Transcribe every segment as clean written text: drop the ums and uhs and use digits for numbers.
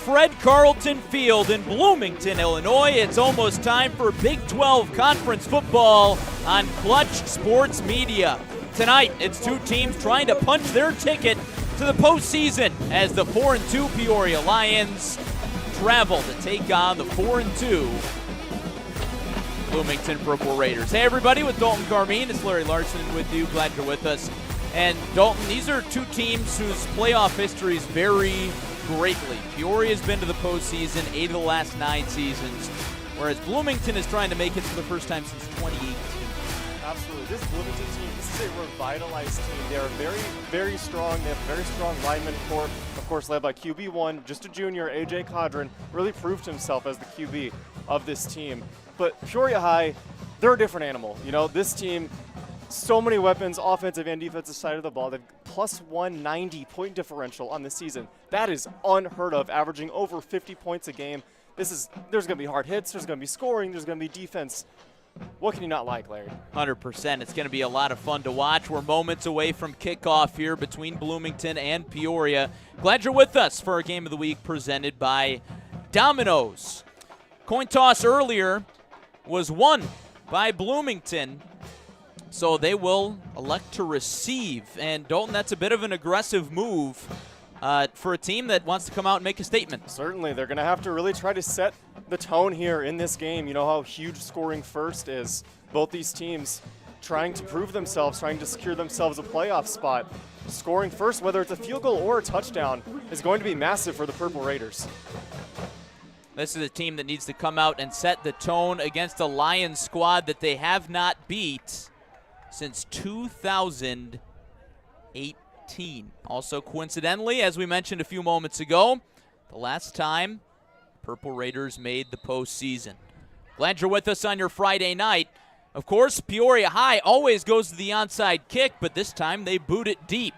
Fred Carlton Field in Bloomington, Illinois. It's almost time for Big 12 Conference football on Clutch Sports Media. Tonight, it's two teams trying to punch their ticket to the postseason as the 4-2 Peoria Lions travel to take on the 4-2 Bloomington Purple Raiders. Hey everybody, with Dalton Carmine, it's Larry Larson with you. Glad you're with us. And Dalton, these are two teams whose playoff histories vary greatly. Peoria has been to the postseason 8 of the last 9 seasons, whereas Bloomington is trying to make it for the first time since 2018. Absolutely. This Bloomington team, this is a revitalized team. They are very, very strong. They have a very strong lineman corps, of course, led by QB1, just a junior, A.J. Cadron, really proved himself as the QB of this team. But Peoria High, they're a different animal. You know, this team, so many weapons, offensive and defensive side of the ball. They've plus 190 point differential on this season. That is unheard of, averaging over 50 points a game. There's going to be hard hits, there's going to be scoring, there's going to be defense. What can you not like, Larry? 100%. It's going to be a lot of fun to watch. We're moments away from kickoff here between Bloomington and Peoria. Glad you're with us for our Game of the Week presented by Domino's. Coin toss earlier was won by Bloomington, so they will elect to receive. And Dalton, that's a bit of an aggressive move for a team that wants to come out and make a statement. Certainly. They're going to have to really try to set the tone here in this game. You know how huge scoring first is. Both these teams trying to prove themselves, trying to secure themselves a playoff spot. Scoring first, whether it's a field goal or a touchdown, is going to be massive for the Purple Raiders. This is a team that needs to come out and set the tone against a Lions squad that they have not beat since 2018. Also, coincidentally, as we mentioned a few moments ago, the last time Purple Raiders made the postseason. Glad you're with us on your Friday night. Of course, Peoria High always goes to the onside kick, but this time they boot it deep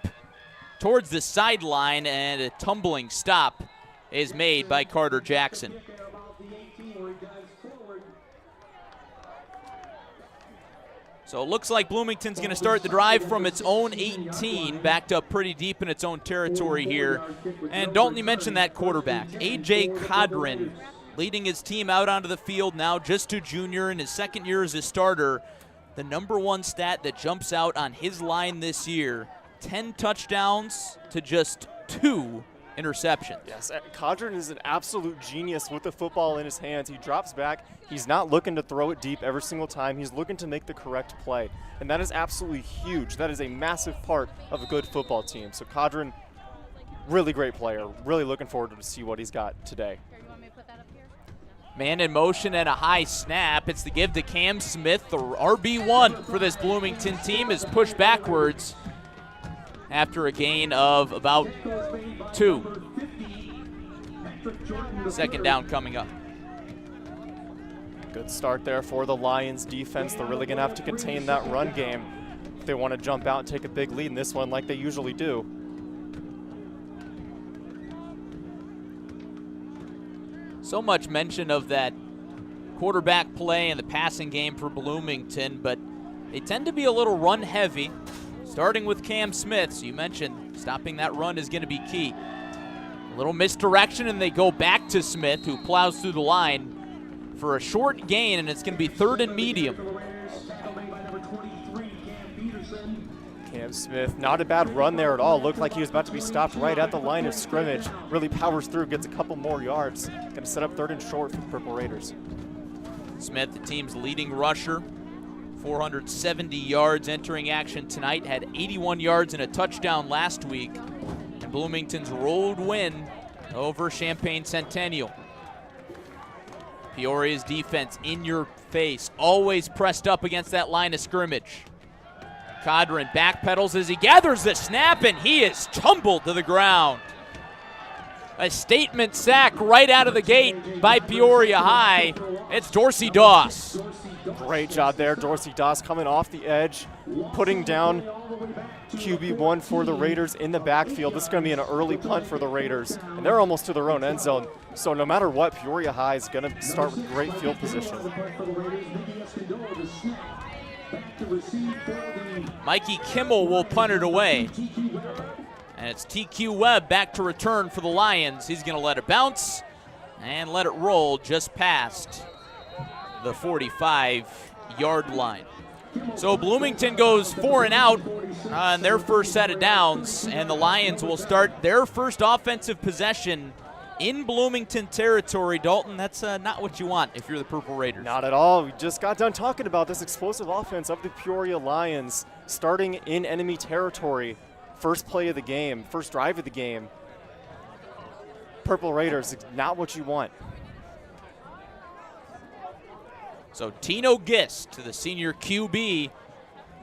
towards the sideline, and a tumbling stop is made by Carter Jackson. So it looks like Bloomington's going to start the drive from its own 18, backed up pretty deep in its own territory here. And Dalton, you mentioned that quarterback, A.J. Cadron, leading his team out onto the field now, just a junior in his second year as a starter. The number one stat that jumps out on his line this year, 10 touchdowns to just 2 interceptions. Yes, Cadron is an absolute genius with the football in his hands. He drops back. He's not looking to throw it deep every single time. He's looking to make the correct play, and that is absolutely huge. That is a massive part of a good football team. So Cadron, really great player. Really looking forward to see what he's got today. Man in motion and a high snap. It's the give to Cam Smith. The RB1 for this Bloomington team is pushed backwards after a gain of about 2. Second down coming up. Good start there for the Lions defense. They're really going to have to contain that run game if they want to jump out and take a big lead in this one like they usually do. So much mention of that quarterback play and the passing game for Bloomington, but they tend to be a little run heavy. Starting with Cam Smith, so you mentioned stopping that run is going to be key. A little misdirection, and they go back to Smith, who plows through the line for a short gain, and it's going to be 3rd and medium. Cam Smith, not a bad run there at all. Looked like he was about to be stopped right at the line of scrimmage. Really powers through, gets a couple more yards. Going to set up 3rd and short for the Purple Raiders. Smith, the team's leading rusher, 470 yards entering action tonight, had 81 yards and a touchdown last week. And Bloomington's road win over Champaign Centennial. Peoria's defense in your face, always pressed up against that line of scrimmage. Cadron backpedals as he gathers the snap, and he is tumbled to the ground. A statement sack right out of the gate by Peoria High. It's Dorsey Doss. Great job there. Dorsey Doss coming off the edge, putting down QB1 for the Raiders in the backfield. This is going to be an early punt for the Raiders, and they're almost to their own end zone. So no matter what, Peoria High is going to start with great field position. Mikey Kimmel will punt it away. And it's TQ Webb back to return for the Lions. He's going to let it bounce and let it roll just past the 45-yard line. So Bloomington goes 4 and out on their first set of downs, and the Lions will start their first offensive possession in Bloomington territory. Dalton, that's not what you want if you're the Purple Raiders. Not at all. We just got done talking about this explosive offense of the Peoria Lions starting in enemy territory. First play of the game, first drive of the game. Purple Raiders, not what you want. So Tino Gist, the senior QB,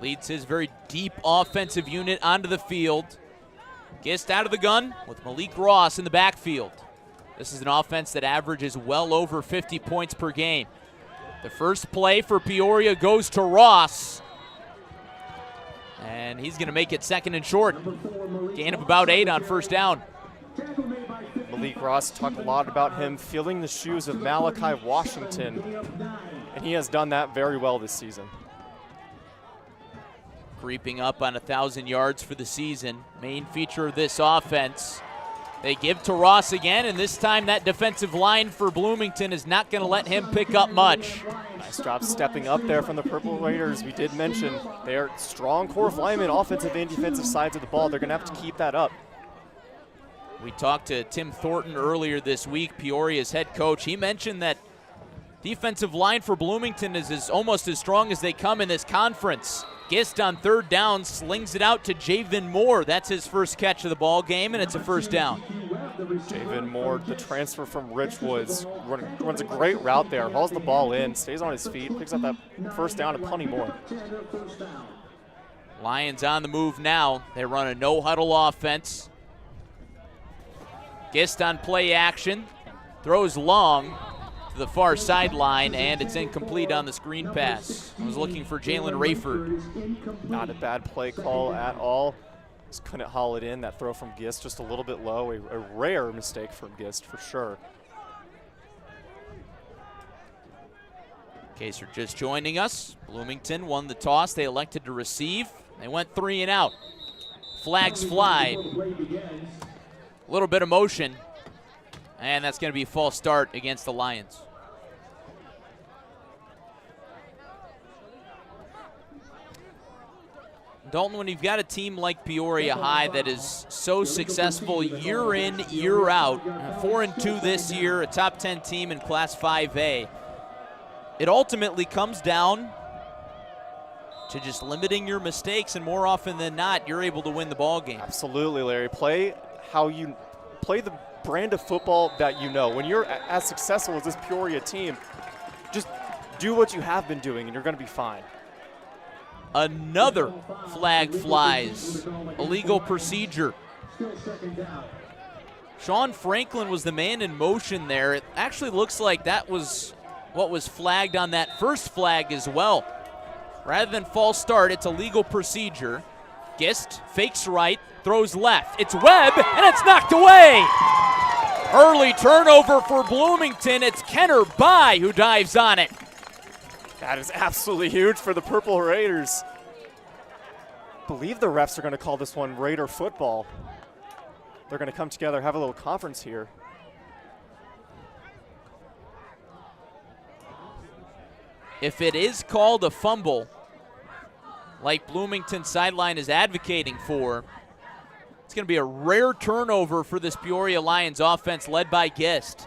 leads his very deep offensive unit onto the field. Gist out of the gun with Malik Ross in the backfield. This is an offense that averages well over 50 points per game. The first play for Peoria goes to Ross. And he's going to make it second and short. Gain of about 8 on first down. Malik Ross, talked a lot about him filling the shoes of Malachi Washington, and he has done that very well this season. Creeping up on 1,000 yards for the season. Main feature of this offense. They give to Ross again, and this time that defensive line for Bloomington is not going to let him pick up much. Nice job stepping up there from the Purple Raiders. We did mention they are strong core of linemen, offensive and defensive sides of the ball. They're going to have to keep that up. We talked to Tim Thornton earlier this week, Peoria's head coach. He mentioned that defensive line for Bloomington is almost as strong as they come in this conference. Gist on third down slings it out to Javen Moore. That's his first catch of the ball game, and it's a first down. Javen Moore, the transfer from Richwoods, runs a great route there, hauls the ball in, stays on his feet, picks up that first down and punting more. Lions on the move now. They run a no-huddle offense. Gist on play action, throws long to the far sideline, and it's incomplete on the screen pass. I was looking for Jalen Rayford. Not a bad play call at all. Just couldn't haul it in. That throw from Gist just a little bit low. A rare mistake from Gist for sure. In case you're just joining us, Bloomington won the toss. They elected to receive. They went 3 and out. Flags fly. A little bit of motion, and that's going to be a false start against the Lions. Dalton, when you've got a team like Peoria High that is so successful year in, year out, 4-2 this year, a top 10 team in Class 5A, it ultimately comes down to just limiting your mistakes, and more often than not, you're able to win the ball game. Absolutely, Larry. Play how you play, the brand of football that you know. When you're as successful as this Peoria team, just do what you have been doing and you're going to be fine. Another flag flies. Illegal procedure. Sean Franklin was the man in motion there. It actually looks like that was what was flagged on that first flag as well. Rather than false start, it's a legal procedure. Gist fakes right, throws left. It's Webb, and it's knocked away. Early turnover for Bloomington. It's Kenner Bai who dives on it. That is absolutely huge for the Purple Raiders. I believe the refs are going to call this one Raider football. They're going to come together, have a little conference here. If it is called a fumble, like Bloomington sideline is advocating for, it's going to be a rare turnover for this Peoria Lions offense led by Gist.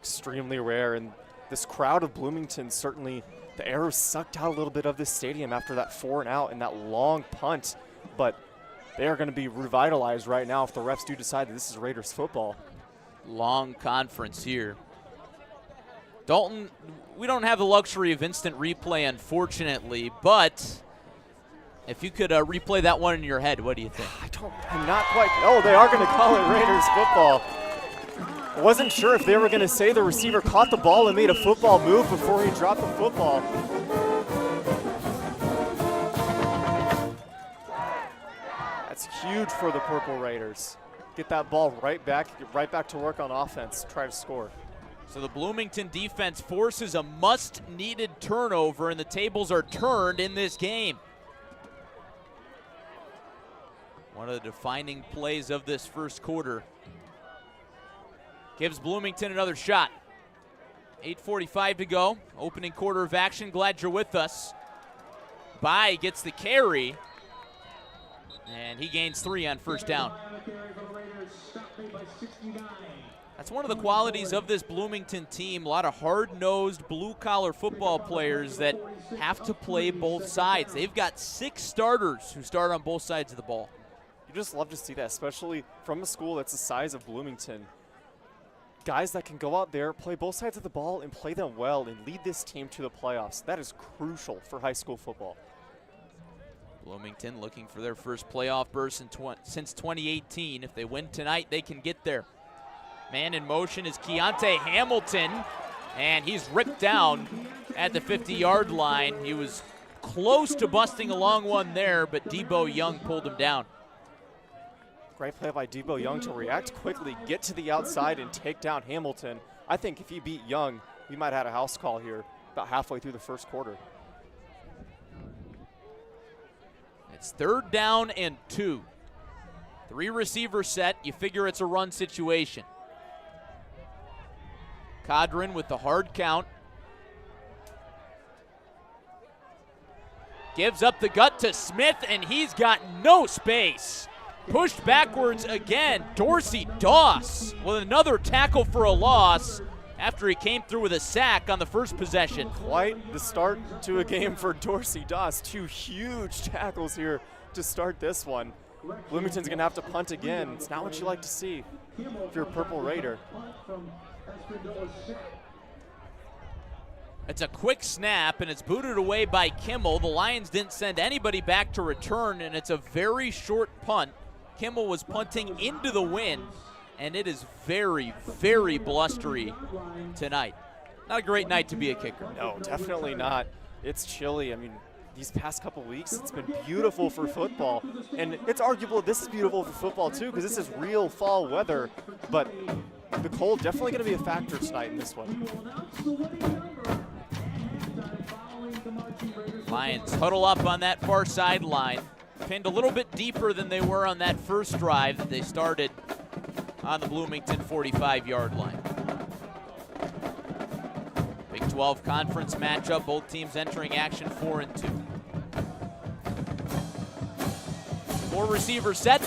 Extremely rare, and this crowd of Bloomington, certainly the arrows sucked out a little bit of this stadium after that 4 and out and that long punt, but they are going to be revitalized right now if the refs do decide that this is Raiders football. Long conference here. Dalton, we don't have the luxury of instant replay, unfortunately, but if you could replay that one in your head, what do you think? I'm not quite. Oh, they are going to call it Raiders football. I wasn't sure if they were going to say the receiver caught the ball and made a football move before he dropped the football. That's huge for the Purple Raiders. Get that ball right back, get right back to work on offense, try to score. So the Bloomington defense forces a must-needed turnover, and the tables are turned in this game. One of the defining plays of this first quarter. Gives Bloomington another shot. 8:45 to go. Opening quarter of action. Glad you're with us. Bai gets the carry. And he gains 3 on first down. That's one of the qualities of this Bloomington team. A lot of hard-nosed, blue-collar football players that have to play both sides. They've got 6 starters who start on both sides of the ball. You just love to see that, especially from a school that's the size of Bloomington. Guys that can go out there, play both sides of the ball, and play them well and lead this team to the playoffs. That is crucial for high school football. Bloomington looking for their first playoff berth since 2018. If they win tonight, they can get there. Man in motion is Keontae Hamilton, and he's ripped down at the 50-yard line. He was close to busting a long one there, but Debo Young pulled him down. Great play by Debo Young to react quickly, get to the outside, and take down Hamilton. I think if he beat Young, we might have had a house call here about halfway through the first quarter. It's 3rd down and 2. 3 receiver set. You figure it's a run situation. Cadron with the hard count. Gives up the gut to Smith, and he's got no space. Pushed backwards again. Dorsey Doss with another tackle for a loss after he came through with a sack on the first possession. Quite the start to a game for Dorsey Doss. 2 huge tackles here to start this one. Bloomington's going to have to punt again. It's not what you like to see if you're a Purple Raider. It's a quick snap, and it's booted away by Kimmel. The Lions didn't send anybody back to return, and it's a very short punt. Kimmel was punting into the wind, and it is very, very blustery tonight. Not a great night to be a kicker. No, definitely not. It's chilly. I mean, these past couple weeks, it's been beautiful for football. And it's arguable this is beautiful for football, too, because this is real fall weather. But the cold definitely going to be a factor tonight in this one. Lions huddle up on that far sideline. Pinned a little bit deeper than they were on that first drive that they started on the Bloomington 45-yard line. Big 12 conference matchup, both teams entering action 4-2. 4 receiver set.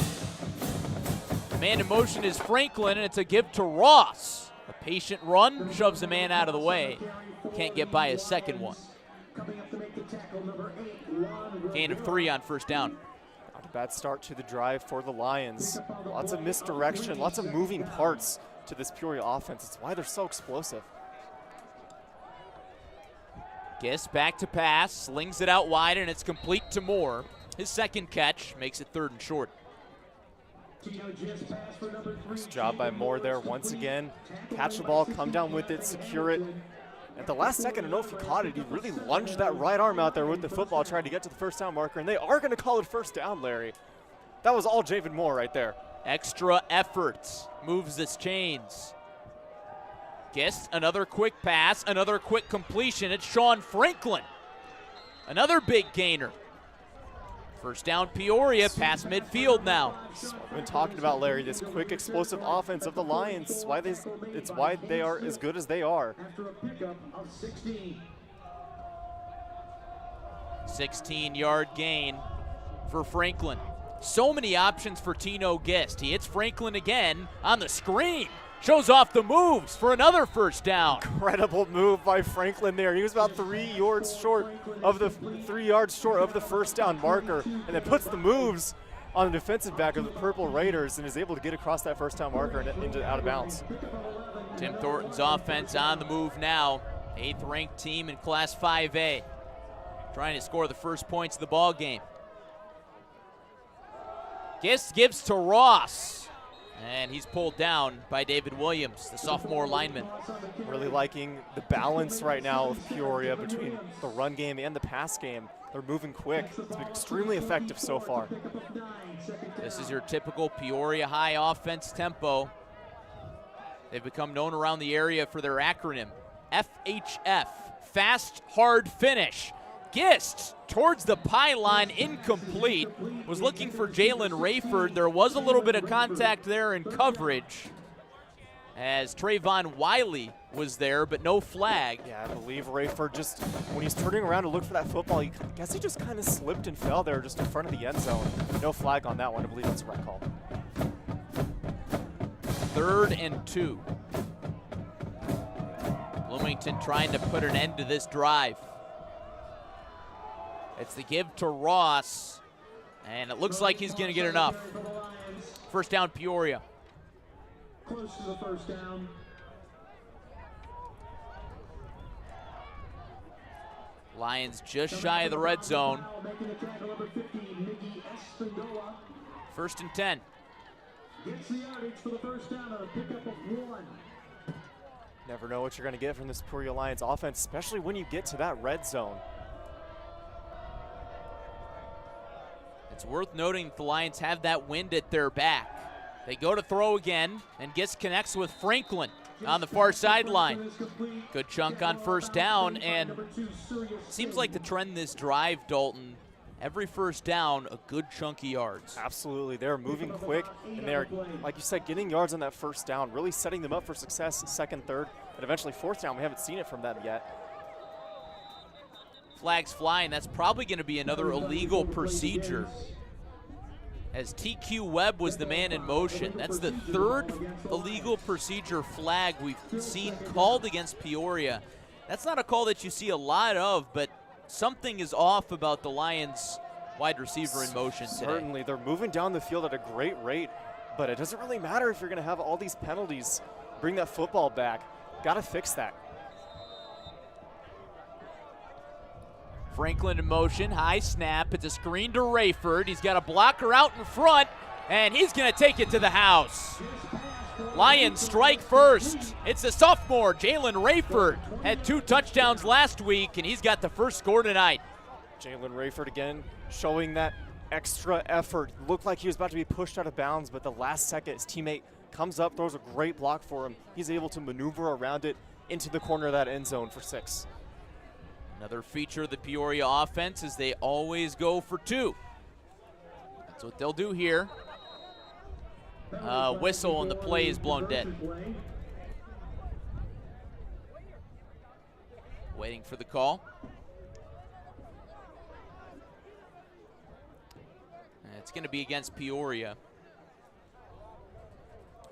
The man in motion is Franklin, and it's a give to Ross. A patient run, shoves the man out of the way. Can't get by his second one. Gain of 3 on first down. Not a bad start to the drive for the Lions. Lots of misdirection, lots of moving parts to this Peoria offense. It's why they're so explosive. Gist back to pass, slings it out wide, and it's complete to Moore. His second catch makes it 3rd and short. Nice job by Moore there once again. Catch the ball, come down with it, secure it. At the last second, I don't know if he caught it. He really lunged that right arm out there with the football, trying to get to the first down marker, and they are going to call it first down, Larry. That was all Javen Moore right there. Extra effort moves the chains. Gist, another quick pass, another quick completion. It's Sean Franklin. Another big gainer. First down Peoria, past midfield now. That's what we've been talking about, Larry, this quick, explosive offense of the Lions. It's why they are as good as they are. 16-yard gain for Franklin. So many options for Tino Gist. He hits Franklin again on the screen. Shows off the moves for another first down. Incredible move by Franklin there. He was about 3 yards short of the first down marker, and then puts the moves on the defensive back of the Purple Raiders and is able to get across that first down marker and into out of bounds. Tim Thornton's offense on the move now. 8th ranked team in Class 5A. Trying to score the first points of the ball game. Gist gives to Ross. And he's pulled down by David Williams, the sophomore lineman. Really liking the balance right now of Peoria between the run game and the pass game. They're moving quick. It's been extremely effective so far. This is your typical Peoria high offense tempo. They've become known around the area for their acronym, FHF, Fast Hard Finish. Gist towards the pylon, incomplete. Was looking for Jalen Rayford. There was a little bit of contact there in coverage as Trayvon Wiley was there, but no flag. Yeah, I believe Rayford just, when he's turning around to look for that football, I guess he just kind of slipped and fell there just in front of the end zone. No flag on that one. I believe that's a red call. 3rd and 2. Bloomington trying to put an end to this drive. It's the give to Ross, and it looks like he's going to get enough. First down, Peoria. Close to the first down. Lions just shy of the red zone. Making the tackle, number 50, Mickey Espindola. 1st and 10. Gets the yardage for the first down on a pickup of 1. Never know what you're going to get from this Peoria Lions offense, especially when you get to that red zone. It's worth noting that the Lions have that wind at their back. They go to throw again, and Gist connects with Franklin on the far sideline. Good chunk on first down, and seems like the trend this drive, Dalton, every first down, a good chunk of yards. Absolutely. They're moving quick, and they're, like you said, getting yards on that first down, really setting them up for success second, third, and eventually fourth down. We haven't seen it from them yet. Flags flying. That's probably going to be another illegal procedure, as TQ Webb was the man in motion. That's the 3rd illegal procedure flag we've seen called against Peoria. That's not a call that you see a lot of, but something is off about the Lions wide receiver in motion today. Certainly, they're moving down the field at a great rate, but it doesn't really matter if you're going to have all these penalties. Bring that football back. Got to fix that. Franklin in motion, high snap. It's a screen to Rayford. He's got a blocker out in front, and he's going to take it to the house. Lions strike first. It's the sophomore, Jalen Rayford. Had 2 touchdowns last week, and he's got the first score tonight. Jalen Rayford again showing that extra effort. Looked like he was about to be pushed out of bounds, but the last second his teammate comes up, throws a great block for him. He's able to maneuver around it into the corner of that end zone for 6. Another feature of the Peoria offense is they always go for 2. That's what they'll do here. Whistle and the play is blown dead. Waiting for the call. And it's going to be against Peoria.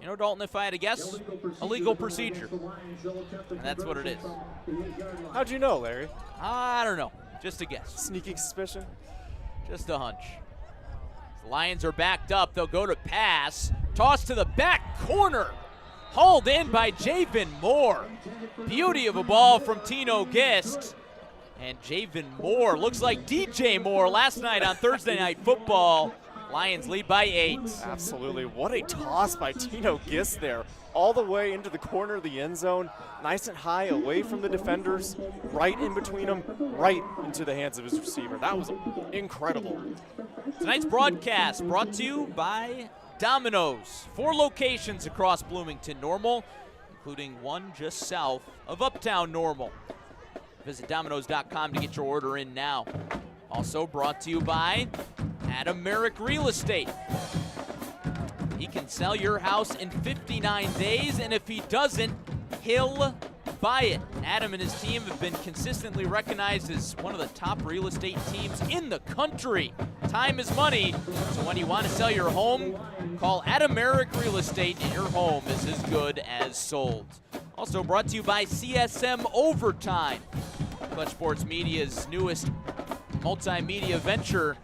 You know, Dalton, if I had to guess, illegal procedure. And that's what it is. How'd you know, Larry? I don't know. Just a guess. Sneaking suspicion? Just a hunch. The Lions are backed up. They'll go to pass. Toss to the back corner. Hauled in by Javen Moore. Beauty of a ball from Tino Gist. And Javen Moore looks like DJ Moore last night on Thursday Night Football. Lions lead by 8. Absolutely. What a toss by Tino Gist there. All the way into the corner of the end zone. Nice and high, away from the defenders. Right in between them. Right into the hands of his receiver. That was incredible. Tonight's broadcast brought to you by Domino's. 4 locations across Bloomington Normal, including one just south of Uptown Normal. Visit Domino's.com to get your order in now. Also brought to you by Adam Merrick Real Estate. He can sell your house in 59 days, and if he doesn't, he'll buy it. Adam and his team have been consistently recognized as one of the top real estate teams in the country. Time is money, so when you want to sell your home, call Adam Merrick Real Estate, and your home is as good as sold. Also brought to you by CSM Overtime, Clutch Sports Media's newest multimedia venture,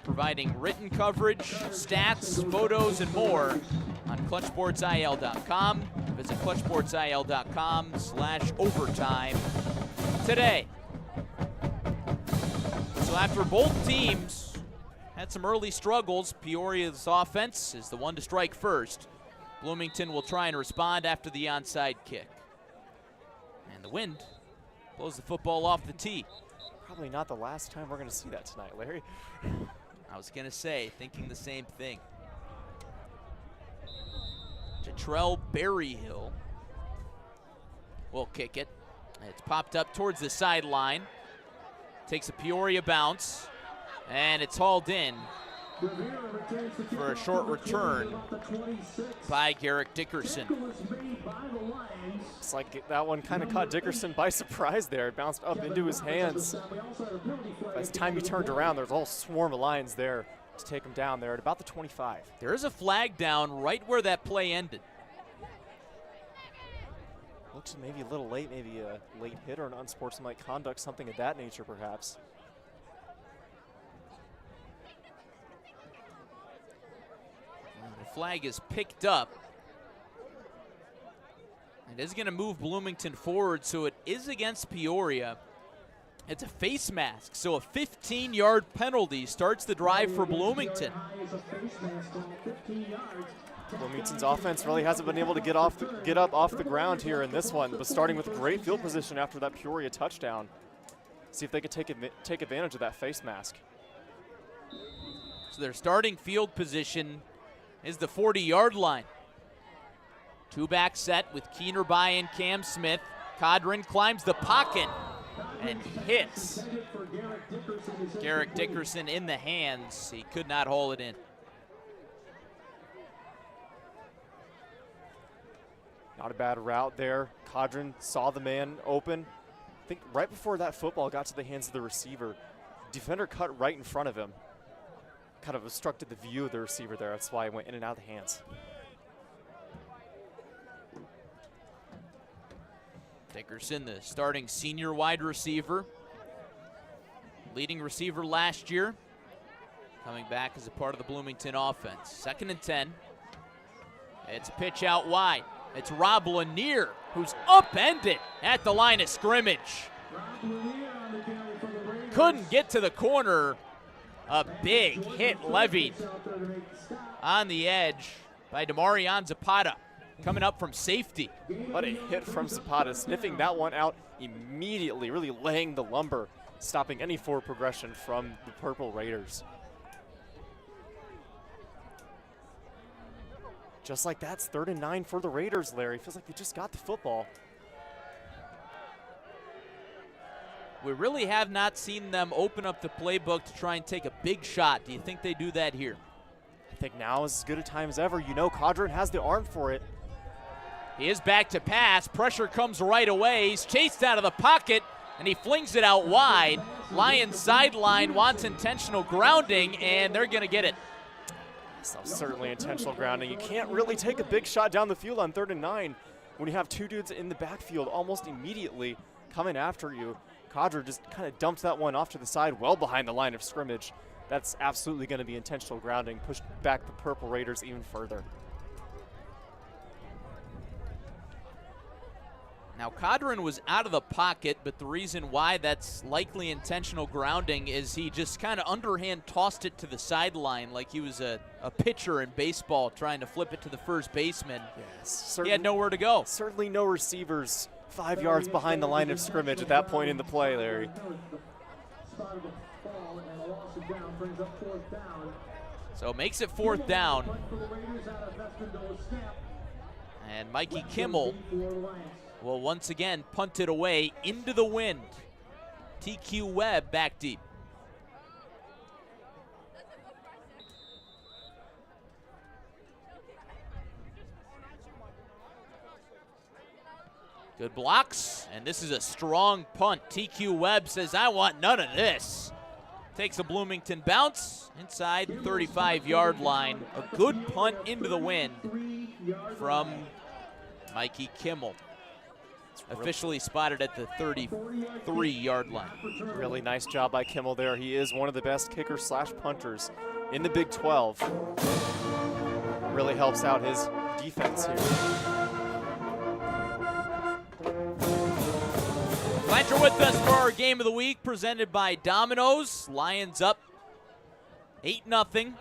providing written coverage, stats, photos, and more on ClutchSportsIL.com. Visit ClutchSportsIL.com/overtime today. So after both teams had some early struggles, Peoria's offense is the one to strike first. Bloomington will try and respond after the onside kick. And the wind blows the football off the tee. Probably not the last time we're going to see that tonight, Larry. I was going to say, thinking the same thing. Jatrell Berryhill will kick it. It's popped up towards the sideline. Takes a Peoria bounce, and it's hauled in for a short return by Garrett Dickerson. It's like that one kind of caught Dickerson by surprise there. It bounced up into his hands. By the time he turned around, there's a whole swarm of Lions there to take him down there at about the 25. There is a flag down right where that play ended. Looks maybe a little late, maybe a late hit or an unsportsmanlike conduct, something of that nature perhaps. The flag is picked up. It is going to move Bloomington forward, so it is against Peoria. It's a face mask, so a 15-yard penalty starts the drive for Bloomington. Bloomington's offense really hasn't been able to get up off the ground here in this one, but starting with great field position after that Peoria touchdown. See if they could take advantage of that face mask. So their starting field position is the 40-yard line. Two-back set with Keener by and Cam Smith. Codron climbs the pocket and hits Garrett Dickerson in the hands. He could not haul it in. Not a bad route there. Codron saw the man open. I think right before that football got to the hands of the receiver, defender cut right in front of him. Kind of obstructed the view of the receiver there. That's why it went in and out of the hands. Dickerson, the starting senior wide receiver. Leading receiver last year. Coming back as a part of the Bloomington offense. 2nd and 10. It's a pitch out wide. It's Rob Lanier who's upended at the line of scrimmage. Couldn't get to the corner. A big hit levied on the edge by Demarion Zapata, coming up from safety. What a hit from Zapata, sniffing that one out immediately, really laying the lumber, stopping any forward progression from the Purple Raiders. Just like that's 3rd and 9 for the Raiders, Larry. Feels like they just got the football. We really have not seen them open up the playbook to try and take a big shot. Do you think they do that here? I think now is as good a time as ever. You know Codron has the arm for it. He is back to pass. Pressure comes right away. He's chased out of the pocket, and he flings it out wide. Lions sideline wants intentional grounding, and they're going to get it. So certainly intentional grounding. You can't really take a big shot down the field on 3rd and 9 when you have two dudes in the backfield almost immediately coming after you. Codron just kind of dumped that one off to the side well behind the line of scrimmage. That's absolutely going to be intentional grounding, push back the Purple Raiders even further. Now, Codron was out of the pocket, but the reason why that's likely intentional grounding is he just kind of underhand tossed it to the sideline like he was a pitcher in baseball trying to flip it to the first baseman. Yes, he had nowhere to go. Certainly no receivers 5 yards behind the line of scrimmage at that point in the play, Larry. So it makes it 4th down. And Mikey Kimmel will once again punt it away into the wind. TQ Webb back deep. Good blocks, and this is a strong punt. TQ Webb says, I want none of this. Takes a Bloomington bounce inside the 35-yard line. A good punt into the wind from Mikey Kimmel. Officially spotted at the 33-yard line. Really nice job by Kimmel there. He is one of the best kickers / punters in the Big 12. Really helps out his defense here. Glad you're with us for our Game of the Week presented by Domino's. Lions up 8-0.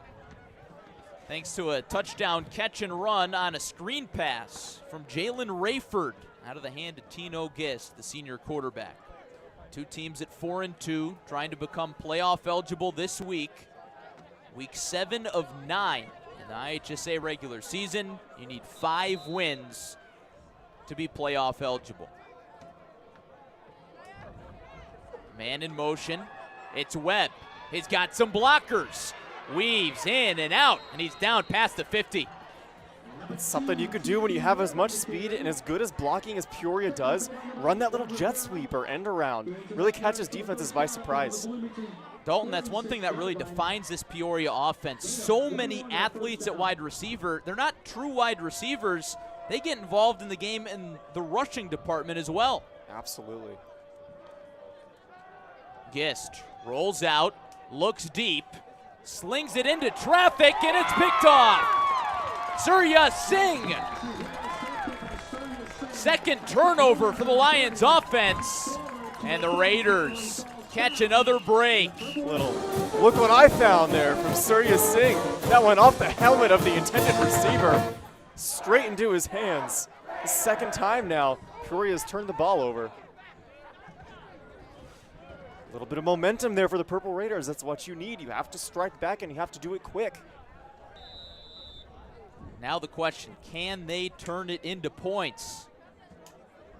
Thanks to a touchdown catch and run on a screen pass from Jalen Rayford out of the hand of Tino Gist, the senior quarterback. Two teams at 4-2, trying to become playoff eligible this week. Week 7 of 9 in the IHSA regular season. You need 5 wins to be playoff eligible. Man in motion. It's Webb. He's got some blockers. Weaves in and out, and he's down past the 50. It's something you could do when you have as much speed and as good as blocking as Peoria does. Run that little jet sweep or end around. Really catches defenses by surprise. Dalton, that's one thing that really defines this Peoria offense. So many athletes at wide receiver. They're not true wide receivers. They get involved in the game in the rushing department as well. Absolutely. Gist rolls out, looks deep, slings it into traffic, and it's picked off. Surya Singh. Second turnover for the Lions offense. And the Raiders catch another break. Look what I found there from Surya Singh. That went off the helmet of the intended receiver, straight into his hands. The second time now, Peoria's turned the ball over. A little bit of momentum there for the Purple Raiders. That's what you need. You have to strike back and you have to do it quick. Now the question, can they turn it into points?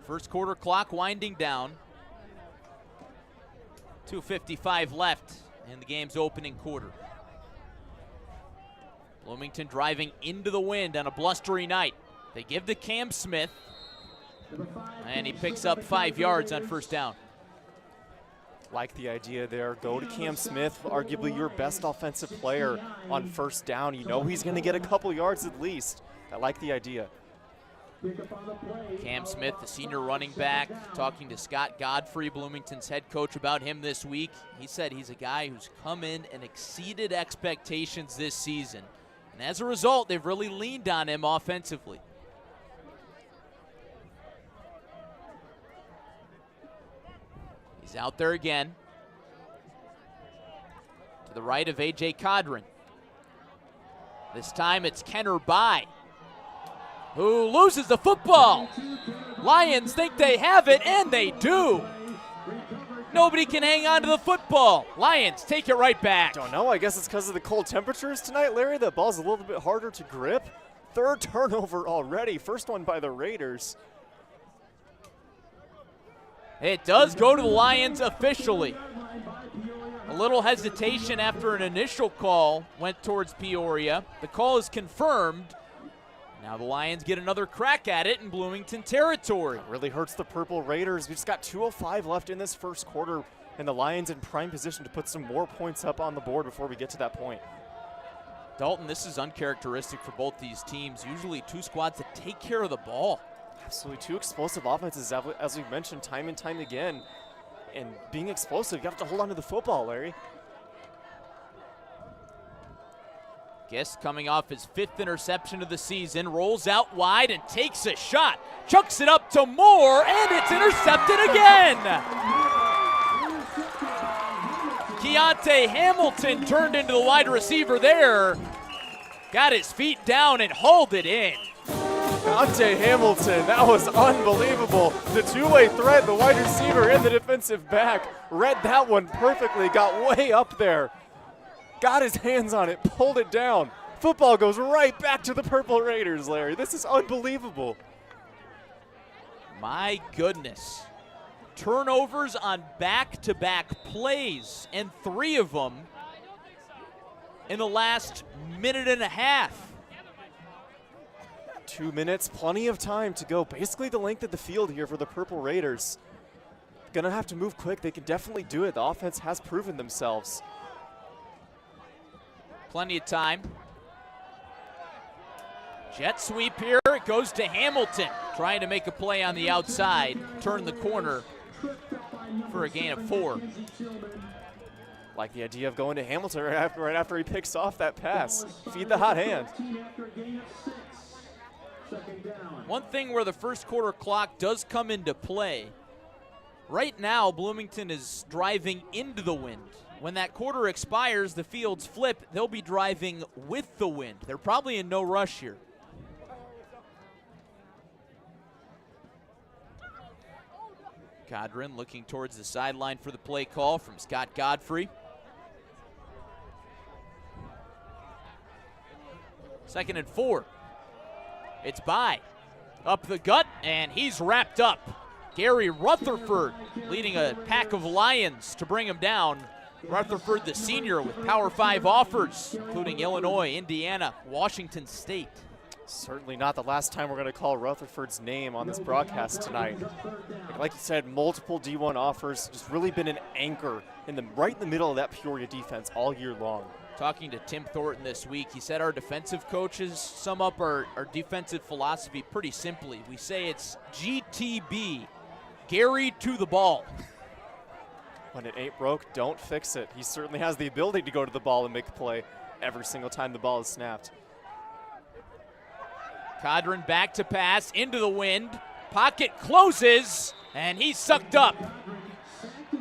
First quarter clock winding down. 2:55 left in the game's opening quarter. Bloomington driving into the wind on a blustery night. They give to Cam Smith, and he picks up 5 yards on first down. Like the idea there. Go to Cam Smith, arguably your best offensive player on first down. You know he's going to get a couple yards at least. I like the idea. Cam Smith, the senior running back, talking to Scott Godfrey, Bloomington's head coach, about him this week. He said he's a guy who's come in and exceeded expectations this season. And as a result, they've really leaned on him offensively. He's out there again. To the right of A.J. Codron. This time it's Kenner By, who loses the football. Lions think they have it, and they do. Nobody can hang on to the football. Lions take it right back. Don't know. I guess it's because of the cold temperatures tonight, Larry. The ball's a little bit harder to grip. Third turnover already. First one by the Raiders. It does go to the Lions officially. A little hesitation after an initial call went towards Peoria. The call is confirmed. Now the Lions get another crack at it in Bloomington territory. Really hurts the Purple Raiders. We just got 2:05 left in this first quarter, and the Lions in prime position to put some more points up on the board before we get to that point. Dalton, this is uncharacteristic for both these teams. Usually two squads that take care of the ball. Absolutely, two explosive offenses, as we've mentioned time and time again. And being explosive, you have to hold on to the football, Larry. Gist coming off his 5th interception of the season, rolls out wide and takes a shot. Chucks it up to Moore, and it's intercepted again. Keontae Hamilton turned into the wide receiver there. Got his feet down and hauled it in. Keontae Hamilton, that was unbelievable. The two-way threat, the wide receiver and the defensive back, read that one perfectly, got way up there. Got his hands on it, pulled it down. Football goes right back to the Purple Raiders, Larry. This is unbelievable. My goodness. Turnovers on back-to-back plays, and 3 of them in the last minute and a half. 2 minutes, plenty of time to go. Basically the length of the field here for the Purple Raiders. Gonna have to move quick. They can definitely do it. The offense has proven themselves. Plenty of time. Jet sweep here. It goes to Hamilton, trying to make a play on the outside. Turn the corner for a gain of 4. Like the idea of going to Hamilton right after he picks off that pass. Feed the hot hand. One thing where the first quarter clock does come into play. Right now, Bloomington is driving into the wind. When that quarter expires, the fields flip. They'll be driving with the wind. They're probably in no rush here. Codron looking towards the sideline for the play call from Scott Godfrey. 2nd and 4. It's By. Up the gut, and he's wrapped up. Gary Rutherford leading a pack of Lions to bring him down Rutherford, the senior, with Power 5 offers, including Illinois, Indiana, Washington State. Certainly not the last time we're going to call Rutherford's name on this broadcast tonight. Like you said, multiple D1 offers, just really been an anchor right in the middle of that Peoria defense all year long. Talking to Tim Thornton this week, he said our defensive coaches sum up our defensive philosophy pretty simply. We say it's GTB, Gary to the ball. When it ain't broke, don't fix it. He certainly has the ability to go to the ball and make a play every single time the ball is snapped. Cadron back to pass, into the wind. Pocket closes, and he's sucked up.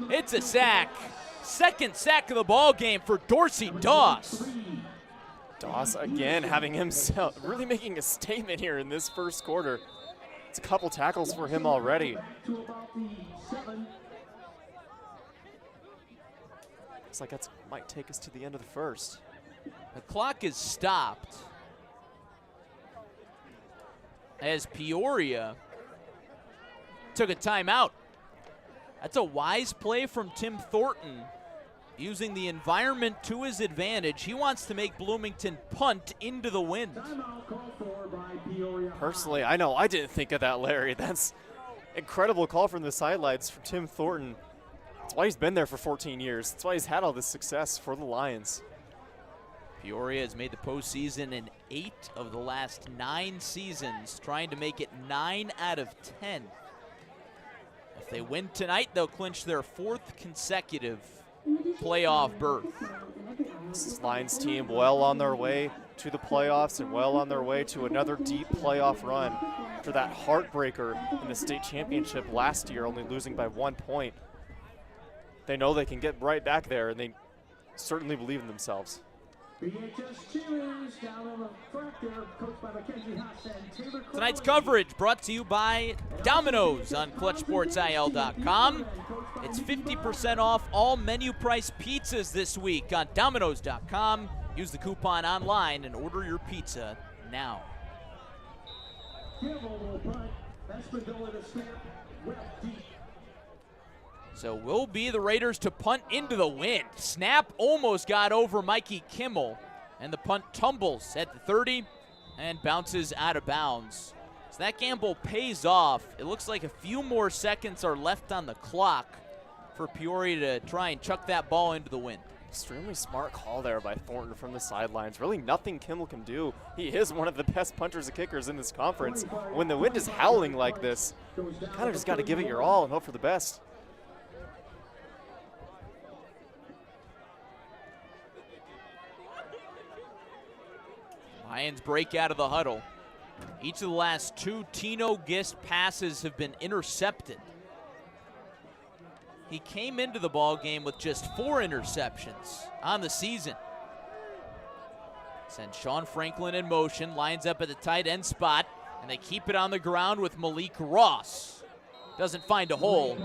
It's a sack. Second sack of the ball game for Dorsey Doss. Doss again having himself, really making a statement here in this first quarter. It's a couple tackles for him already. Looks like that might take us to the end of the first. The clock is stopped as Peoria took a timeout. That's a wise play from Tim Thornton, using the environment to his advantage. He wants to make Bloomington punt into the wind. Personally, I know I didn't think of that, Larry. That's incredible call from the sidelines from Tim Thornton. That's why he's been there for 14 years. That's why he's had all this success for the Lions. Peoria has made the postseason in 8 of the last 9 seasons, trying to make it 9 out of 10. If they win tonight, they'll clinch their 4th consecutive playoff berth. This Lions team well on their way to the playoffs and well on their way to another deep playoff run after that heartbreaker in the state championship last year, only losing by 1 point. They know they can get right back there, and they certainly believe in themselves. Tonight's coverage brought to you by Domino's on ClutchSportsIL.com. It's 50% off all menu price pizzas this week on Domino's.com. Use the coupon online and order your pizza now. So will be the Raiders to punt into the wind. Snap almost got over Mikey Kimmel, and the punt tumbles at the 30 and bounces out of bounds. So that gamble pays off. It looks like a few more seconds are left on the clock for Peoria to try and chuck that ball into the wind. Extremely smart call there by Thornton from the sidelines. Really nothing Kimmel can do. He is one of the best punters and kickers in this conference. When the wind is howling like this, you kind of just got to give it your all and hope for the best. Lions break out of the huddle. Each of the last 2 Tino Gist passes have been intercepted. He came into the ball game with just 4 interceptions on the season. Sends Sean Franklin in motion, lines up at the tight end spot, and they keep it on the ground with Malik Ross. Doesn't find a hole,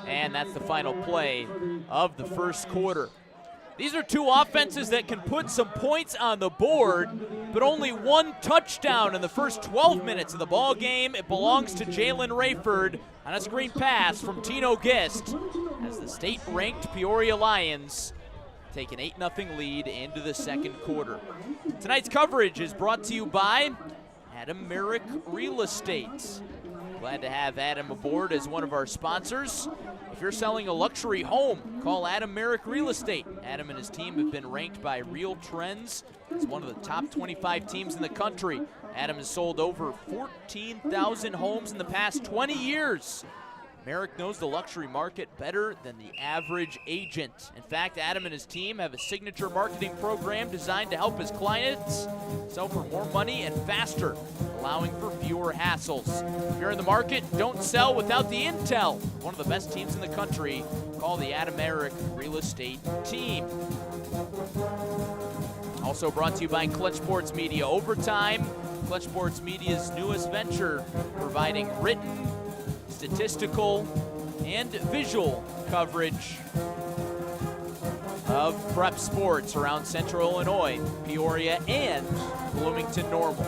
and that's the final play of the first quarter. These are 2 offenses that can put some points on the board, but only 1 touchdown in the first 12 minutes of the ball game. It belongs to Jalen Rayford on a screen pass from Tino Gist as the state-ranked Peoria Lions take an 8-0 lead into the second quarter. Tonight's coverage is brought to you by Adam Merrick Real Estate. Glad to have Adam aboard as one of our sponsors. If you're selling a luxury home, call Adam Merrick Real Estate. Adam and his team have been ranked by Real Trends as one of the top 25 teams in the country. Adam has sold over 14,000 homes in the past 20 years. Merrick knows the luxury market better than the average agent. In fact, Adam and his team have a signature marketing program designed to help his clients sell for more money and faster, allowing for fewer hassles. If you're in the market, don't sell without the intel. One of the best teams in the country. Call the Adam Merrick Real Estate team. Also brought to you by Clutch Sports Media Overtime. Clutch Sports Media's newest venture, providing written, statistical, and visual coverage of prep sports around Central Illinois, Peoria, and Bloomington Normal.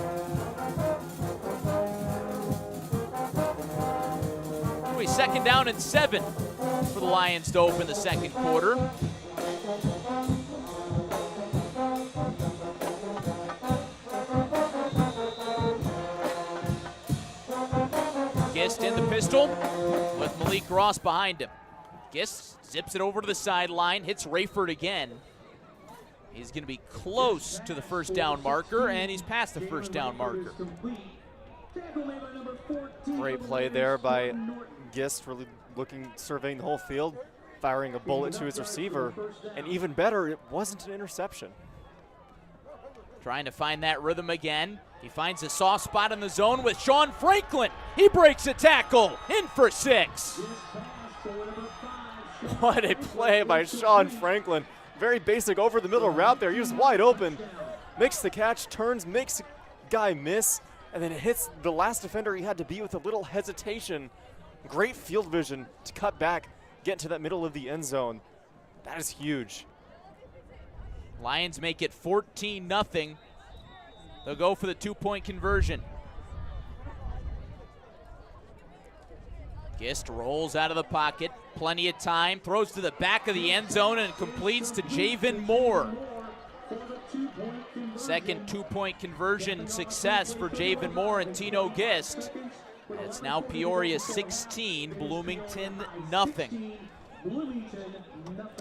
Anyway, 2nd down and 7 for the Lions to open the second quarter. Gist in the pistol with Malik Ross behind him. Gist zips it over to the sideline, hits Rayford again. He's going to be close to the first down marker, and he's past the first down marker. Great play there by Gist, really surveying the whole field, firing a bullet to his receiver, and even better, it wasn't an interception. Trying to find that rhythm again. He finds a soft spot in the zone with Sean Franklin. He breaks a tackle, in for 6. What a play by Sean Franklin. Very basic over the middle route there. He was wide open, makes the catch, turns, makes the guy miss, and then hits the last defender he had to beat with a little hesitation. Great field vision to cut back, get into that middle of the end zone. That is huge. Lions make it 14-0. They'll go for the 2-point conversion. Gist rolls out of the pocket, plenty of time, throws to the back of the end zone and completes to Javen Moore. Second 2-point conversion success for Javen Moore and Tino Gist. It's now Peoria 16, Bloomington nothing.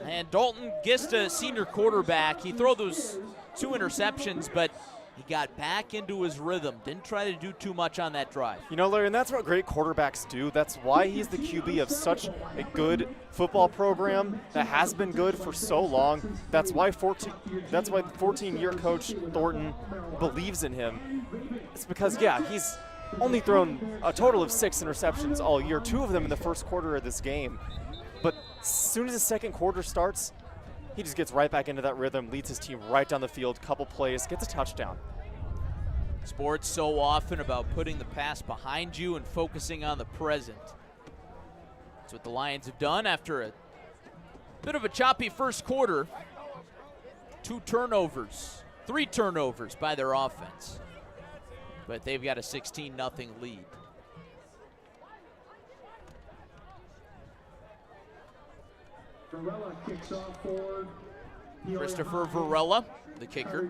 And Dalton Gist, a senior quarterback, he threw those 2 interceptions, but he got back into his rhythm. Didn't try to do too much on that drive. You know, Larry, and that's what great quarterbacks do. That's why he's the QB of such a good football program that has been good for so long. That's why 14-year coach Thornton believes in him. It's because, yeah, he's only thrown a total of 6 interceptions all year, 2 of them in the first quarter of this game. But as soon as the second quarter starts, he just gets right back into that rhythm, leads his team right down the field, couple plays, gets a touchdown. Sports so often about putting the past behind you and focusing on the present. That's what the Lions have done after a bit of a choppy first quarter. 3 turnovers by their offense. But they've got a 16-0 lead. Varela kicks off for Christopher Varela, the kicker.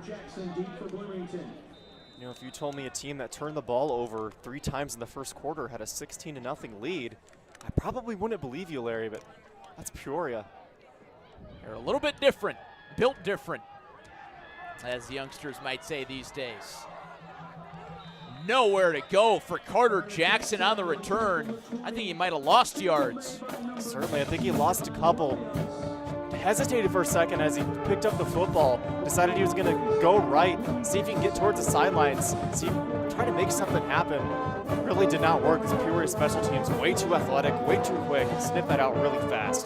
You know, if you told me a team that turned the ball over 3 times in the first quarter had a 16-0 lead, I probably wouldn't believe you, Larry, but that's Peoria. They're a little bit different, built different, as the youngsters might say these days. Nowhere to go for Carter Jackson on the return. I think he might have lost yards. Certainly, I think he lost a couple. Hesitated for a second as he picked up the football, decided he was going to go right, see if he can get towards the sidelines, try to make something happen. Really did not work as Peoria special teams way too athletic, way too quick, snip that out really fast.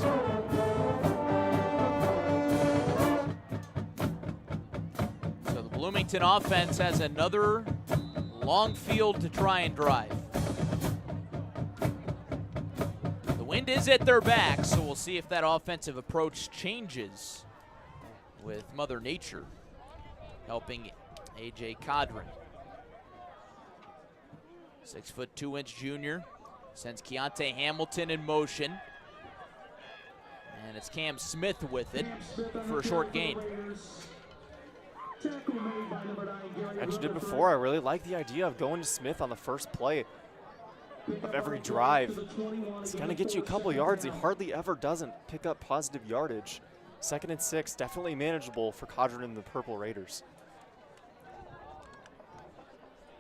So the Bloomington offense has another long field to try and drive. The wind is at their back, so we'll see if that offensive approach changes with Mother Nature helping A.J. Cadron. 6'2" junior sends Keontae Hamilton in motion. And it's Cam Smith with it for a short gain. I mentioned it before, I really like the idea of going to Smith on the first play of every drive. It's going to get you a couple yards. He hardly ever doesn't pick up positive yardage. 2nd and 6, definitely manageable for Cadron and the Purple Raiders.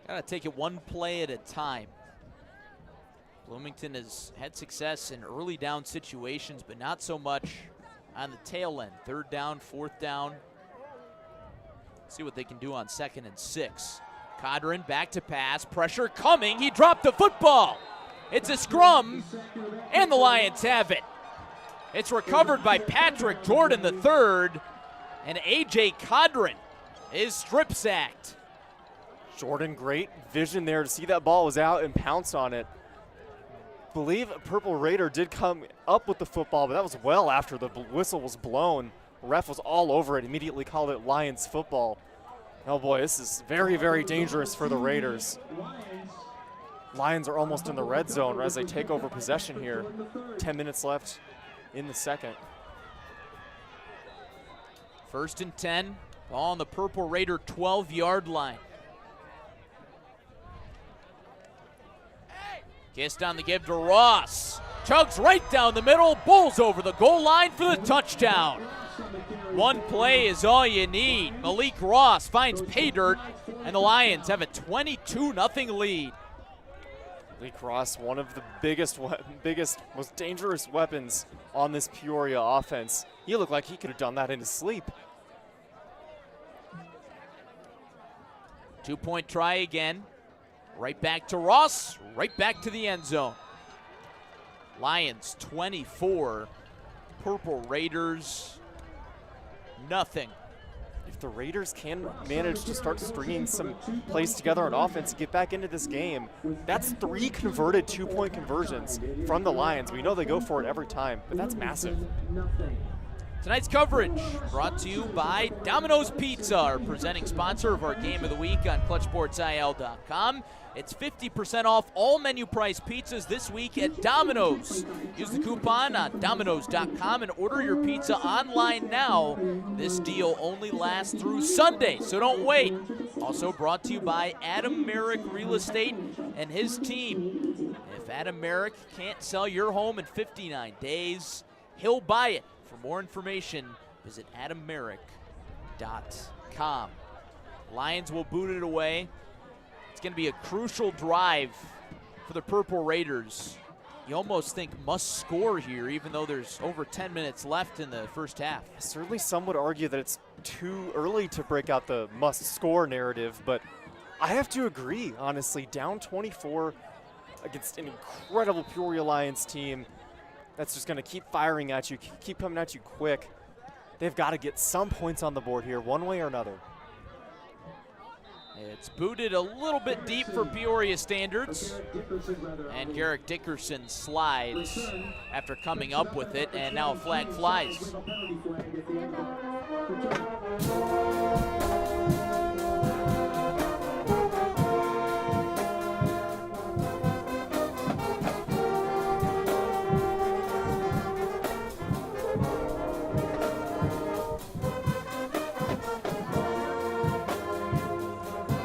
Got to take it one play at a time. Bloomington has had success in early down situations, but not so much on the tail end. 3rd down, 4th down. See what they can do on 2nd and 6. Cadron back to pass, pressure coming, he dropped the football. It's a scrum, and the Lions have it. It's recovered by Patrick Jordan III, and A.J. Cadron is strip sacked. Jordan, great vision there to see that ball was out and pounce on it. Believe a Purple Raider did come up with the football, but that was well after the whistle was blown. Ref was all over it, immediately called it Lions football. Oh boy, this is very, very dangerous for the Raiders. Lions are almost in the red zone as they take over possession here. 10 minutes left in the second. First and 10, ball on the Purple Raider 12-yard line. Kissed on the give to Ross. Chugs right down the middle, bowls over the goal line for the touchdown. One play is all you need. Malik Ross finds pay dirt, and the Lions have a 22-0 lead. Malik Ross, one of the biggest, most dangerous weapons on this Peoria offense. He looked like he could have done that in his sleep. 2-point try again. Right back to Ross, right back to the end zone. Lions 24, Purple Raiders nothing. If the Raiders can manage to start stringing some plays together on offense and get back into this game, that's 3 converted 2-point conversions from the Lions. We know they go for it every time, but that's massive. Tonight's coverage brought to you by Domino's Pizza, our presenting sponsor of our Game of the Week on ClutchSportsIL.com. It's 50% off all menu price pizzas this week at Domino's. Use the coupon on Domino's.com and order your pizza online now. This deal only lasts through Sunday, so don't wait. Also brought to you by Adam Merrick Real Estate and his team. If Adam Merrick can't sell your home in 59 days, he'll buy it. For more information, visit AdamMerrick.com. Lions will boot it away. It's going to be a crucial drive for the Purple Raiders. You almost think must score here, even though there's over 10 minutes left in the first half. Certainly some would argue that it's too early to break out the must score narrative, but I have to agree, honestly. Down 24 against an incredible Peoria Lions team that's just going to keep firing at you, keep coming at you quick. They've got to get some points on the board here, one way or another. It's booted a little bit deep for Peoria standards, and Garrett Dickerson slides after coming up with it, and now a flag flies.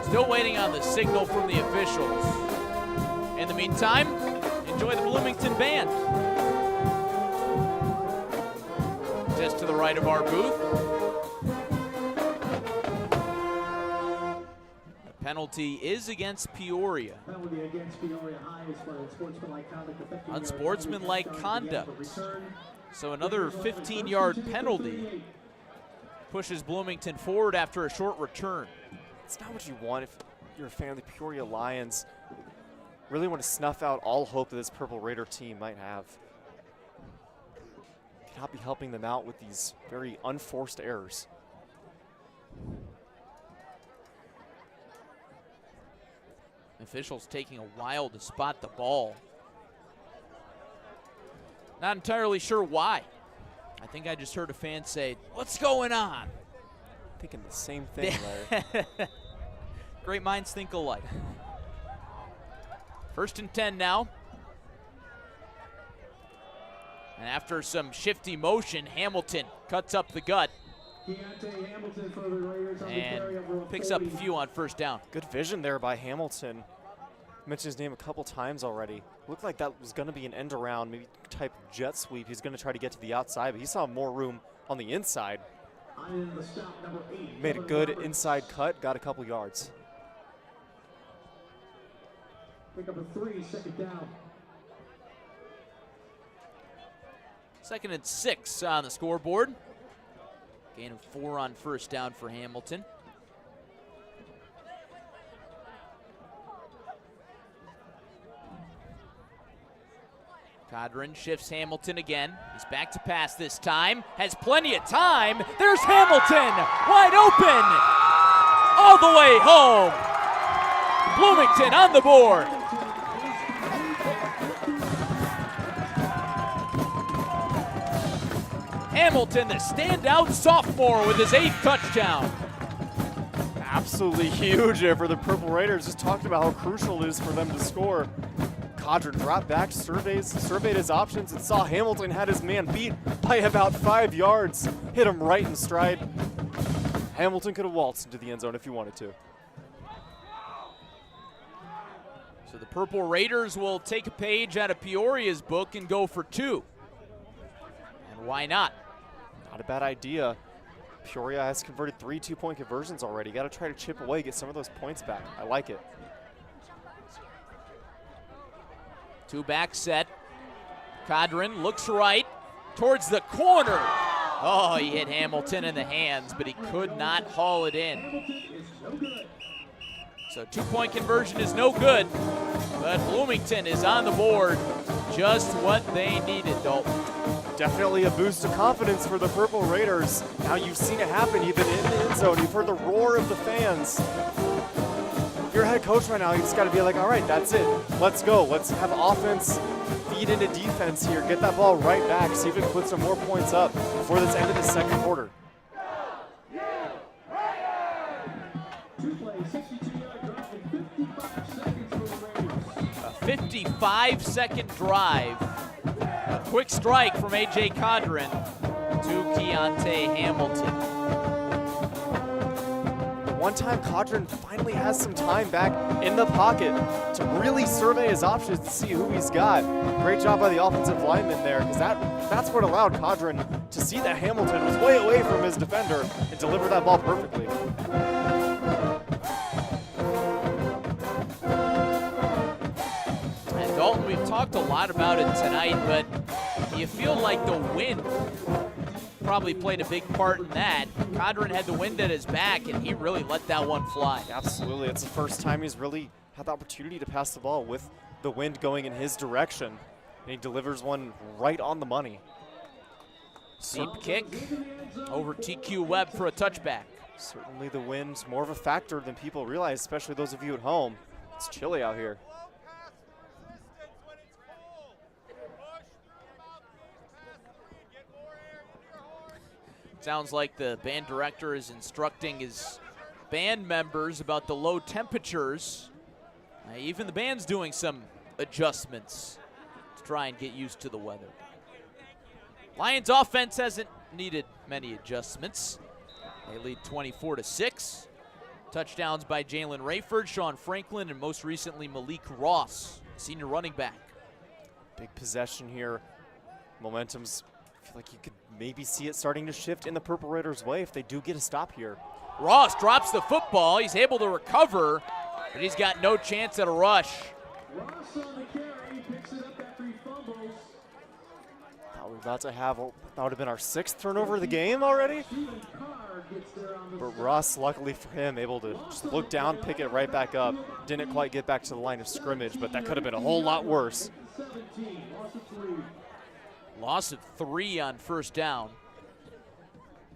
Still waiting on the signal from the officials. In the meantime, enjoy the Bloomington band. Just to the right of our booth. The penalty is against Peoria. Penalty against Peoria High is for unsportsmanlike conduct affecting Unsportsmanlike conduct. So another 15-yard penalty pushes Bloomington forward after a short return. It's not what you want if you're a fan of the Peoria Lions. Really want to snuff out all hope that this Purple Raider team might have. Cannot be helping them out with these very unforced errors. Officials taking a while to spot the ball. Not entirely sure why. I think I just heard a fan say, "What's going on?" Thinking the same thing, Larry. Great minds think alike. First and 10 now. And after some shifty motion, Hamilton cuts up the gut and picks up a few on first down. Good vision there by Hamilton. Mentioned his name a couple times already. Looked like that was going to be an end around, maybe type jet sweep. He's going to try to get to the outside, but he saw more room on the inside. Made a good inside cut, got a couple yards. Pick up a 3, second down. Second and 6 on the scoreboard. Gain of 4 on first down for Hamilton. Codron shifts Hamilton again. He's back to pass this time. Has plenty of time. There's Hamilton, wide open, all the way home. Bloomington on the board. Hamilton, the standout sophomore, with his 8th touchdown. Absolutely huge there for the Purple Raiders. Just talked about how crucial it is for them to score. Codron dropped back, surveyed his options, and saw Hamilton had his man beat by about 5 yards. Hit him right in stride. Hamilton could have waltzed into the end zone if he wanted to. So the Purple Raiders will take a page out of Peoria's book and go for 2. And why not? Not a bad idea. Peoria has converted 3 two-point conversions already. Got to try to chip away, get some of those points back. I like it. 2-back set. Cadron looks right towards the corner. Oh, he hit Hamilton in the hands, but he could not haul it in. So 2-point conversion is no good, but Bloomington is on the board. Just what they needed, Dalton. Definitely a boost of confidence for the Purple Raiders. Now you've seen it happen. You've been in the end zone. You've heard the roar of the fans. If you're a head coach right now, you just got to be like, all right, that's it. Let's go. Let's have offense feed into defense here. Get that ball right back. See if we can put some more points up before this end of the second quarter. 2 plays, 62-yard drive, and 55 seconds for the Raiders. A 55-second drive. A quick strike from A.J. Cadron to Keontae Hamilton. One time Cadron finally has some time back in the pocket to really survey his options to see who he's got. Great job by the offensive lineman there, because that's what allowed Cadron to see that Hamilton was way away from his defender and deliver that ball perfectly. And Dalton, we've talked a lot about it tonight, but you feel like the wind probably played a big part in that. Cadron had the wind at his back, and he really let that one fly. Absolutely. It's the first time he's really had the opportunity to pass the ball with the wind going in his direction. And he delivers one right on the money. Deep kick over TQ Webb for a touchback. Certainly the wind's more of a factor than people realize, especially those of you at home. It's chilly out here. Sounds like the band director is instructing his band members about the low temperatures. Even the band's doing some adjustments to try and get used to the weather. Lions offense hasn't needed many adjustments. They lead 24-6. Touchdowns by Jalen Rayford, Sean Franklin, and most recently Malik Ross, senior running back. Big possession here. Momentum's, I feel like you could maybe see it starting to shift in the Purple Raiders' way if they do get a stop here. Ross drops the football. He's able to recover, but he's got no chance at a rush. Ross on the carry, picks it up after he fumbles. Thought we were about to have, that would have been our 6th turnover of the game already. Steven Carr gets there on the But Ross, luckily for him, able to just look down, pick it right back up. Didn't quite get back to the line of scrimmage, but that could have been a whole lot worse. 17, loss of 3. Loss of 3 on first down.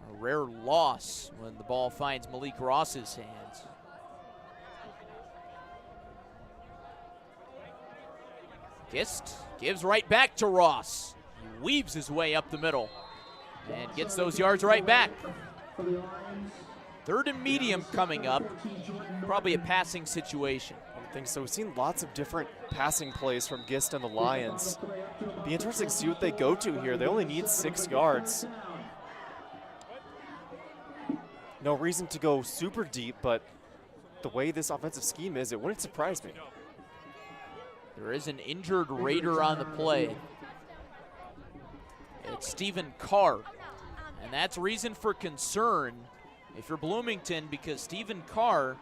A rare loss when the ball finds Malik Ross's hands. Gist gives right back to Ross. He weaves his way up the middle and gets those yards right back. For the Lions, 3rd and medium coming up. Probably a passing situation. I think so. We've seen lots of different passing plays from Gist and the Lions. Be interesting to see what they go to here. They only need 6 yards. No reason to go super deep, but the way this offensive scheme is, it wouldn't surprise me. There is an injured Raider on the play. It's Stephen Carr, and that's reason for concern if you're Bloomington, because Stephen Carr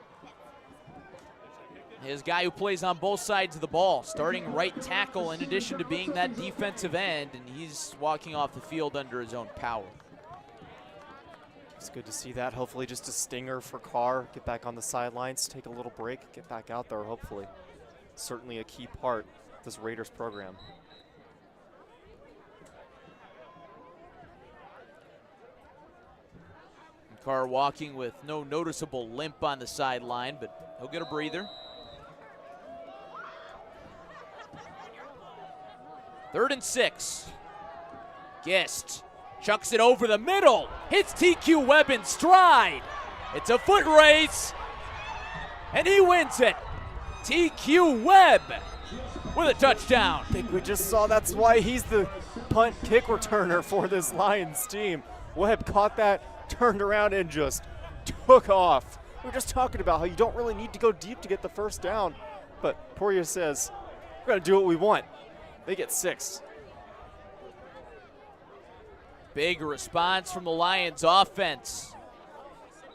is a guy who plays on both sides of the ball, starting right tackle in addition to being that defensive end, and he's walking off the field under his own power. It's good to see that. Hopefully just a stinger for Carr. Get back on the sidelines, take a little break, get back out there, hopefully. Certainly a key part of this Raiders program. Carr walking with no noticeable limp on the sideline, but he'll get a breather. 3rd and 6. Gist chucks it over the middle, hits TQ Webb in stride. It's a foot race, and he wins it. TQ Webb with a touchdown. I think we just saw that's why he's the punt kick returner for this Lions team. Webb caught that, turned around, and just took off. We were just talking about how you don't really need to go deep to get the first down, but Peoria says, we're going to do what we want. They get 6. Big response from the Lions offense.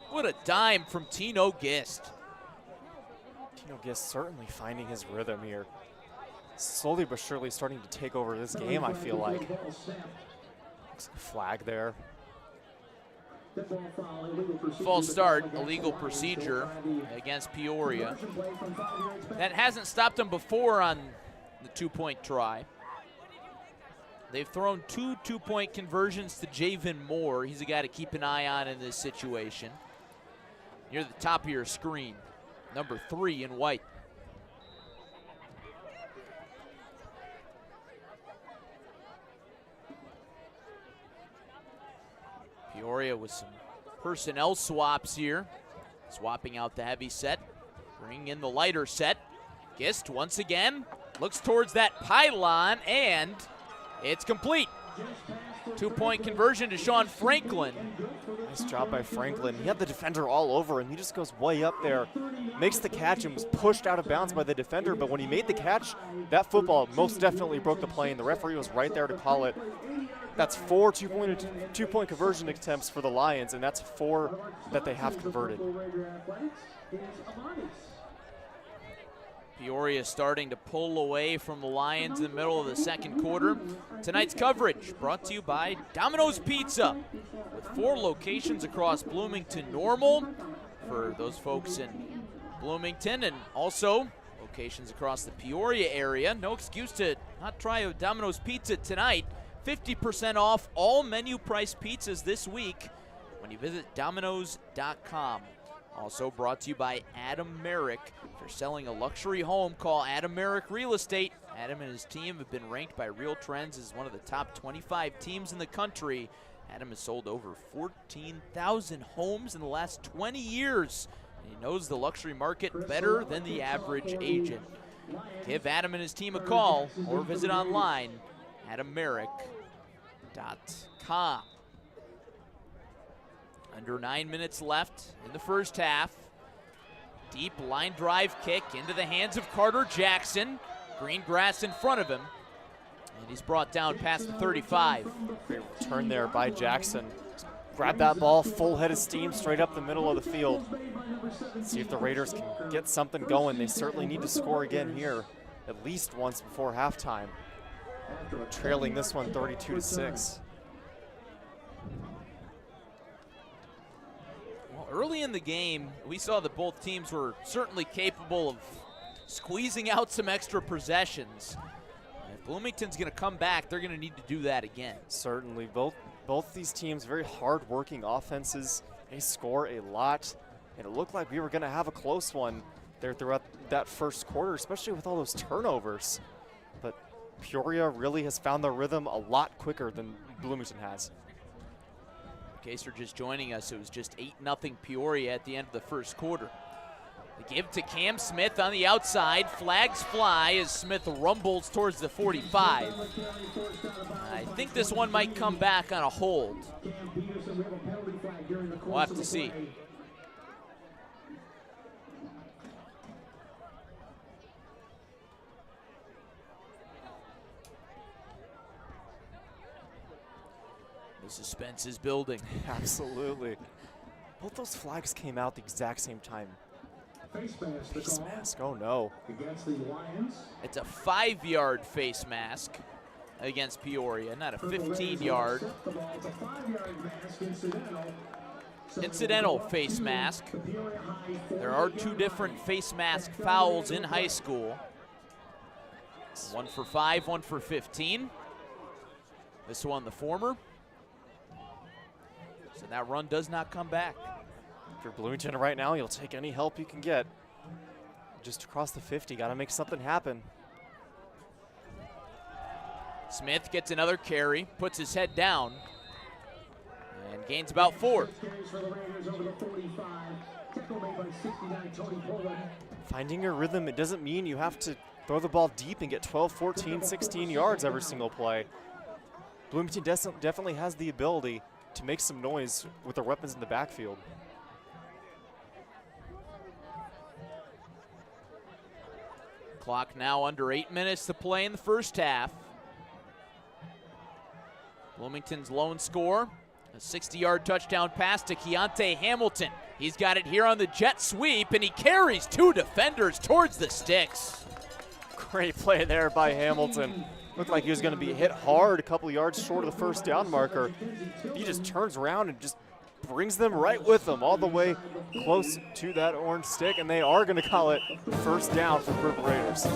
What a dime from Tino Gist. Tino Gist certainly finding his rhythm here. Slowly but surely starting to take over this game, I feel like. Looks like a flag there. False start, illegal procedure against Peoria. That hasn't stopped them before on the 2-point try. They've thrown 2 2-point conversions to Javen Moore. He's a guy to keep an eye on in this situation. Near the top of your screen, number 3 in white. Peoria with some personnel swaps here. Swapping out the heavy set, bringing in the lighter set. Gist once again looks towards that pylon, and it's complete. 2-point conversion to Sean Franklin. Nice job by Franklin. He had the defender all over him. He just goes way up there, makes the catch, and was pushed out of bounds by the defender. But when he made the catch, that football most definitely broke the play, and the referee was right there to call it. That's 4 two-point conversion attempts for the Lions, and that's 4 that they have converted. Peoria starting to pull away from the Lions in the middle of the second quarter. Tonight's coverage brought to you by Domino's Pizza, with 4 locations across Bloomington Normal for those folks in Bloomington, and also locations across the Peoria area. No excuse to not try a Domino's Pizza tonight. 50% off all menu price pizzas this week when you visit Domino's.com. Also brought to you by Adam Merrick. If you're selling a luxury home, call Adam Merrick Real Estate. Adam and his team have been ranked by Real Trends as one of the top 25 teams in the country. Adam has sold over 14,000 homes in the last 20 years. And he knows the luxury market better than the average agent. Give Adam and his team a call or visit online, AdamMerrick.com. Under 9 minutes left in the first half. Deep line drive kick into the hands of Carter Jackson. Green grass in front of him. And he's brought down past the 35. Great return there by Jackson. Grab that ball, full head of steam, straight up the middle of the field. See if the Raiders can get something going. They certainly need to score again here, at least once before halftime. Trailing this one 32-6. Well, early in the game, we saw that both teams were certainly capable of squeezing out some extra possessions. If Bloomington's going to come back, they're going to need to do that again. Certainly, both these teams, very hard-working offenses. They score a lot, and it looked like we were going to have a close one there throughout that first quarter, especially with all those turnovers. But Peoria really has found their rhythm a lot quicker than Bloomington has. In case you're just joining us, it was just 8-0 Peoria at the end of the first quarter. The give to Cam Smith on the outside. Flags fly as Smith rumbles towards the 45. I think this one might come back on a hold. We'll have to see. The suspense is building. Absolutely. Both those flags came out the exact same time. Face mask, oh no. It's a 5-yard face mask against Peoria, not a 15-yard. Incidental face mask. There are 2 different face mask fouls in high school. One for 5, one for 15. This one, the former. So that run does not come back. If you're Bloomington right now, you'll take any help you can get. Just across the 50, got to make something happen. Smith gets another carry, puts his head down, and gains about 4. Finding your rhythm, it doesn't mean you have to throw the ball deep and get 12, 14, 16 yards every single play. Bloomington definitely has the ability to make some noise with their weapons in the backfield. Clock now under 8 minutes to play in the first half. Bloomington's lone score, a 60-yard touchdown pass to Keontae Hamilton. He's got it here on the jet sweep, and he carries 2 defenders towards the sticks. Great play there by Hamilton. Looked like he was going to be hit hard, a couple yards short of the first down marker. He just turns around and just brings them right with him all the way close to that orange stick, and they are going to call it first down for Purple Raiders.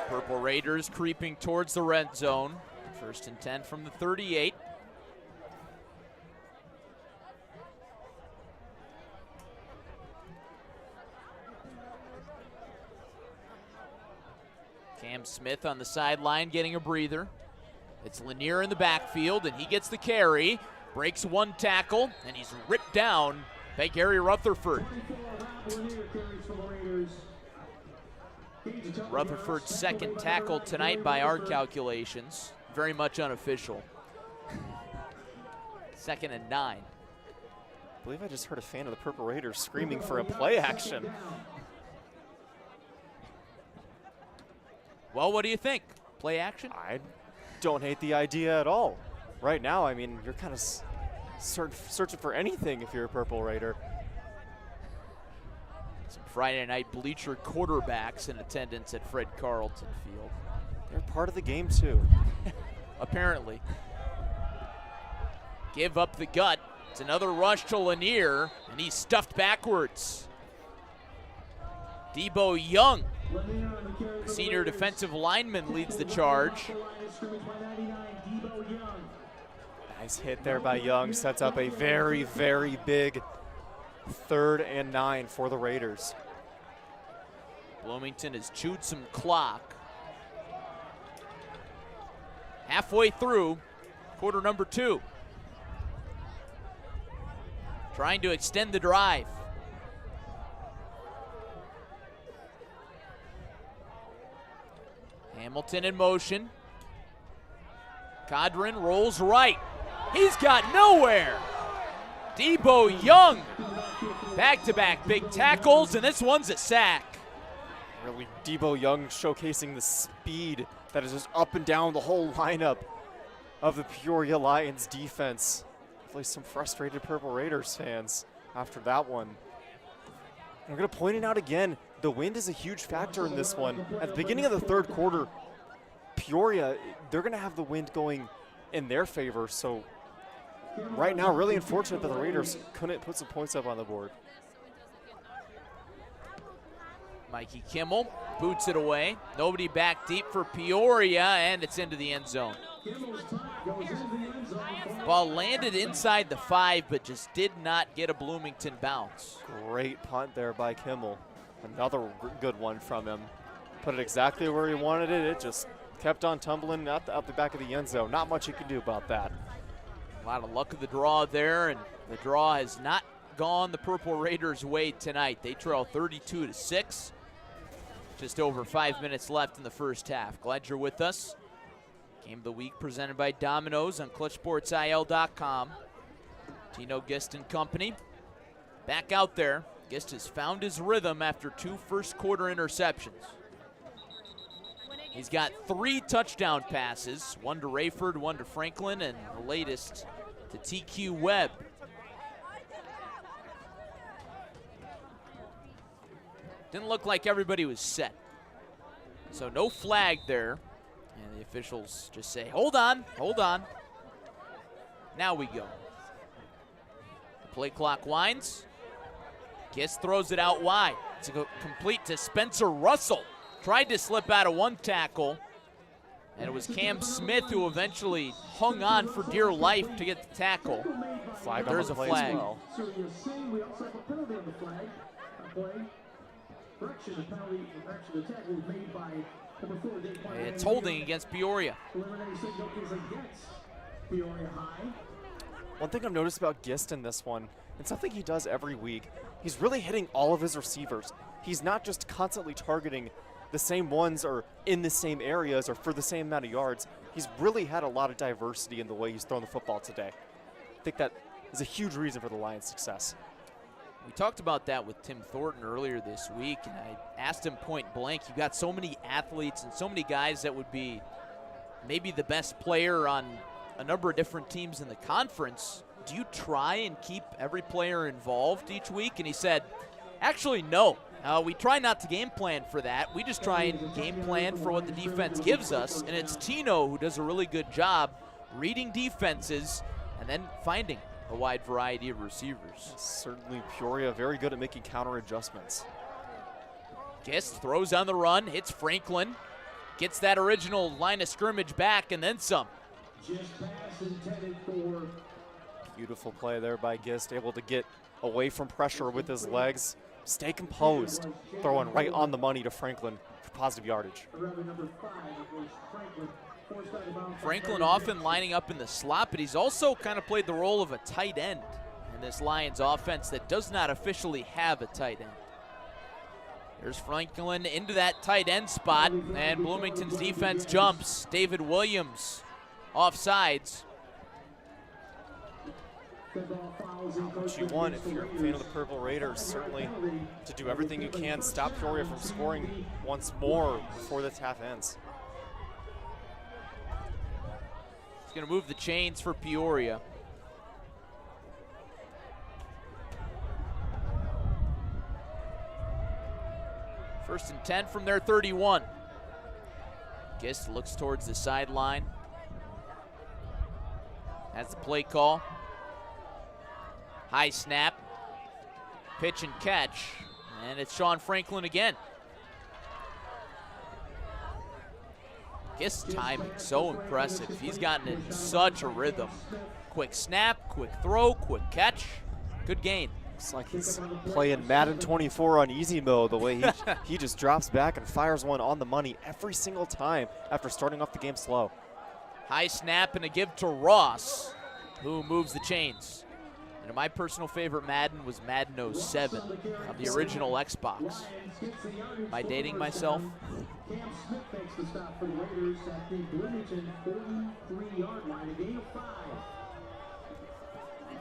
Purple Raiders creeping towards the red zone. First and 10 from the 38. Cam Smith on the sideline getting a breather. It's Lanier in the backfield, and he gets the carry. Breaks 1 tackle, and he's ripped down by Gary Rutherford. Rutherford's second tackle tonight by our calculations. Very much unofficial. 2nd and 9. I believe I just heard a fan of the Purple Raiders screaming for a play action. Well, what do you think? Play action? I don't hate the idea at all. Right now, I mean, you're kind of searching for anything if you're a Purple Raider. Some Friday night bleacher quarterbacks in attendance at Fred Carlton Field. They're part of the game, too. Apparently. Give up the gut. It's another rush to Lanier, and he's stuffed backwards. Debo Young, senior defensive lineman, leads the charge. Nice hit there by Young. Sets up a very, very big 3rd and 9 for the Raiders. Bloomington has chewed some clock. Halfway through quarter number 2. Trying to extend the drive. Hamilton in motion. Cadron rolls right. He's got nowhere. Debo Young. Back-to-back big tackles, and this one's a sack. Really, Debo Young showcasing the speed that is just up and down the whole lineup of the Peoria Lions defense. Hopefully some frustrated Purple Raiders fans after that one. I'm going to point it out again. The wind is a huge factor in this one. At the beginning of the 3rd quarter, Peoria, they're going to have the wind going in their favor. So right now, really unfortunate that the Raiders couldn't put some points up on the board. Mikey Kimmel boots it away. Nobody back deep for Peoria, and it's into the end zone. Ball landed inside the 5, but just did not get a Bloomington bounce. Great punt there by Kimmel. Another good one from him. Put it exactly where he wanted it. It just kept on tumbling out the back of the end zone. Not much you can do about that. A lot of luck of the draw there, and the draw has not gone the Purple Raiders' way tonight. They trail 32-6. Just over 5 minutes left in the first half. Glad you're with us. Game of the week presented by Domino's on ClutchSportsIL.com. Tino Gist and company back out there. Gist has found his rhythm after 2 first-quarter interceptions. He's got 3 touchdown passes, 1 to Rayford, 1 to Franklin, and the latest to TQ Webb. Didn't look like everybody was set. So no flag there. And the officials just say, hold on, hold on. Now we go. The play clock winds. Gist throws it out wide. It's complete to Spencer Russell. Tried to slip out of 1 tackle. And it was Cam Smith who eventually hung on for dear life to get the tackle. Flag There's a flag. well. It's holding against Peoria. One thing I've noticed about Gist in this one, and something he does every week, he's really hitting all of his receivers. He's not just constantly targeting the same ones or in the same areas or for the same amount of yards. He's really had a lot of diversity in the way he's thrown the football today. I think that is a huge reason for the Lions' success. We talked about that with Tim Thornton earlier this week, and I asked him point blank, you've got so many athletes and so many guys that would be maybe the best player on a number of different teams in the conference. Do you try and keep every player involved each week? And he said, actually, no. We try not to game plan for that. We just try and game plan for what the defense gives us, and it's Tino who does a really good job reading defenses and then finding a wide variety of receivers. Certainly Peoria very good at making counter adjustments. Gist throws on the run, hits Franklin, gets that original line of scrimmage back, and then some. Just pass intended for Beautiful play there by Gist, able to get away from pressure with his legs, stay composed, throwing right on the money to Franklin for positive yardage. around number 5 was Franklin. Forced out of bounds. Franklin often lining up in the slot, but he's also kind of played the role of a tight end in this Lions offense that does not officially have a tight end. There's Franklin into that tight end spot, and Bloomington's defense jumps. David Williams offsides. What you want if you're a fan of the Purple Raiders, certainly to do everything you can, stop Peoria from scoring once more before this half ends. He's going to move the chains for Peoria. First and 10 from their 31. Gist looks towards the sideline. Has the play call. High snap, pitch and catch, and it's Sean Franklin again. Gist's timing, so impressive. He's gotten in such a rhythm. Quick snap, quick throw, quick catch, good gain. Looks like he's playing Madden 24 on easy mode, the way he just drops back and fires one on the money every single time after starting off the game slow. High snap and a give to Ross, who moves the chains. And my personal favorite Madden was Madden 07 on the original Xbox. Am I dating myself? Cam Smith makes the stop for the Raiders at the Bloomington 43-yard line. A gain of 5.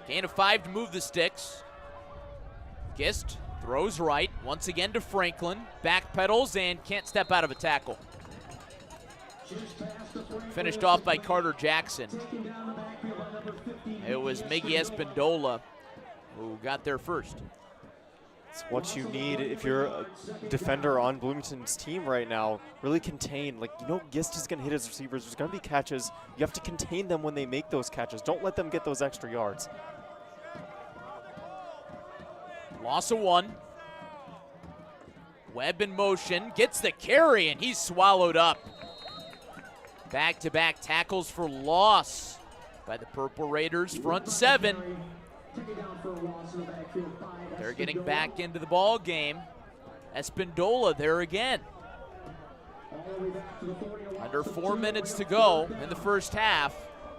Gain of 5 to move the sticks. Gist throws right, once again to Franklin. Backpedals and can't step out of a tackle. Finished off by Carter Jackson. It was Miggy Espindola who got there first. It's what you need if you're a defender on Bloomington's team right now. Really contain. Like, you know, Gist is going to hit his receivers. There's going to be catches. You have to contain them when they make those catches. Don't let them get those extra yards. Loss of 1. Webb in motion. Gets the carry, and he's swallowed up. Back-to-back tackles for loss by the Purple Raiders, front 7. They're getting back into the ball game. Espindola there again. Under 4 minutes to go in the first half.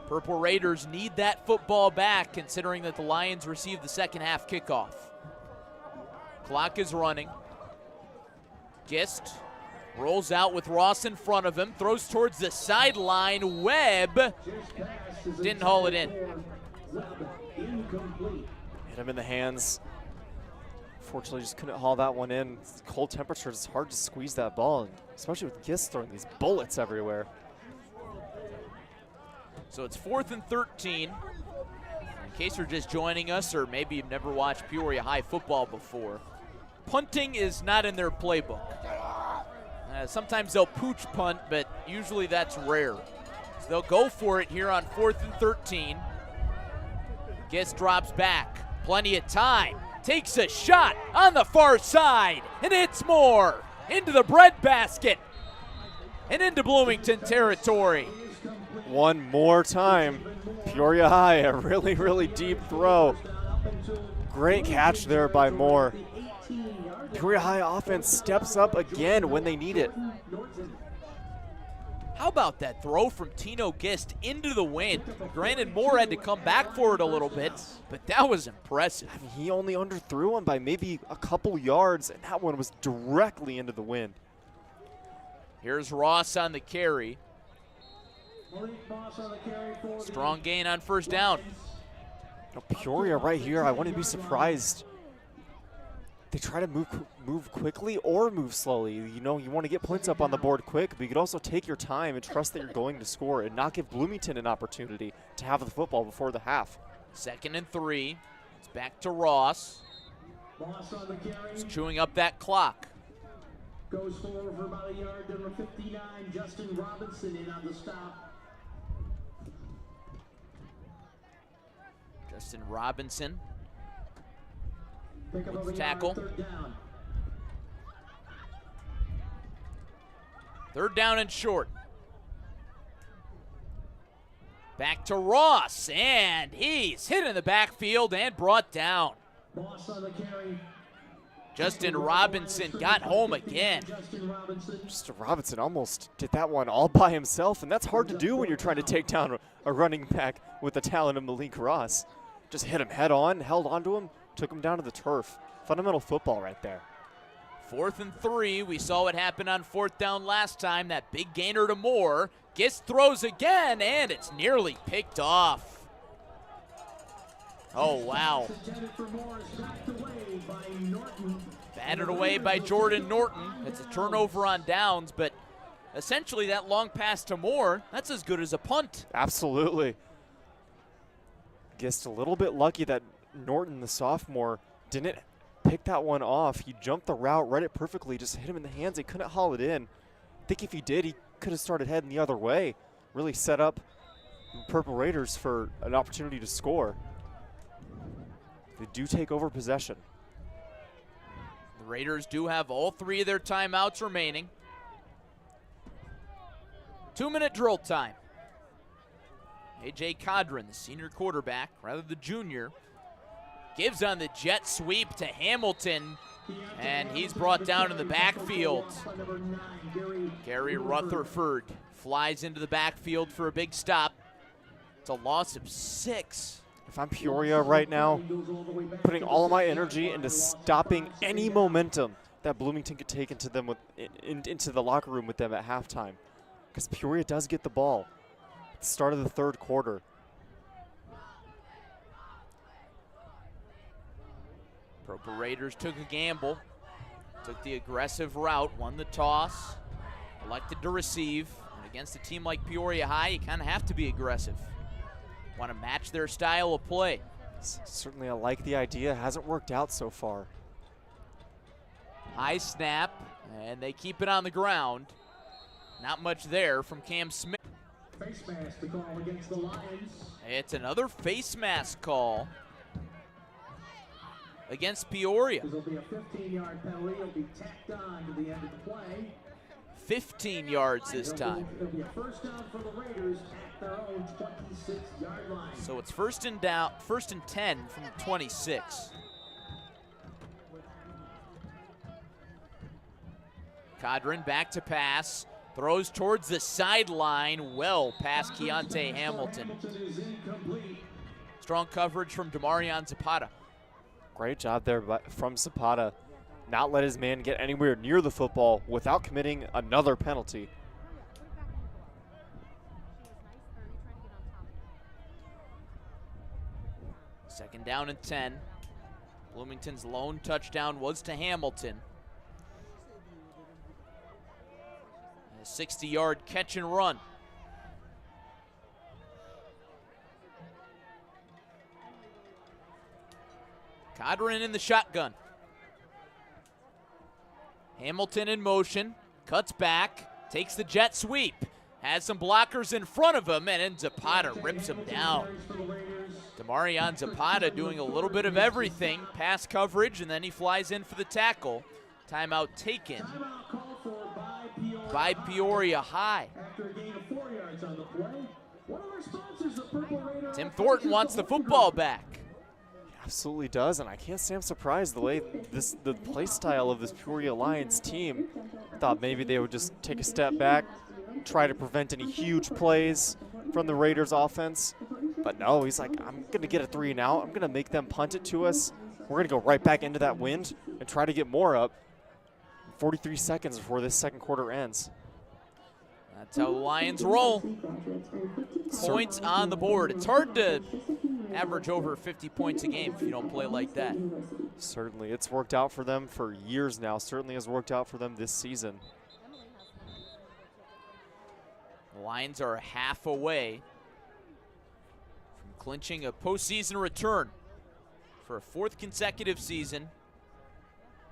Purple Raiders need that football back, considering that the Lions received the second half kickoff. Clock is running. Gist rolls out with Ross in front of him, throws towards the sideline. Webb didn't haul it in. Hit him in the hands. Fortunately, just couldn't haul that one in. It's cold temperatures, it's hard to squeeze that ball, especially with Gist throwing these bullets everywhere. So it's 4th and 13. In case you're just joining us, or maybe you've never watched Peoria High football before, punting is not in their playbook. Sometimes they'll pooch punt, but usually that's rare. So they'll go for it here on 4th and 13. Gist drops back. Plenty of time. Takes a shot on the far side. And it's more. Into the breadbasket. And into Bloomington territory. One more time. Peoria High, a really, really deep throw. Great catch there by Moore. Peoria High offense steps up again when they need it. How about that throw from Tino Gist into the wind? Granted, Moore had to come back for it a little bit, but that was impressive. I mean, he only underthrew him by maybe a couple yards, and that one was directly into the wind. Here's Ross on the carry. Strong gain on first down. Now, Peoria right here, I wouldn't be surprised. They try to move quickly or move slowly. You know, you want to get points up on the board quick, but you could also take your time and trust that you're going to score and not give Bloomington an opportunity to have the football before the half. 2nd and 3. It's back to Ross. Moss on the carry. He's chewing up that clock. Goes forward for about a yard. Number 59, Justin Robinson in on the stop. Justin Robinson. Pick up With over the a yard, tackle. 3rd down. 3rd down and short. Back to Ross, and he's hit in the backfield and brought down. Moss on the carry. Justin Robinson got home again. Justin Robinson. Justin Robinson almost did that one all by himself, and that's hard to do when you're trying to take down a running back with the talent of Malik Ross. Just hit him head on, held onto him, took him down to the turf. Fundamental football right there. 4th and 3. We saw what happened on 4th down last time. That big gainer to Moore. Gist throws again, and it's nearly picked off. Oh, wow. Intended for Morris, backed away by Norton. Batted away by Jordan Norton. It's a turnover on downs, but essentially that long pass to Moore, that's as good as a punt. Absolutely. Gist a little bit lucky that Norton, the sophomore, didn't pick that one off. He jumped the route, read it perfectly, just hit him in the hands. He couldn't haul it in. I think if he did, he could have started heading the other way. Really set up Purple Raiders for an opportunity to score. They do take over possession. The Raiders do have all 3 of their timeouts remaining. 2-minute drill time. A.J. Cadron, the senior quarterback, rather the junior, gives on the jet sweep to Hamilton, and he's brought down in the backfield. Gary Rutherford flies into the backfield for a big stop. It's a loss of 6. If I'm Peoria right now, putting all of my energy into stopping any momentum that Bloomington could take into them into the locker room with them at halftime, because Peoria does get the ball at the start of the 3rd quarter. Purple Raiders took a gamble, took the aggressive route, won the toss, elected to receive. And against a team like Peoria High, you kind of have to be aggressive. Want to match their style of play. Certainly I like the idea. Hasn't worked out so far. High snap, and they keep it on the ground. Not much there from Cam Smith. Face mask to call against the Lions. It's another face mask call against Peoria. This will be a 15-yard penalty. It'll be tacked on to the end of the play. 15 yards this time. It'll be a 1st down for the Raiders at their own 26-yard line. So it's 1st and 10 from the 26. Cadron back to pass. Throws towards the sideline, well past Keontae Hamilton. Is incomplete. Strong coverage from Demarion Zapata. Great job there from Zapata. Not let his man get anywhere near the football without committing another penalty. Second down and 10. Bloomington's lone touchdown was to Hamilton. A 60-yard catch and run. Cadron in the shotgun. Hamilton in motion, cuts back, takes the jet sweep, has some blockers in front of him, and then Zapata rips him down. Demarion Zapata doing a little bit of everything, pass coverage, and then he flies in for the tackle. Timeout taken by Peoria High. After a gain of 4 yards on the play, one of our sponsors, the Purple Raider. Tim Thornton wants the football back. Absolutely does, and I can't say I'm surprised the way the play style of this Peoria Lions team. Thought maybe they would just take a step back, try to prevent any huge plays from the Raiders offense. But no, he's like, I'm gonna get a 3 and out. I'm gonna make them punt it to us. We're gonna go right back into that wind and try to get more up. 43 seconds before this 2nd quarter ends. That's how the Lions roll. Points on the board. It's hard to average over 50 points a game if you don't play like that. Certainly, it's worked out for them for years now. Certainly has worked out for them this season. The Lions are half away from clinching a postseason return for a 4th consecutive season.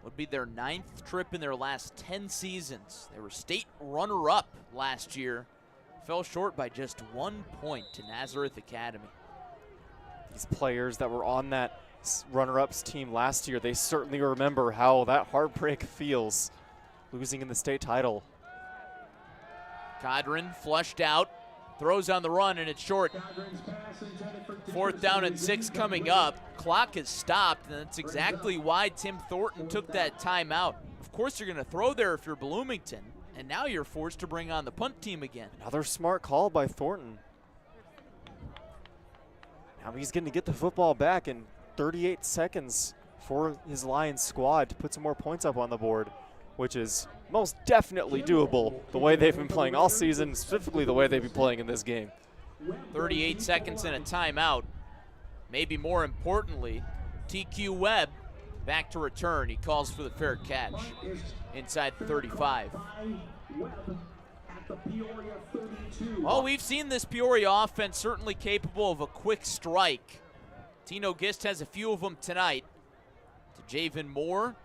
Would be their 9th trip in their last 10 seasons. They were state runner-up last year. Fell short by just 1 point to Nazareth Academy. These players that were on that runner-ups team last year, they certainly remember how that heartbreak feels, losing in the state title. Codron flushed out, throws on the run, and it's short. 4th down and 6 coming up. Clock is stopped, and that's exactly why Tim Thornton took that timeout. Of course you're going to throw there if you're Bloomington, and now you're forced to bring on the punt team again. Another smart call by Thornton. Now he's going to get the football back in 38 seconds for his Lions squad to put some more points up on the board, which is most definitely doable the way they've been playing all season, specifically the way they've been playing in this game. 38 seconds and a timeout. Maybe more importantly, TQ Webb back to return. He calls for the fair catch inside the 35. Well, we've seen this Peoria offense certainly capable of a quick strike. Tino Gist has a few of them tonight. To Javen Moore,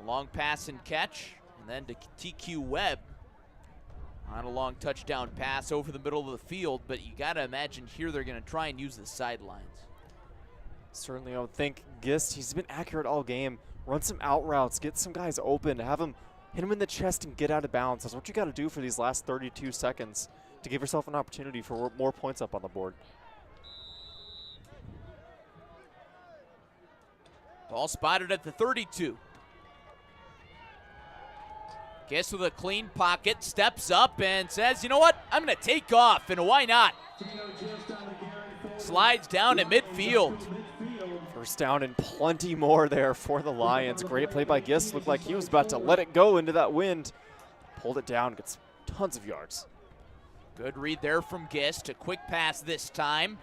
a long pass and catch, and then to TQ Webb on a long touchdown pass over the middle of the field, but you gotta imagine here they're gonna try and use the sidelines. Certainly, I would think Gist, he's been accurate all game. Run some out routes, get some guys open, have him hit him in the chest and get out of bounds. That's what you gotta do for these last 32 seconds to give yourself an opportunity for more points up on the board. Ball spotted at the 32. Gist with a clean pocket, steps up and says, you know what, I'm gonna take off, and why not? Slides down at midfield. First down and plenty more there for the Lions. Great play by Gist. Looked like he was about to let it go into that wind. Pulled it down, gets tons of yards. Good read there from Gist. A quick pass this time.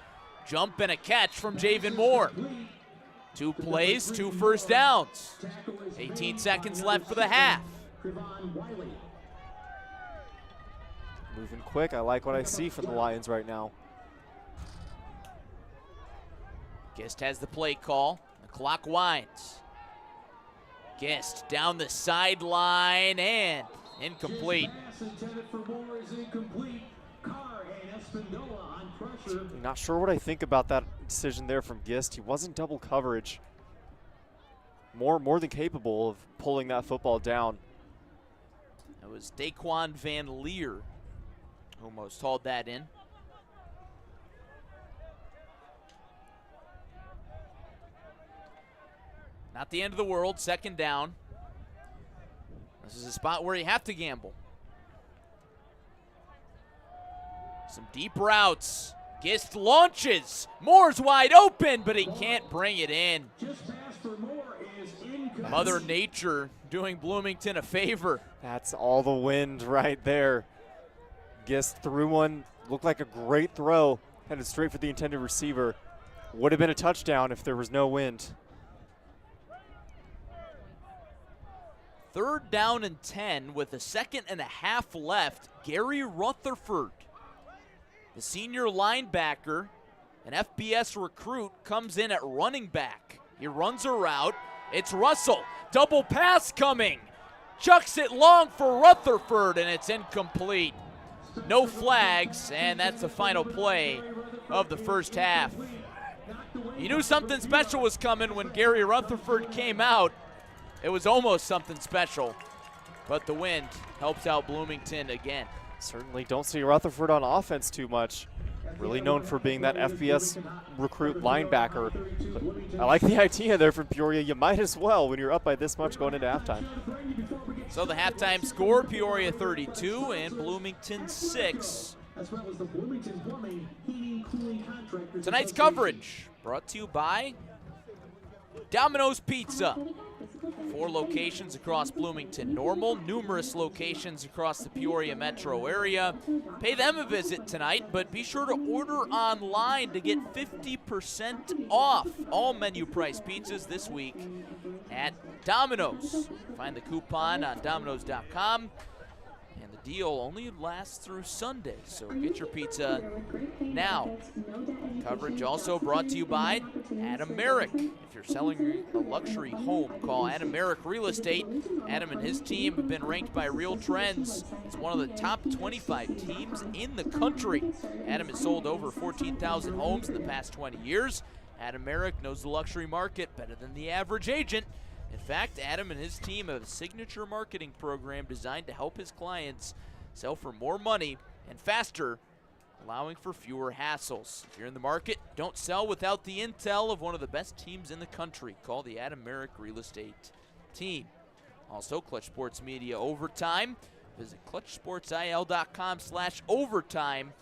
Jump and a catch from Javen Moore. 2 plays, 2 first downs. 18 seconds left for the half. Moving quick. I like what I see from the Lions right now. Gist has the play call. The clock winds. Gist down the sideline and incomplete. Not sure what I think about that decision there from Gist. He wasn't double coverage. More than capable of pulling that football down. It was Daquan Van Leer who almost hauled that in. Not the end of the world, 2nd down. This is a spot where you have to gamble. Some deep routes. Gist launches. Moore's wide open, but he can't bring it in. Mother Nature doing Bloomington a favor. That's all the wind right there. Gist threw one, looked like a great throw, headed straight for the intended receiver. Would have been a touchdown if there was no wind. 3rd down and 10 with a 2.5 left. Gary Rutherford, the senior linebacker, an FBS recruit, comes in at running back. He runs a route. It's Russell. Double pass coming. Chucks it long for Rutherford, and it's incomplete. No flags, and that's the final play of the first half. You knew something special was coming when Gary Rutherford came out. It was almost something special, but the wind helps out Bloomington again. Certainly don't see Rutherford on offense too much. Really known for being that FBS recruit linebacker. But I like the idea there from Peoria. You might as well when you're up by this much going into halftime. So the halftime score, Peoria 32 and Bloomington 6. Tonight's coverage brought to you by Domino's Pizza. 4 locations across Bloomington Normal, numerous locations across the Peoria metro area. Pay them a visit tonight, but be sure to order online to get 50% off all menu price pizzas this week at Domino's. Find the coupon on Domino's.com. And the deal only lasts through Sunday, so get your pizza now. Coverage also brought to you by Adam Merrick. If you're selling a luxury home, call Adam Merrick Real Estate. Adam and his team have been ranked by Real Trends as one of the top 25 teams in the country. Adam has sold over 14,000 homes in the past 20 years. Adam Merrick knows the luxury market better than the average agent. In fact, Adam and his team have a signature marketing program designed to help his clients sell for more money and faster, allowing for fewer hassles. If you're in the market, don't sell without the intel of one of the best teams in the country. Call the Adam Merrick Real Estate team. Also, Clutch Sports Media Overtime. Visit clutchsportsil.com/overtime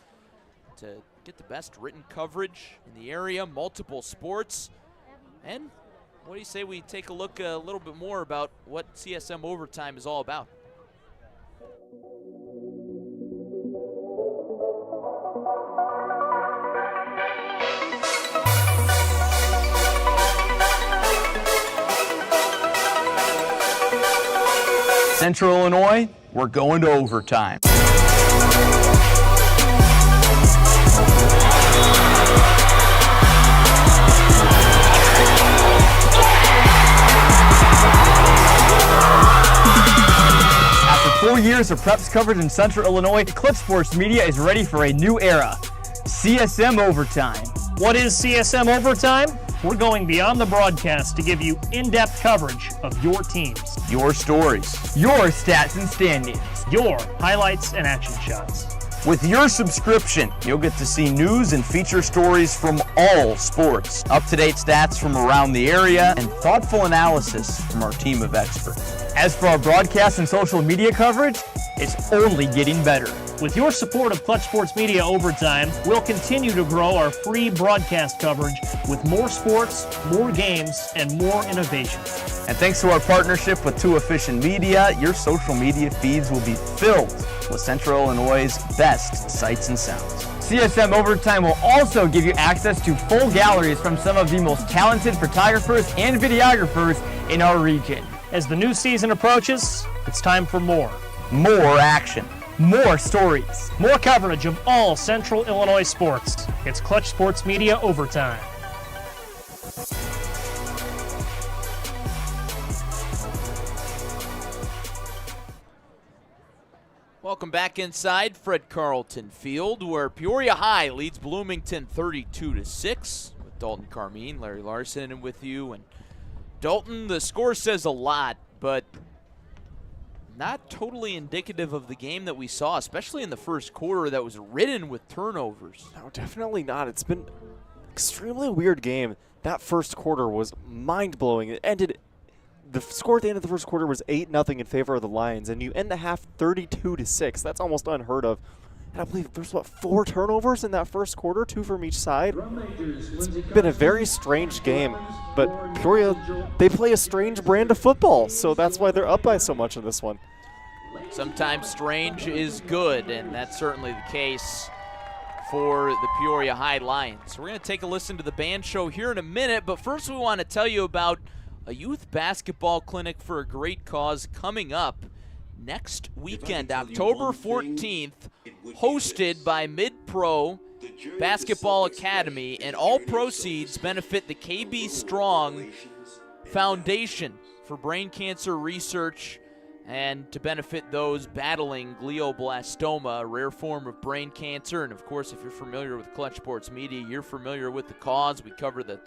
to get the best written coverage in the area, multiple sports, and what do you say we take a look a little bit more about what CSM Overtime is all about? Central Illinois, we're going to overtime. After 4 years of preps coverage in Central Illinois, Clutch Sports Media is ready for a new era. CSM Overtime. What is CSM Overtime? We're going beyond the broadcast to give you in-depth coverage of your teams, Your stories. Your stats and standings. your highlights and action shots. With your subscription, you'll get to see news and feature stories from all sports, up-to-date stats from around the area, and thoughtful analysis from our team of experts. As for our broadcast and social media coverage, it's only getting better. With your support of Clutch Sports Media Overtime, we'll continue to grow our free broadcast coverage with more sports, more games, and more innovation. And thanks to our partnership with Too Efficient Media, your social media feeds will be filled with Central Illinois' best sights and sounds. CSM Overtime will also give you access to full galleries from some of the most talented photographers and videographers in our region. As the new season approaches, it's time for more. More action. More stories. More coverage of all Central Illinois sports. It's Clutch Sports Media Overtime. Welcome back inside Fred Carlton Field, where Peoria High leads Bloomington 32-6 with Dalton Carmine, Larry Larson with you. And Dalton, the score says a lot, but not totally indicative of the game that we saw, especially in the first quarter that was ridden with turnovers. No, definitely not. It's been an extremely weird game. That first quarter was mind-blowing. It ended. The score at the end of the first quarter was 8-0 in favor of the Lions, and you end the half 32-6. That's almost unheard of. And I believe there's, 4 turnovers in that first quarter, 2 from each side? It's been a very strange game, but Peoria, they play a strange brand of football, so that's why they're up by so much in this one. Sometimes strange is good, and that's certainly the case for the Peoria High Lions. We're going to take a listen to the band show here in a minute, but first we want to tell you about a youth basketball clinic for a great cause coming up next weekend, October 14th, hosted by Mid-Pro Basketball Academy, and all proceeds benefit the KB Strong Foundation for brain cancer research and to benefit those battling glioblastoma, a rare form of brain cancer. And of course, if you're familiar with Clutch Sports Media, you're familiar with the cause. We cover the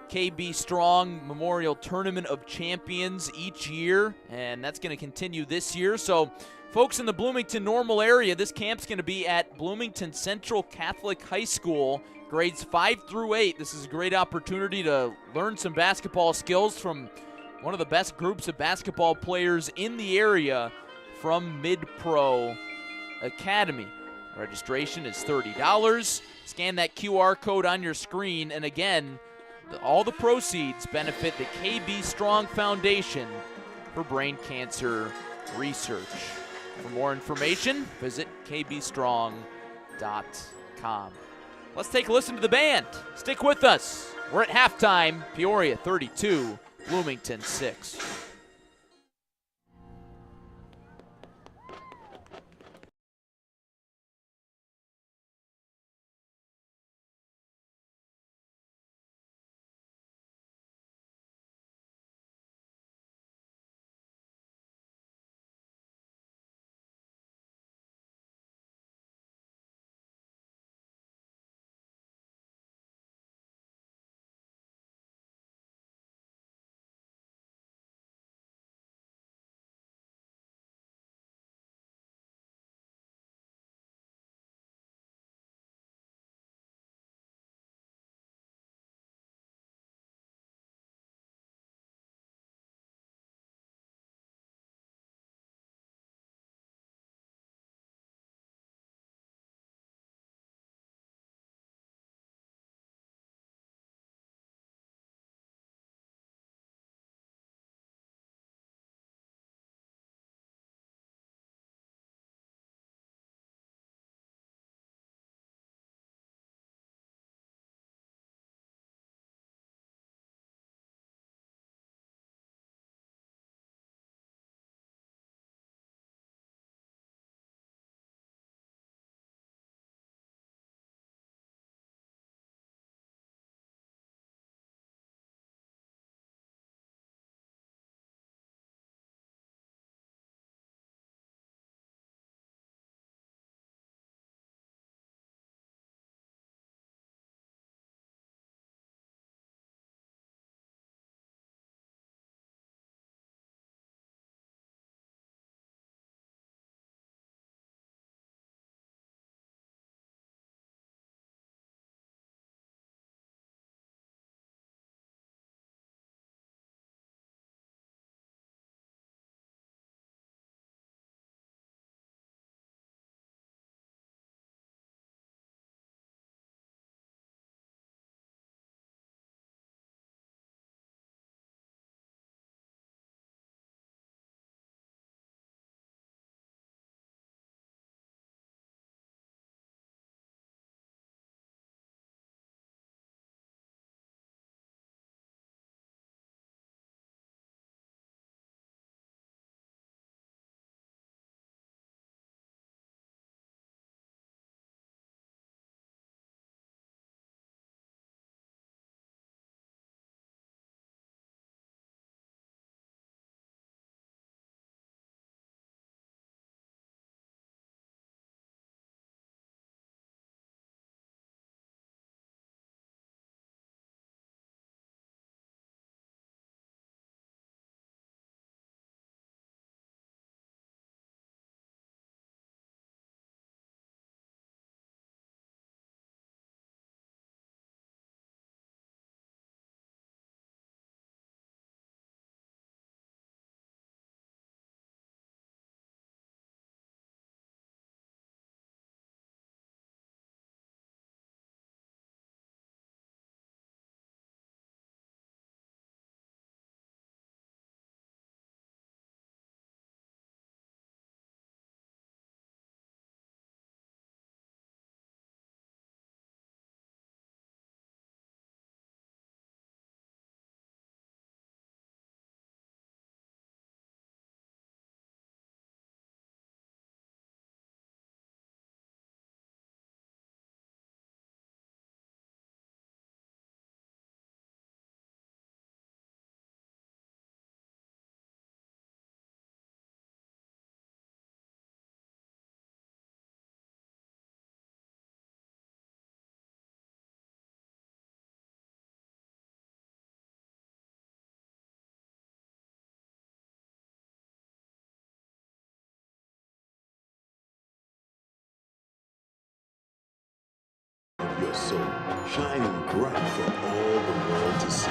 KB Strong Memorial Tournament of Champions each year, and that's going to continue this year. So folks in the Bloomington Normal area, this camp's going to be at Bloomington Central Catholic High School, grades 5 through 8. This is a great opportunity to learn some basketball skills from one of the best groups of basketball players in the area from Mid-Pro Academy. Registration is $30. Scan that QR code on your screen, and again, all the proceeds benefit the KB Strong Foundation for brain cancer research. For more information, visit kbstrong.com. Let's take a listen to the band. Stick with us. We're at halftime. Peoria 32, Bloomington 6. Your soul, shining bright for all the world to see.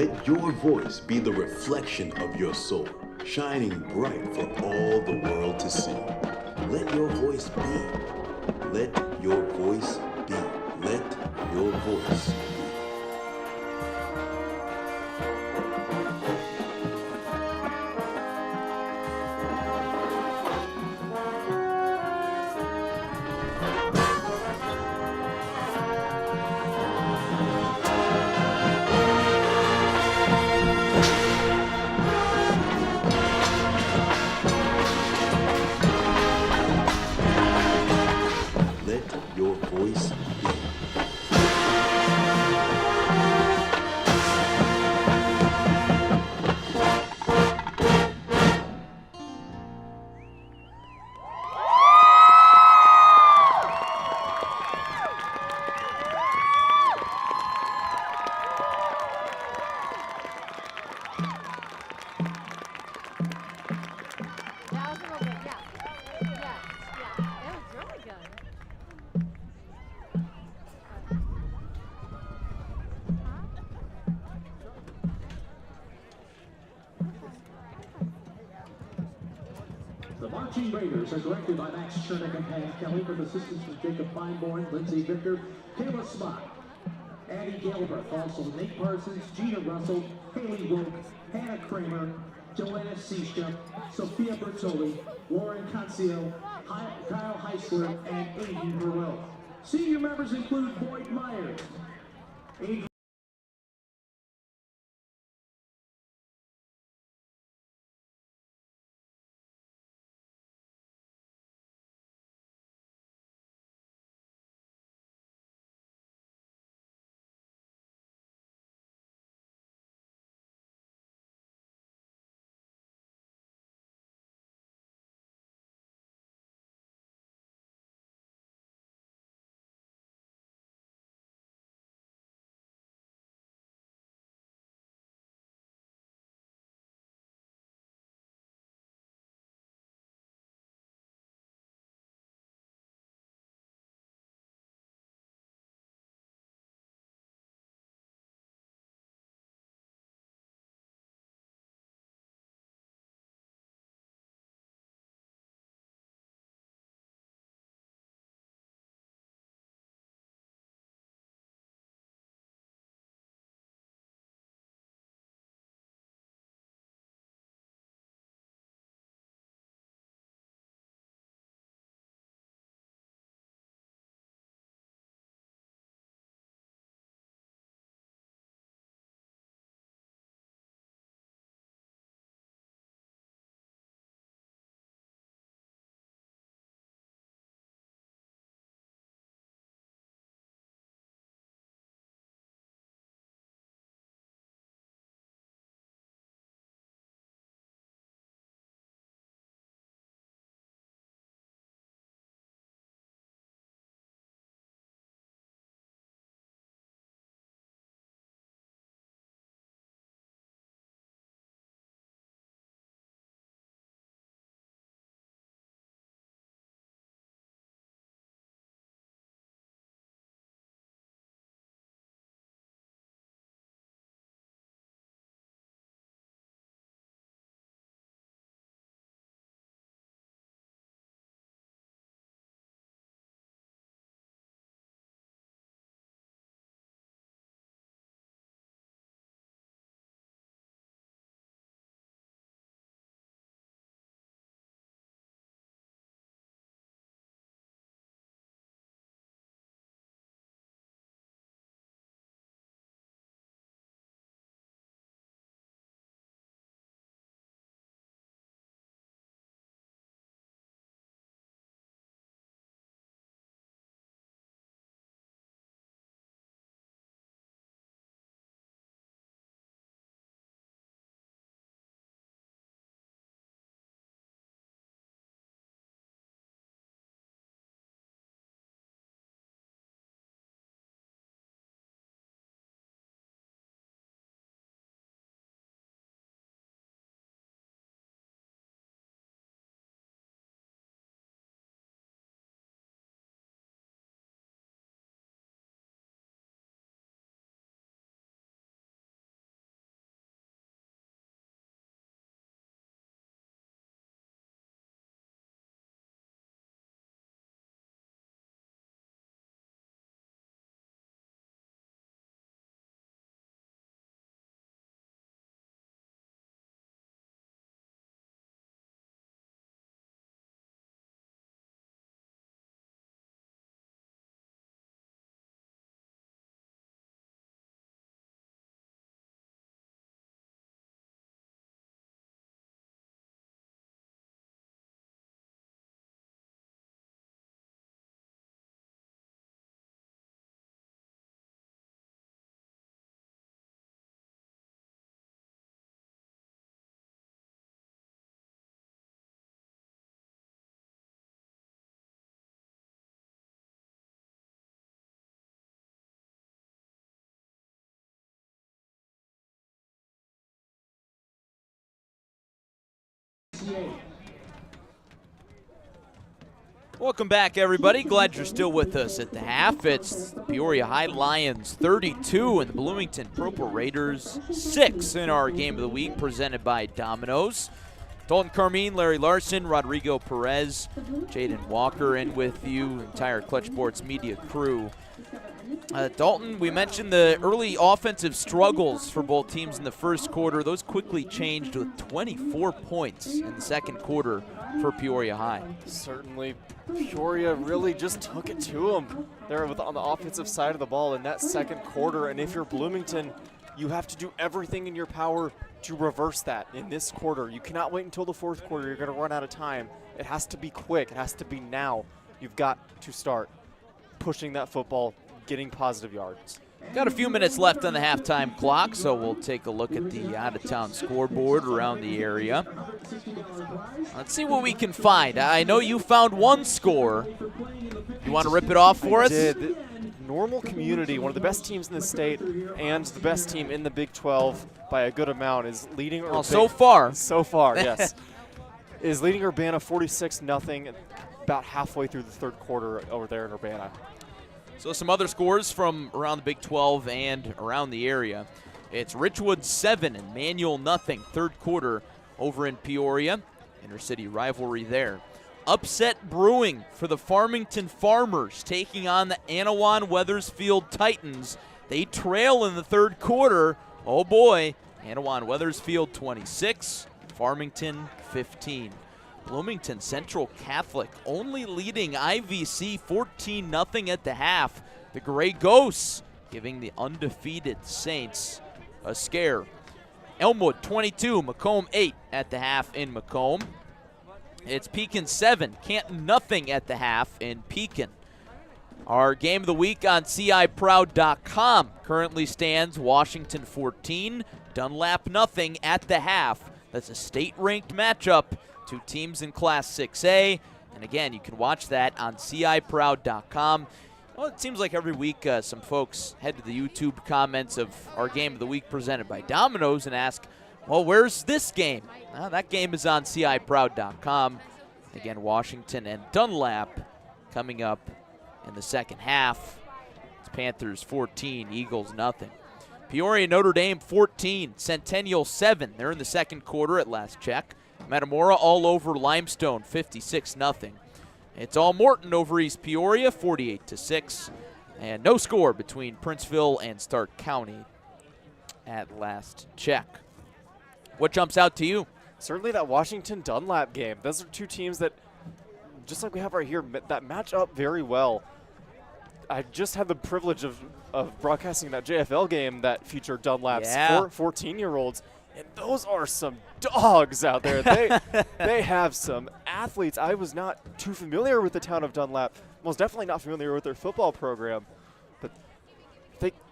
Let your voice be the reflection of your soul, shining bright for all the world to see. Let your voice be. Let your voice be. Let your voice be. Let your voice be. That was a little bit, yeah. Yes, yeah. It was really good. The Marching Raiders are directed by Max Chernick and Pat Kelly, with assistance from Jacob Feinborn, Lindsay Victor, Kayla Smock, Andy Gilbert, also Nate Parsons, Gina Russell, Haley Wilk, Hannah Kramer, Joanna Seasham, Sophia Bertoli, Lauren Concio, Kyle Heisler, and Aiden Burrell. Senior members include Boyd Myers, Adrian CA. Welcome back, everybody. Glad you're still with us at the half. It's the Peoria High Lions 32 and the Bloomington Purple Raiders 6 in our game of the week, presented by Domino's. Dalton Carmine, Larry Larson, Rodrigo Perez, Jaden Walker in with you, entire Clutch Sports media crew. Dalton, we mentioned the early offensive struggles for both teams in the first quarter. Those quickly changed with 24 points in the second quarter for Peoria High. Certainly, Peoria really just took it to them there on the offensive side of the ball in that second quarter. And if you're Bloomington, you have to do everything in your power to reverse that in this quarter. You cannot wait until the fourth quarter. You're going to run out of time. It has to be quick. It has to be now. You've got to start pushing that football, getting positive yards. Got a few minutes left on the halftime clock, so we'll take a look at the out-of-town scoreboard around the area. Let's see what we can find. I know you found one score. You want to rip it off for us? I did. Normal Community, one of the best teams in the state and the best team in the Big 12 by a good amount, is leading. So far. So far, yes. Is leading Urbana 46-0 about halfway through the third quarter over there in Urbana. So some other scores from around the Big 12 and around the area. It's Richwood 7 and Manual 0, third quarter over in Peoria. Intercity rivalry there. Upset brewing for the Farmington Farmers, taking on the Anawan Weathersfield Titans. They trail in the third quarter. Oh boy, Anawan Weathersfield 26, Farmington 15. Bloomington Central Catholic only leading IVC 14-0 at the half. The Gray Ghosts giving the undefeated Saints a scare. Elmwood 22, Macomb 8 at the half in Macomb. It's Pekin 7, Canton 0 at the half in Pekin. Our game of the week on CIProud.com currently stands Washington 14, Dunlap 0 at the half. That's a state-ranked matchup. Two teams in Class 6A. And again, you can watch that on CIProud.com. Well, it seems like every week some folks head to the YouTube comments of our game of the week presented by Domino's and ask, well, where's this game? Well, that game is on CIProud.com. Again, Washington and Dunlap coming up in the second half. It's Panthers 14, Eagles 0. Peoria Notre Dame 14, Centennial 7. They're in the second quarter at last check. Metamora all over Limestone, 56-0. It's all Morton over East Peoria, 48-6. And no score between Princeville and Stark County at last check. What jumps out to you? Certainly that Washington-Dunlap game. Those are two teams that, just like we have right here, that match up very well. I just had the privilege of broadcasting that JFL game that featured Dunlap's 14-year-olds. And those are some dogs out there. They have some athletes. I was not too familiar with the town of Dunlap. Most definitely not familiar with their football program. But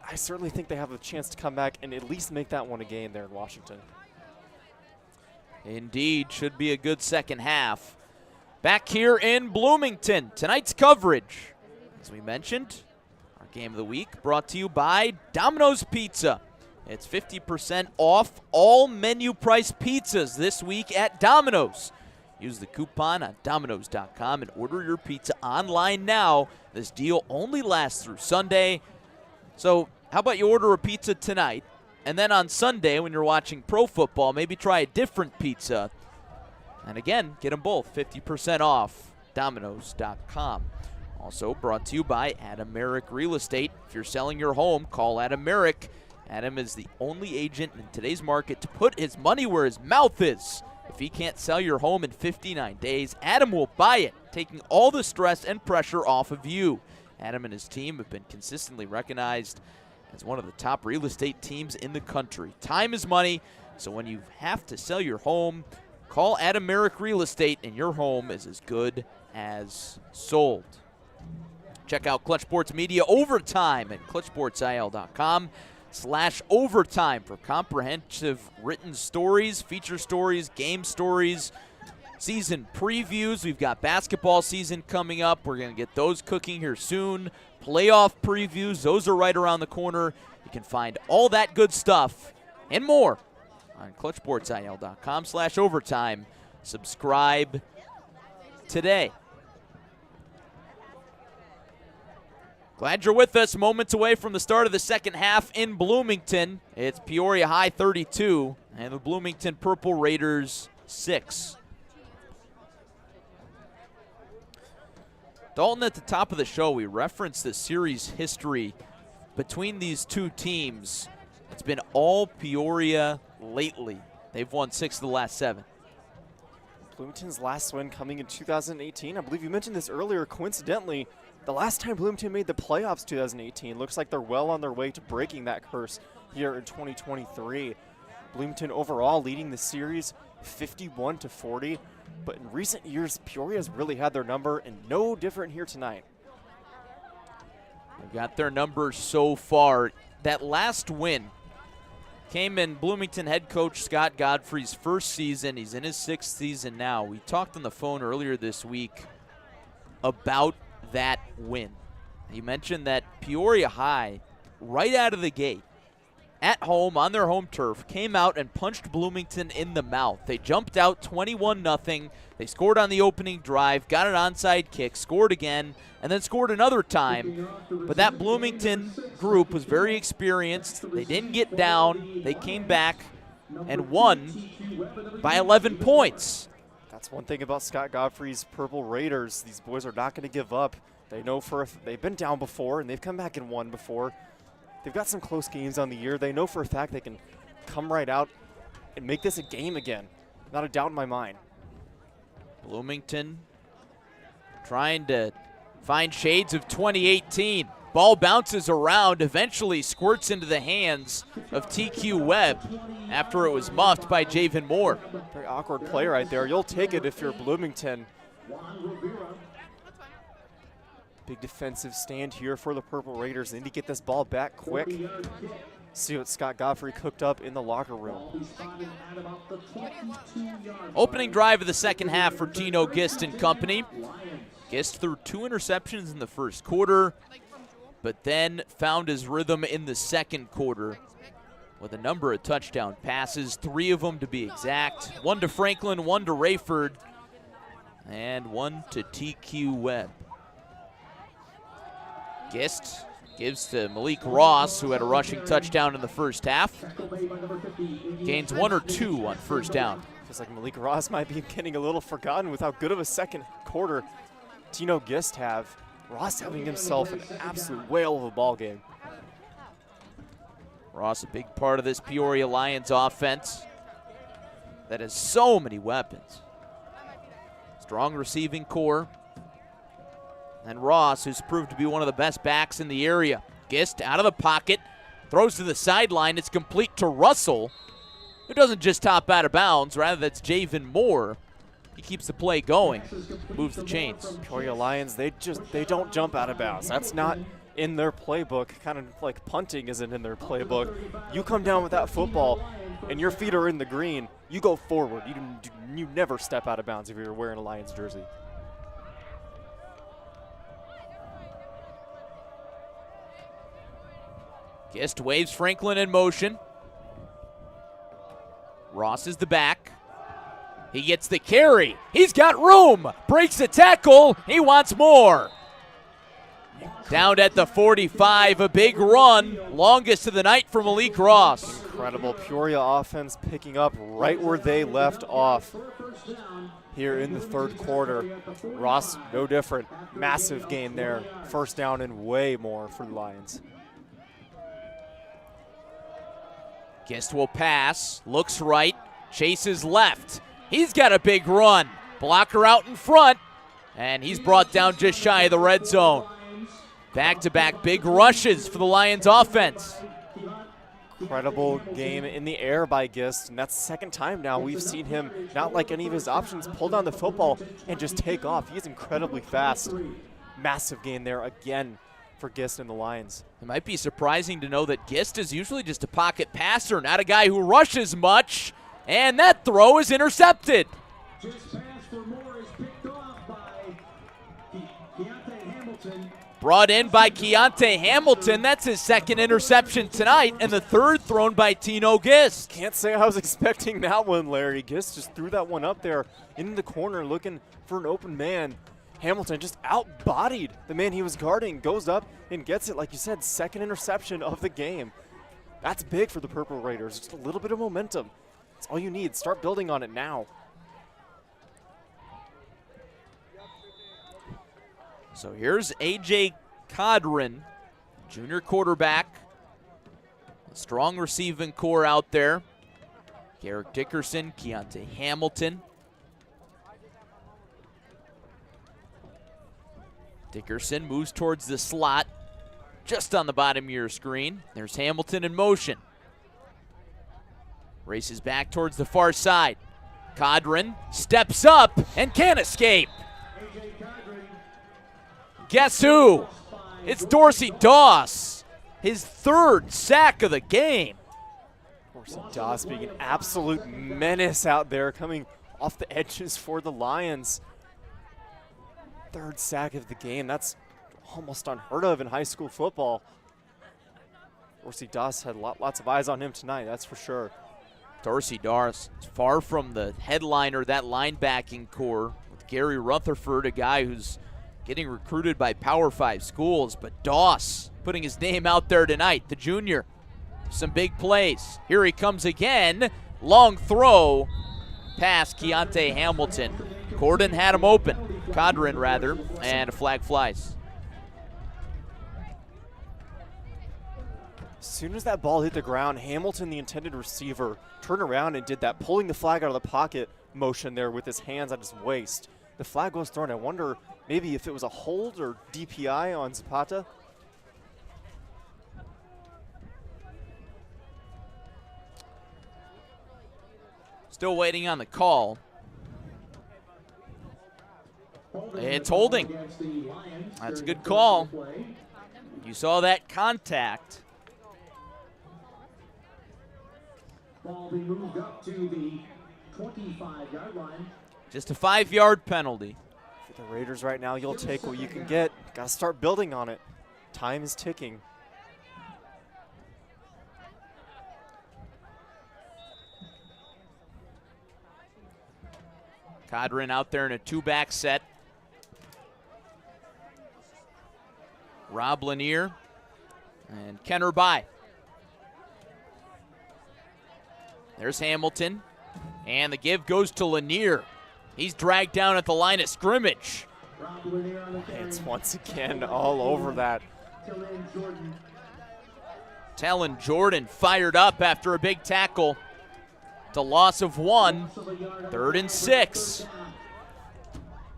I certainly think they have a chance to come back and at least make that one a game there in Washington. Indeed, should be a good second half. Back here in Bloomington, tonight's coverage, as we mentioned, our game of the week brought to you by Domino's Pizza. It's 50% off all menu price pizzas this week at Domino's. Use the coupon on Domino's.com and order your pizza online now. This deal only lasts through Sunday. So how about you order a pizza tonight, and then on Sunday when you're watching pro football, maybe try a different pizza. And again, get them both 50% off, Domino's.com. Also brought to you by Adam Merrick Real Estate. If you're selling your home, call Adam Merrick. Adam is the only agent in today's market to put his money where his mouth is. If he can't sell your home in 59 days, Adam will buy it, taking all the stress and pressure off of you. Adam and his team have been consistently recognized as one of the top real estate teams in the country. Time is money, so when you have to sell your home, call Adam Merrick Real Estate, and your home is as good as sold. Check out Clutch Sports Media Overtime at clutchsportsil.com/overtime for comprehensive written stories, feature stories, game stories, season previews. We've got basketball season coming up. We're going to get those cooking here soon. Playoff previews, those are right around the corner. You can find all that good stuff and more on clutchsportsil.com/overtime. Subscribe today. Glad you're with us. Moments away from the start of the second half in Bloomington. It's Peoria High 32 and the Bloomington Purple Raiders 6. Dalton, at the top of the show, we referenced the series history between these two teams. It's been all Peoria lately. They've won 6 of the last 7. Bloomington's last win coming in 2018. I believe you mentioned this earlier. Coincidentally, the last time Bloomington made the playoffs 2018. Looks like they're well on their way to breaking that curse here in 2023. Bloomington overall leading the series 51-40. But in recent years, Peoria's really had their number, and no different here tonight. They've got their number so far. That last win came in Bloomington head coach Scott Godfrey's first season. He's in his 6th season now. We talked on the phone earlier this week about that win. He mentioned that Peoria High, right out of the gate, at home on their home turf, came out and punched Bloomington in the mouth. They jumped out 21-0. They scored on the opening drive, got an onside kick, scored again, and then scored another time. But that Bloomington group was very experienced. They didn't get down. They came back and won by 11 points. That's one thing about Scott Godfrey's Purple Raiders. These boys are not going to give up. They know they've been down before, and they've come back and won before. They've got some close games on the year. They know for a fact they can come right out and make this a game again. Not a doubt in my mind. Bloomington trying to find shades of 2018. Ball bounces around, eventually squirts into the hands of TQ Webb after it was muffed by Javen Moore. Very awkward play right there. You'll take it if you're Bloomington. Big defensive stand here for the Purple Raiders. They need to get this ball back quick. See what Scott Godfrey cooked up in the locker room. Opening drive of the second half for Tino Gist and company. Gist threw 2 interceptions in the first quarter, but then found his rhythm in the second quarter with a number of touchdown passes, 3 of them to be exact. 1 to Franklin, 1 to Rayford, and 1 to TQ Webb. Gist gives to Malik Ross, who had a rushing touchdown in the first half. Gains 1 or 2 on first down. Feels like Malik Ross might be getting a little forgotten with how good of a second quarter Tino Gist have. Ross having himself an absolute whale of a ball game. Ross, a big part of this Peoria Lions offense that has so many weapons. Strong receiving core. And Ross, who's proved to be one of the best backs in the area. Gist out of the pocket, throws to the sideline. It's complete to Russell, who doesn't just top out of bounds. Rather, that's Javen Moore. He keeps the play going, moves the chains. Peoria Lions, they don't jump out of bounds. That's not in their playbook, kind of like punting isn't in their playbook. You come down with that football and your feet are in the green, you go forward. You never step out of bounds if you're wearing a Lions jersey. Gist waves Franklin in motion. Ross is the back. He gets the carry. He's got room. Breaks a tackle. He wants more. Down at the 45, a big run. Longest of the night for Malik Ross. Incredible Peoria offense picking up right where they left off here in the third quarter. Ross, no different. Massive gain there. First down and way more for the Lions. Gist will pass, looks right, chases left. He's got a big run. Blocker out in front, and he's brought down just shy of the red zone. Back-to-back big rushes for the Lions offense. Incredible game in the air by Gist, and that's the second time now we've seen him not like any of his options, pull down the football and just take off. He's incredibly fast. Massive gain there again for Gist and the Lions. It might be surprising to know that Gist is usually just a pocket passer, not a guy who rushes much, and that throw is intercepted. Brought in by Keontae Hamilton. That's his second interception tonight, and the third thrown by Tino Gist. Can't say I was expecting that one, Larry. Gist just threw that one up there in the corner looking for an open man. Hamilton just outbodied the man he was guarding, goes up and gets it, like you said, second interception of the game. That's big for the Purple Raiders. Just a little bit of momentum. That's all you need. Start building on it now. So here's A.J. Codron, junior quarterback. A strong receiving core out there. Garrett Dickerson, Keontae Hamilton. Dickerson moves towards the slot, just on the bottom of your screen. There's Hamilton in motion. Races back towards the far side. Codron steps up and can't escape. Guess who? It's Dorsey Doss, his third sack of the game. Dorsey Doss being an absolute menace out there, coming off the edges for the Lions. Third sack of the game. That's almost unheard of in high school football. Dorsey Doss had lots of eyes on him tonight, that's for sure. Dorsey Doss is far from the headliner, that linebacking core with Gary Rutherford, a guy who's getting recruited by Power 5 schools, but Doss putting his name out there tonight, the junior. Some big plays. Here he comes again. Long throw past Keontae Hamilton. Codron had him open. Codron, rather, and a flag flies. As soon as that ball hit the ground, Hamilton, the intended receiver, turned around and did that pulling the flag out of the pocket motion there with his hands on his waist. The flag was thrown. I wonder maybe if it was a hold or DPI on Zapata. Still waiting on the call. It's holding. That's a good call. You saw that contact. Ball be moved up to the 25-yard line. Just a 5-yard penalty. For the Raiders right now, you'll take what you can get. Got to start building on it. Time is ticking. Codron out there in a 2-back set. Rob Lanier and Kenner By. There's Hamilton, and the give goes to Lanier. He's dragged down at the line of scrimmage. It's once again all over that. Talon Jordan fired up after a big tackle. It's a loss of 1, 3rd and 6.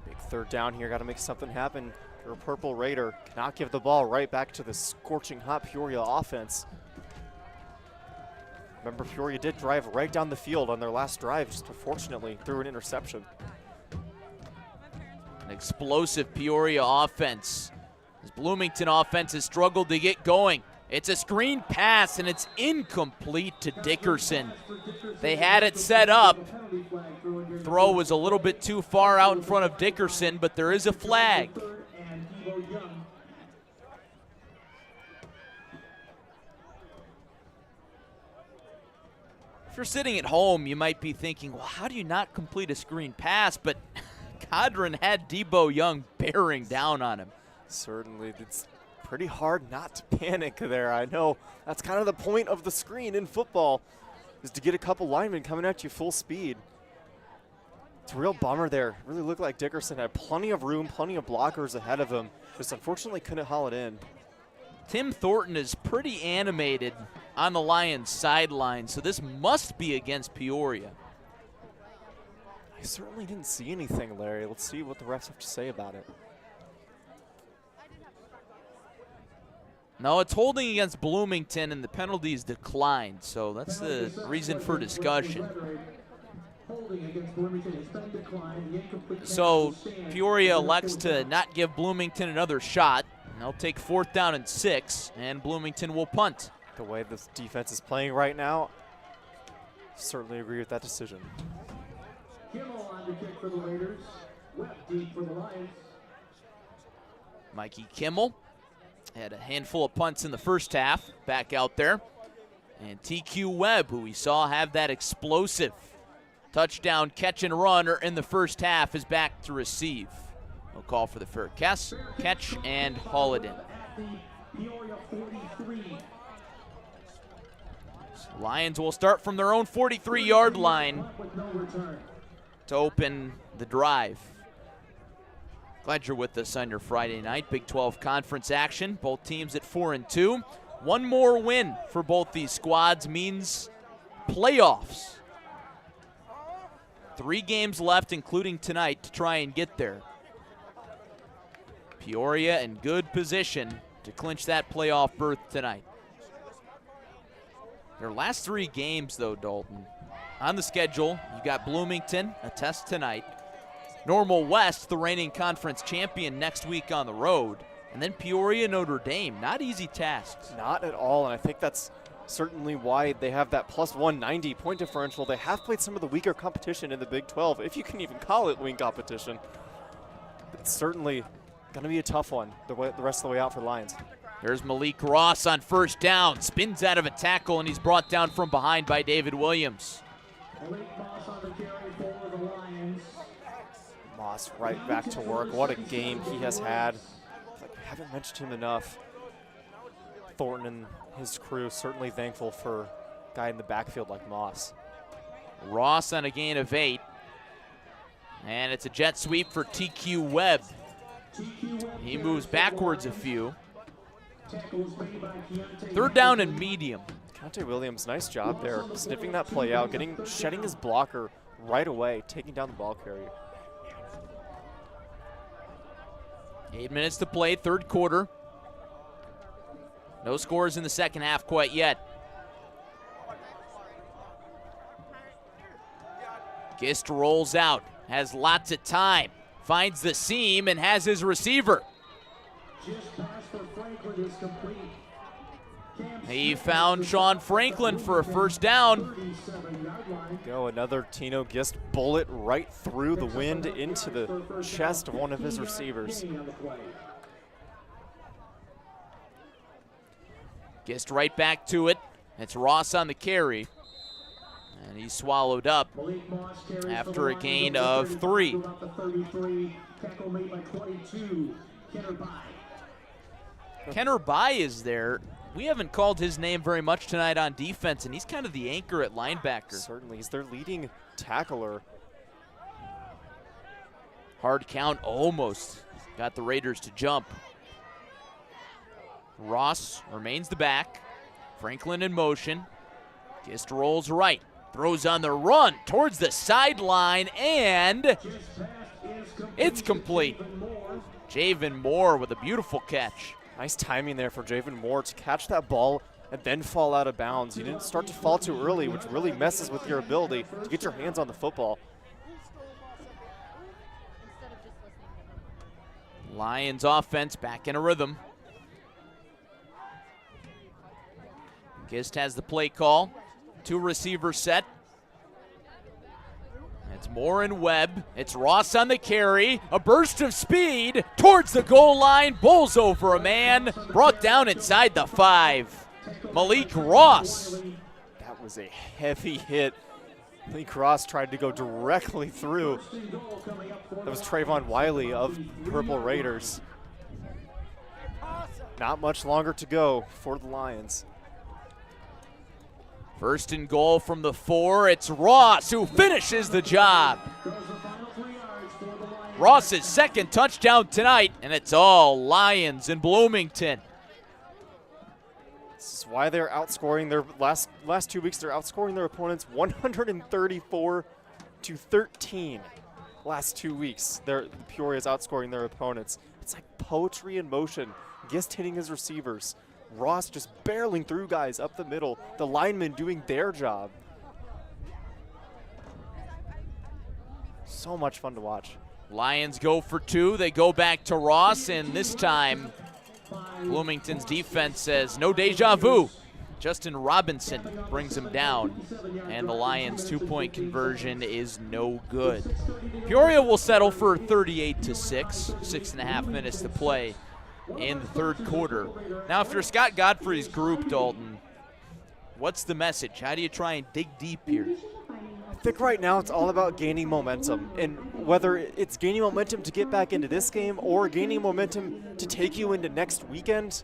Big third down here, got to make something happen. Your Purple Raider cannot give the ball right back to the scorching hot Peoria offense. Remember, Peoria did drive right down the field on their last drive, just unfortunately threw an interception. An explosive Peoria offense. This Bloomington offense has struggled to get going. It's a screen pass, and it's incomplete to Dickerson. They had it set up. Throw was a little bit too far out in front of Dickerson, but there is a flag. If you're sitting at home, you might be thinking, well, how do you not complete a screen pass? But Codron had Debo Young bearing down on him. Certainly, it's pretty hard not to panic there. I know that's kind of the point of the screen in football, is to get a couple linemen coming at you full speed. It's a real bummer there. It really looked like Dickerson had plenty of room, plenty of blockers ahead of him. Just unfortunately couldn't haul it in. Tim Thornton is pretty animated on the Lions sideline, so this must be against Peoria. I certainly didn't see anything, Larry. Let's see what the refs have to say about it. No, it's holding against Bloomington, and the penalties declined, so that's the reason for discussion. So Peoria elects to not give Bloomington another shot. They'll take 4th down and 6, and Bloomington will punt. The way this defense is playing right now, certainly agree with that decision. Kimmel on to kick for the Raiders. Left deep for the Lions. Mikey Kimmel had a handful of punts in the first half, back out there. And TQ Webb, who we saw have that explosive touchdown catch and run in the first half, is back to receive. No call for the fair catch and haul it in. So Lions will start from their own 43-yard line to open the drive. Glad you're with us on your Friday night. Big 12 conference action. Both teams at 4-2. One more win for both these squads means playoffs. 3 games left, including tonight, to try and get there. Peoria in good position to clinch that playoff berth tonight. Their last 3 games, though, Dalton, on the schedule, you got Bloomington, a test tonight. Normal West, the reigning conference champion, next week on the road. And then Peoria, Notre Dame. Not easy tasks. Not at all, and I think that's certainly why they have that plus 190 point differential. They have played some of the weaker competition in the Big 12, if you can even call it weak competition. It's certainly going to be a tough one the rest of the way out for Lions. There's Malik Ross on first down. Spins out of a tackle, and he's brought down from behind by David Williams. Moss right back to work. What a game he has had. I haven't mentioned him enough. Thornton and his crew certainly thankful for a guy in the backfield like Moss. Ross on a gain of 8. And it's a jet sweep for TQ Webb. He moves backwards a few. 3rd down and medium. Keontae Williams, nice job there, sniffing that play out, shedding his blocker right away, taking down the ball carrier. 8 minutes to play, 3rd quarter. No scores in the second half quite yet. Gist rolls out, has lots of time, finds the seam and has his receiver. He found Sean Franklin for a first down. Go another Tino Gist bullet right through the wind into the chest of one of his receivers. Gist right back to it. It's Ross on the carry. And he's swallowed up after a gain of 3. Kenner Bai is there. We haven't called his name very much tonight on defense, and he's kind of the anchor at linebacker. Certainly, he's their leading tackler. Hard count, almost got the Raiders to jump. Ross remains the back. Franklin in motion. Gist rolls right. Throws on the run towards the sideline, and it's complete. Javen Moore with a beautiful catch. Nice timing there for Javen Moore to catch that ball and then fall out of bounds. He didn't start to fall too early, which really messes with your ability to get your hands on the football. Lions offense back in a rhythm. Gist has the play call. 2 receiver set. It's Moore and Webb. It's Ross on the carry. A burst of speed towards the goal line. Bowls over a man. Brought down inside the 5. Malik Ross. That was a heavy hit. Malik Ross tried to go directly through. That was Trayvon Wiley of Purple Raiders. Not much longer to go for the Lions. 1st and goal from the 4. It's Ross who finishes the job. Ross's 2nd touchdown tonight, and it's all Lions in Bloomington. This is why they're outscoring their last 2 weeks. They're outscoring their opponents 134-13. Last 2 weeks, Peoria's outscoring their opponents. It's like poetry in motion. Gist hitting his receivers. Ross just barreling through guys up the middle. The linemen doing their job. So much fun to watch. Lions go for 2. They go back to Ross, and this time Bloomington's defense says no deja vu. Justin Robinson brings him down, and the Lions' 2-point conversion is no good. Peoria will settle for 38-6. 6.5 minutes to play in the third quarter. Now, if you're Scott Godfrey's group, Dalton, what's the message? How do you try and dig deep here? I think right now it's all about gaining momentum, and whether it's gaining momentum to get back into this game or gaining momentum to take you into next weekend,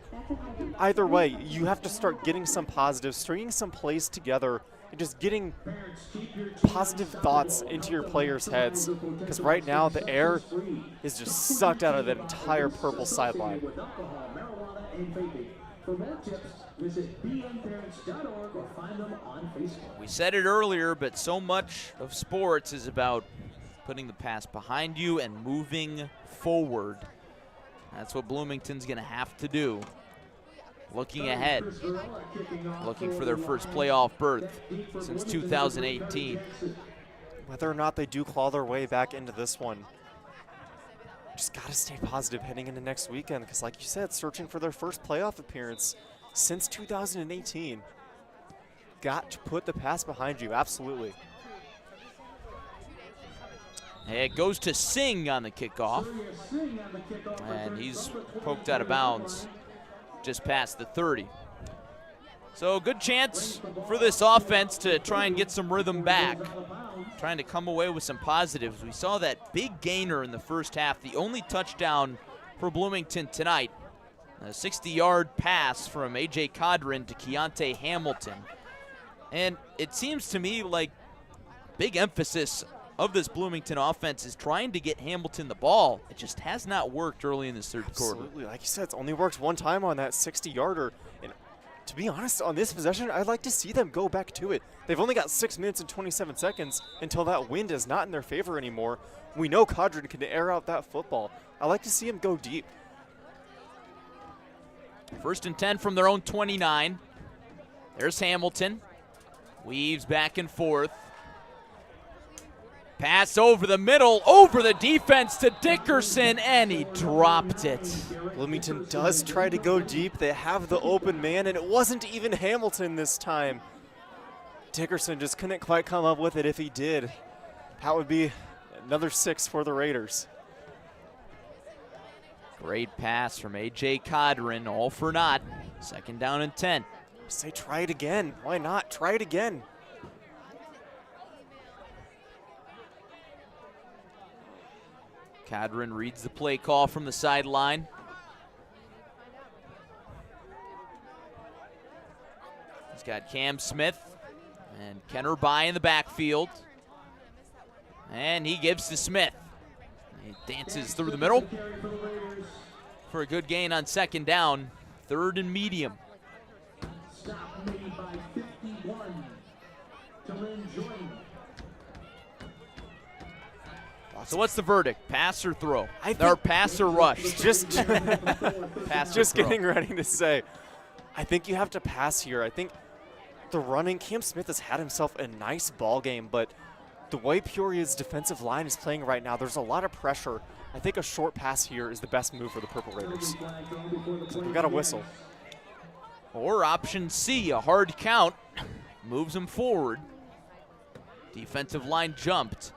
either way, you have to start getting some positives, stringing some plays together, and just getting positive thoughts into your players' heads, because right now the air is just sucked out of that entire purple sideline. For more tips, visit bnparents.org or find them on Facebook. We said it earlier, but so much of sports is about putting the past behind you and moving forward. That's what Bloomington's going to have to do. Looking ahead, looking for their first playoff berth since 2018. Whether or not they do claw their way back into this one, just got to stay positive heading into next weekend, because like you said, searching for their first playoff appearance since 2018. Got to put the past behind you, absolutely. It goes to Singh on the kickoff, and he's poked out of bounds just past the 30. So good chance for this offense to try and get some rhythm back, trying to come away with some positives. We saw that big gainer in the first half, the only touchdown for Bloomington tonight. A 60-yard pass from A.J. Cadrin to Keontae Hamilton. And it seems to me like big emphasis of this Bloomington offense is trying to get Hamilton the ball. It just has not worked early in this third quarter. Absolutely, like you said, it's only worked one time on that 60-yarder. And to be honest, on this possession, I'd like to see them go back to it. They've only got 6 minutes and 27 seconds until that wind is not in their favor anymore. We know Cadrin can air out that football. I like to see him go deep. First and 10 from their own 29. There's Hamilton. Weaves back and forth. Pass over the middle, over the defense to Dickerson, and he dropped it. Bloomington does try to go deep. They have the open man, and it wasn't even Hamilton this time. Dickerson just couldn't quite come up with it. If he did, that would be another 6 for the Raiders. Great pass from A.J. Cadrin, all for naught. Second down and 10. Say try it again. Why not? Try it again. Cadrin reads the play call from the sideline. He's got Cam Smith and Kenner By in the backfield. And he gives to Smith. He dances through the middle for a good gain on second down. Third and medium. Stop made by 51. To Lynn Jordan. So what's the verdict? Pass or throw? Or pass or rush? Just Pass or just throw. getting ready to say, I think you have to pass here. I think the running, Cam Smith has had himself a nice ball game, but the way Peoria's defensive line is playing right now, there's a lot of pressure. I think a short pass here is the best move for the Purple Raiders. So we've got a whistle. Or option C, a hard count, moves him forward. Defensive line jumped.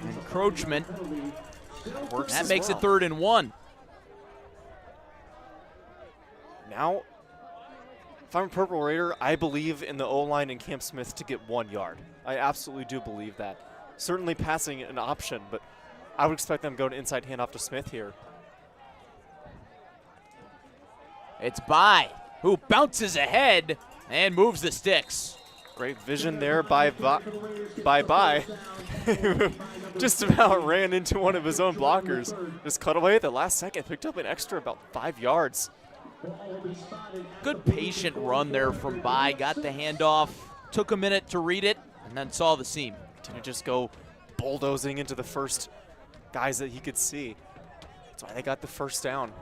Encroachment. That makes it 3rd and 1. Now, if I'm a Purple Raider, I believe in the O-line and Cam Smith to get 1 yard. I absolutely do believe that. Certainly passing an option, but I would expect them to go to inside handoff to Smith here. It's By, who bounces ahead and moves the sticks. Great vision there by just about ran into one of his own blockers. Just cut away at the last second, picked up an extra about 5 yards. Good patient run there from By, got the handoff, took a minute to read it, and then saw the seam. Didn't just go bulldozing into the first guys that he could see. That's why they got the first down.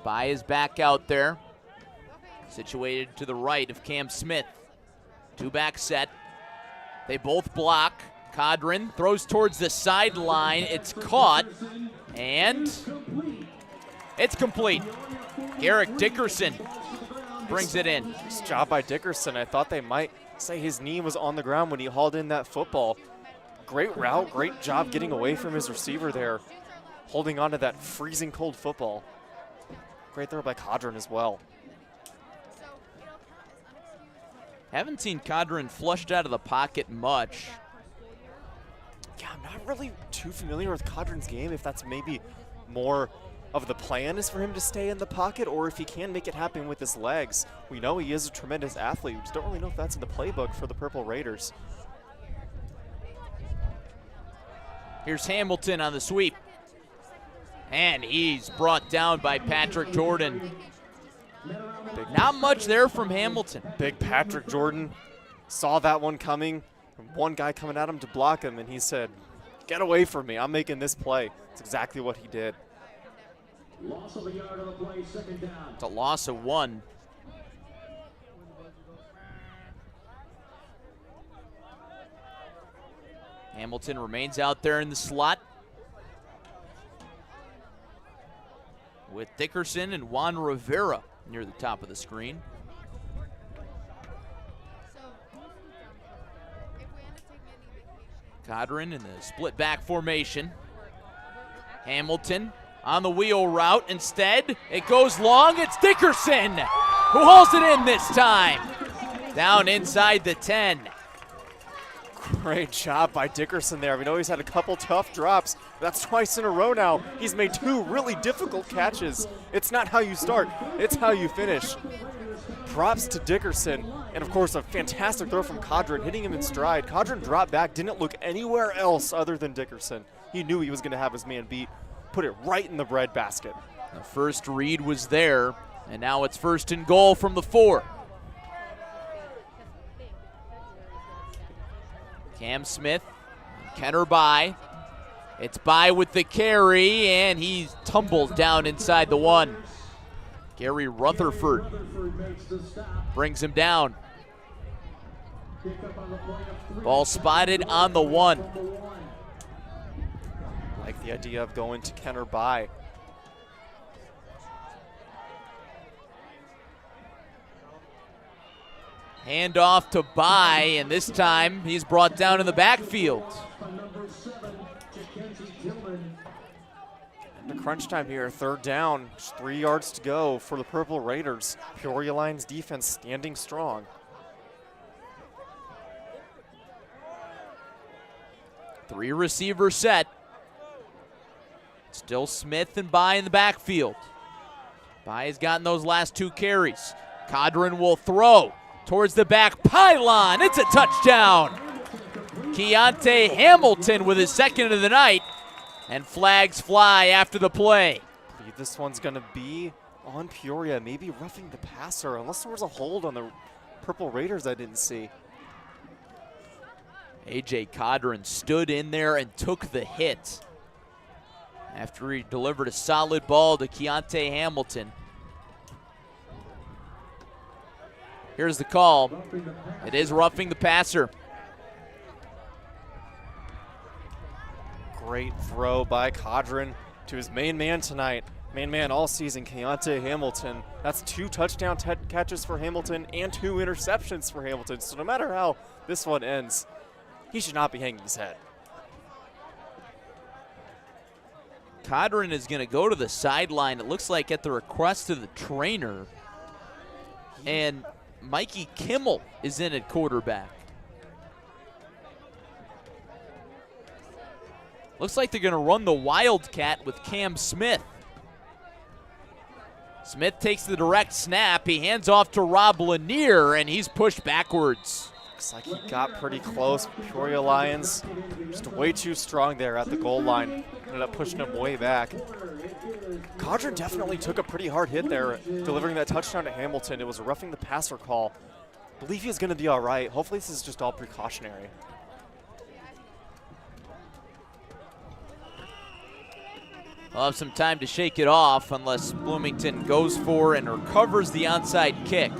By is back out there, situated to the right of Cam Smith. 2-back set. They both block. Cadrin throws towards the sideline. It's caught, and it's complete. Garrick Dickerson brings it in. Nice job by Dickerson. I thought they might say his knee was on the ground when he hauled in that football. Great route, great job getting away from his receiver there, holding on to that freezing cold football. Great throw by Cadron as well. Haven't seen Cadron flushed out of the pocket much. Yeah, I'm not really too familiar with Cadron's game, if that's maybe more of the plan is for him to stay in the pocket, or if he can make it happen with his legs. We know he is a tremendous athlete. We just don't really know if that's in the playbook for the Purple Raiders. Here's Hamilton on the sweep. And he's brought down by Patrick Jordan. Not much there from Hamilton. Big Patrick Jordan saw that one coming. One guy coming at him to block him, and he said, "Get away from me, I'm making this play." It's exactly what he did. Loss of a yard on the play, second down. It's a loss of 1. Hamilton remains out there in the slot with Dickerson and Juan Rivera near the top of the screen. Cadron in the split back formation. Hamilton on the wheel route. Instead, it goes long. It's Dickerson who hauls it in this time. Down inside the 10. Great job by Dickerson there. We know he's had a couple tough drops. That's twice in a row now. He's made 2 really difficult catches. It's not how you start, it's how you finish. Props to Dickerson. And of course, a fantastic throw from Cadron, hitting him in stride. Cadron dropped back, didn't look anywhere else other than Dickerson. He knew he was going to have his man beat. Put it right in the breadbasket. The first read was there, and now it's 1st and goal from the 4. Cam Smith, Kenner by. It's by with the carry, and he's tumbled down inside the 1. Gary Rutherford brings him down. Ball spotted on the 1. Like the idea of going to Kenner by. Hand off to By, and this time he's brought down in the backfield. The crunch time here, 3rd down, just 3 yards to go for the Purple Raiders. Peoria Lions defense standing strong. 3 receiver set. Still Smith and By in the backfield. By has gotten those last 2 carries. Cadron will throw towards the back pylon. It's a touchdown. Keontae Hamilton with his 2nd of the night, and flags fly after the play. I believe this one's going to be on Peoria, maybe roughing the passer, unless there was a hold on the Purple Raiders I didn't see. A.J. Cadron stood in there and took the hit after he delivered a solid ball to Keontae Hamilton. Here's the call. It is roughing the passer. Great throw by Cadron to his main man tonight. Main man all season, Keontae Hamilton. That's 2 touchdown catches for Hamilton and 2 interceptions for Hamilton. So no matter how this one ends, he should not be hanging his head. Cadron is going to go to the sideline, it looks like at the request of the trainer. And Mikey Kimmel is in at quarterback. Looks like they're going to run the Wildcat with Cam Smith. Smith takes the direct snap. He hands off to Rob Lanier, and he's pushed backwards. Looks like he got pretty close. Peoria Lions just way too strong there at the goal line. Ended up pushing him way back. Cadron definitely took a pretty hard hit there, delivering that touchdown to Hamilton. It was a roughing the passer call. I believe he's going to be all right. Hopefully this is just all precautionary. We'll have some time to shake it off unless Bloomington goes for and recovers the onside kick.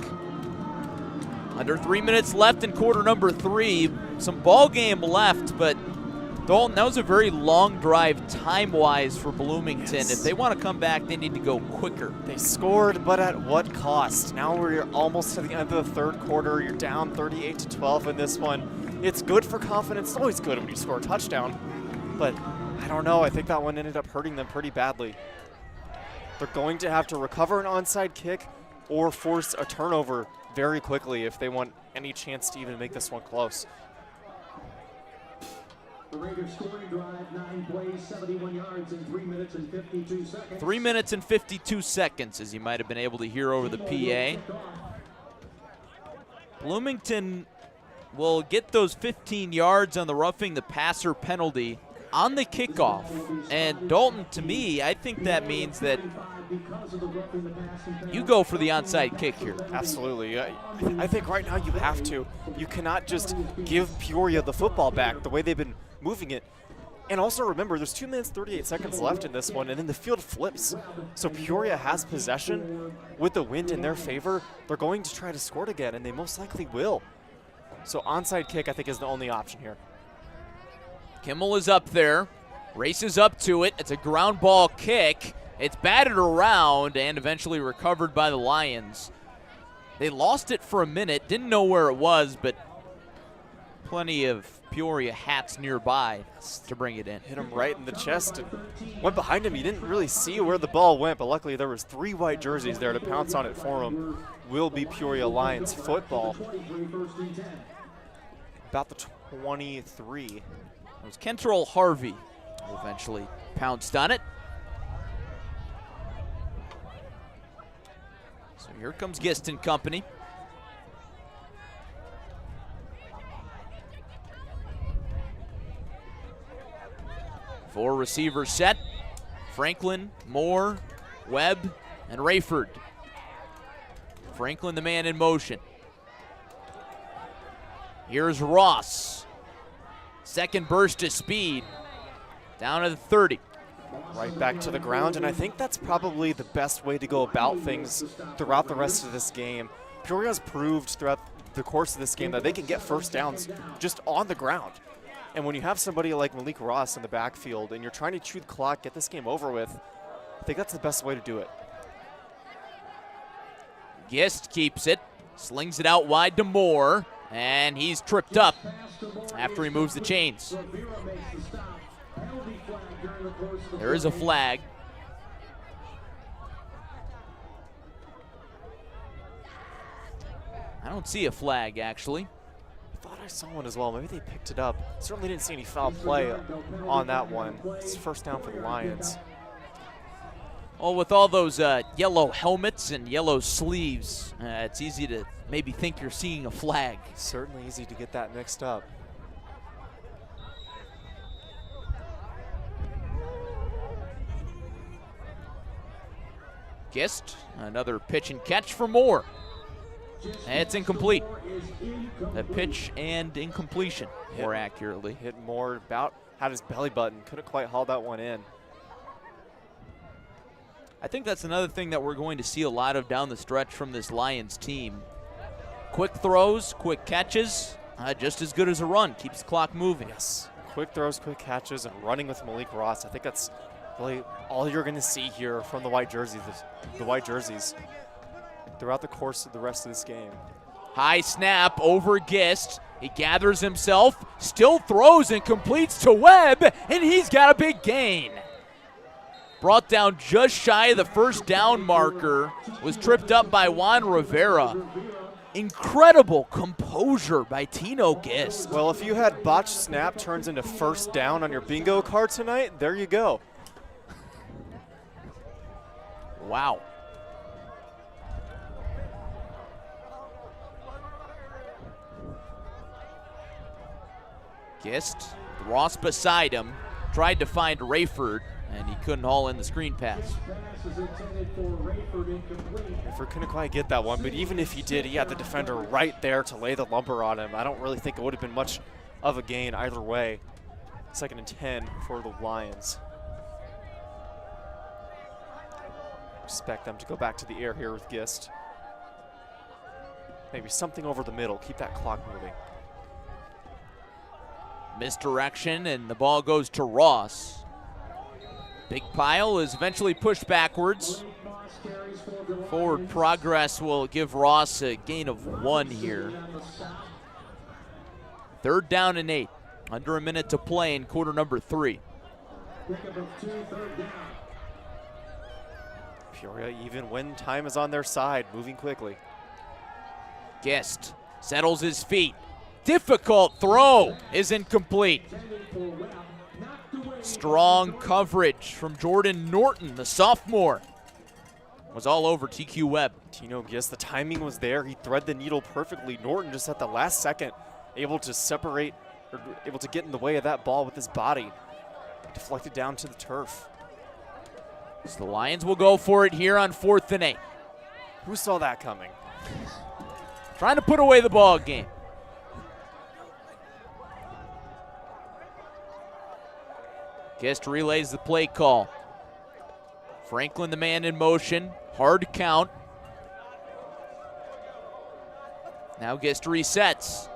Under 3 minutes left in quarter number 3. Some ball game left, but Dalton, that was a very long drive time-wise for Bloomington. Yes. If they want to come back, they need to go quicker. They scored, but at what cost? Now we're almost to the end of the third quarter. You're down 38-12 in this one. It's good for confidence. It's always good when you score a touchdown. But I don't know. I think that one ended up hurting them pretty badly. They're going to have to recover an onside kick or force a turnover very quickly if they want any chance to even make this one close. The Raiders scoring drive, 9 plays, 71 yards in 3 minutes and 52 seconds. 3 minutes and 52 seconds, as you might have been able to hear over the PA. Bloomington will get those 15 yards on the roughing the passer penalty on the kickoff. And Dalton, to me, I think that means that you go for the onside kick here. Absolutely. I think right now you have to. You cannot just give Peoria the football back the way they've been moving it. And also remember, there's 2 minutes, 38 seconds left in this one, and then the field flips. So Peoria has possession. With the wind in their favor, they're going to try to score it again, and they most likely will. So onside kick, I think, is the only option here. Kimmel is up there, races up to it. It's a ground ball kick. It's batted around and eventually recovered by the Lions. They lost it for a minute, didn't know where it was, but plenty of Peoria hats nearby to bring it in. Hit him right in the chest and went behind him. He didn't really see where the ball went, but luckily there was 3 white jerseys there to pounce on it for him. Will be Peoria Lions football. About the 23. It was Kentrell Harvey who eventually pounced on it. So here comes Gist and company. Four receivers set. Franklin, Moore, Webb, and Rayford. Franklin, the man in motion. Here's Ross. Second burst of speed. Down to the 30. Right back to the ground, and I think that's probably the best way to go about things throughout the rest of this game. Peoria's proved throughout the course of this game that they can get first downs just on the ground. And when you have somebody like Malik Ross in the backfield and you're trying to chew the clock, get this game over with, I think that's the best way to do it. Gist keeps it, slings it out wide to Moore, and he's tripped up after he moves the chains. There is a flag. I don't see a flag, actually. I thought I saw one as well. Maybe they picked it up. Certainly didn't see any foul play on that one. It's first down for the Lions. Well, with all those yellow helmets and yellow sleeves, it's easy to maybe think you're seeing a flag. Certainly easy to get that mixed up. Gist, another pitch and catch for Moore. And it's incomplete. The pitch and incompletion, more accurately. Hit Moore, about had his belly button. Couldn't quite haul that one in. I think that's another thing that we're going to see a lot of down the stretch from this Lions team. Quick throws, quick catches, just as good as a run. Keeps the clock moving. Yes, quick throws, quick catches, and running with Malik Ross. I think that's really all you're going to see here from the white jerseys. Throughout the course of the rest of this game. High snap over Gist. He gathers himself, still throws and completes to Webb, and he's got a big gain. Brought down just shy of the first down marker. Was tripped up by Juan Rivera. Incredible composure by Tino Gist. Well, if you had botched snap turns into first down on your bingo card tonight, there you go. Wow. Gist, Ross beside him, tried to find Rayford, and he couldn't haul in the screen pass. Rayford couldn't quite get that one, but even if he did, he had the defender right there to lay the lumber on him. I don't really think it would have been much of a gain either way. 2nd and 10 for the Lions. Expect them to go back to the air here with Gist. Maybe something over the middle, keep that clock moving. Misdirection, and the ball goes to Ross. Big pile is eventually pushed backwards. Forward progress will give Ross a gain of 1 here. 3rd down and 8. Under a minute to play in quarter number 3. Peoria, even when time is on their side, moving quickly. Guest settles his feet. Difficult throw is incomplete. Strong coverage from Jordan Norton, the sophomore. Was all over TQ Webb. Tino Gist, the timing was there. He threaded the needle perfectly. Norton just at the last second able to separate, or able to get in the way of that ball with his body. Deflected down to the turf. So the Lions will go for it here on 4th and 8. Who saw that coming? Trying to put away the ball game. Guest relays the play call. Franklin, the man in motion. Hard count. Now Guest resets.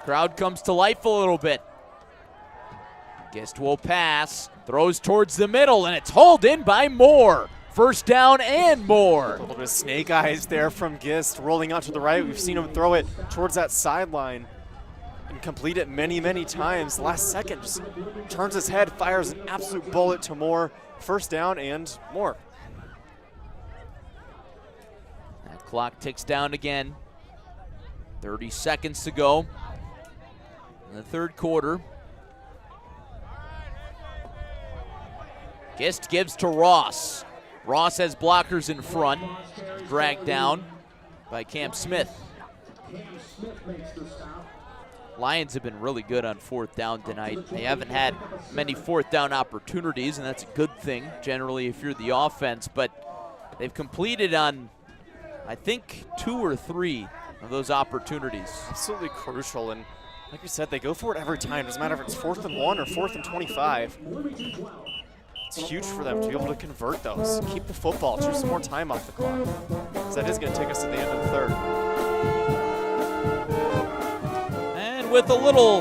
Crowd comes to life a little bit. Guest will pass. Throws towards the middle, and it's hauled in by Moore. 1st down and more. A little bit of snake eyes there from Gist, rolling out to the right. We've seen him throw it towards that sideline and complete it many, many times. Last second, just turns his head, fires an absolute bullet to Moore. 1st down and more. That clock ticks down again. 30 seconds to go in the 3rd quarter. Gist gives to Ross. Ross has blockers in front. Dragged down by Cam Smith. Lions have been really good on 4th down tonight. They haven't had many 4th down opportunities, and that's a good thing generally if you're the offense, but they've completed on, I think, 2 or 3 of those opportunities. Absolutely crucial, and like you said, they go for it every time. Doesn't matter if it's 4th and 1 or 4th and 25. It's huge for them to be able to convert those. Keep the football, choose some more time off the clock. Because that is going to take us to the end of the 3rd. And with a little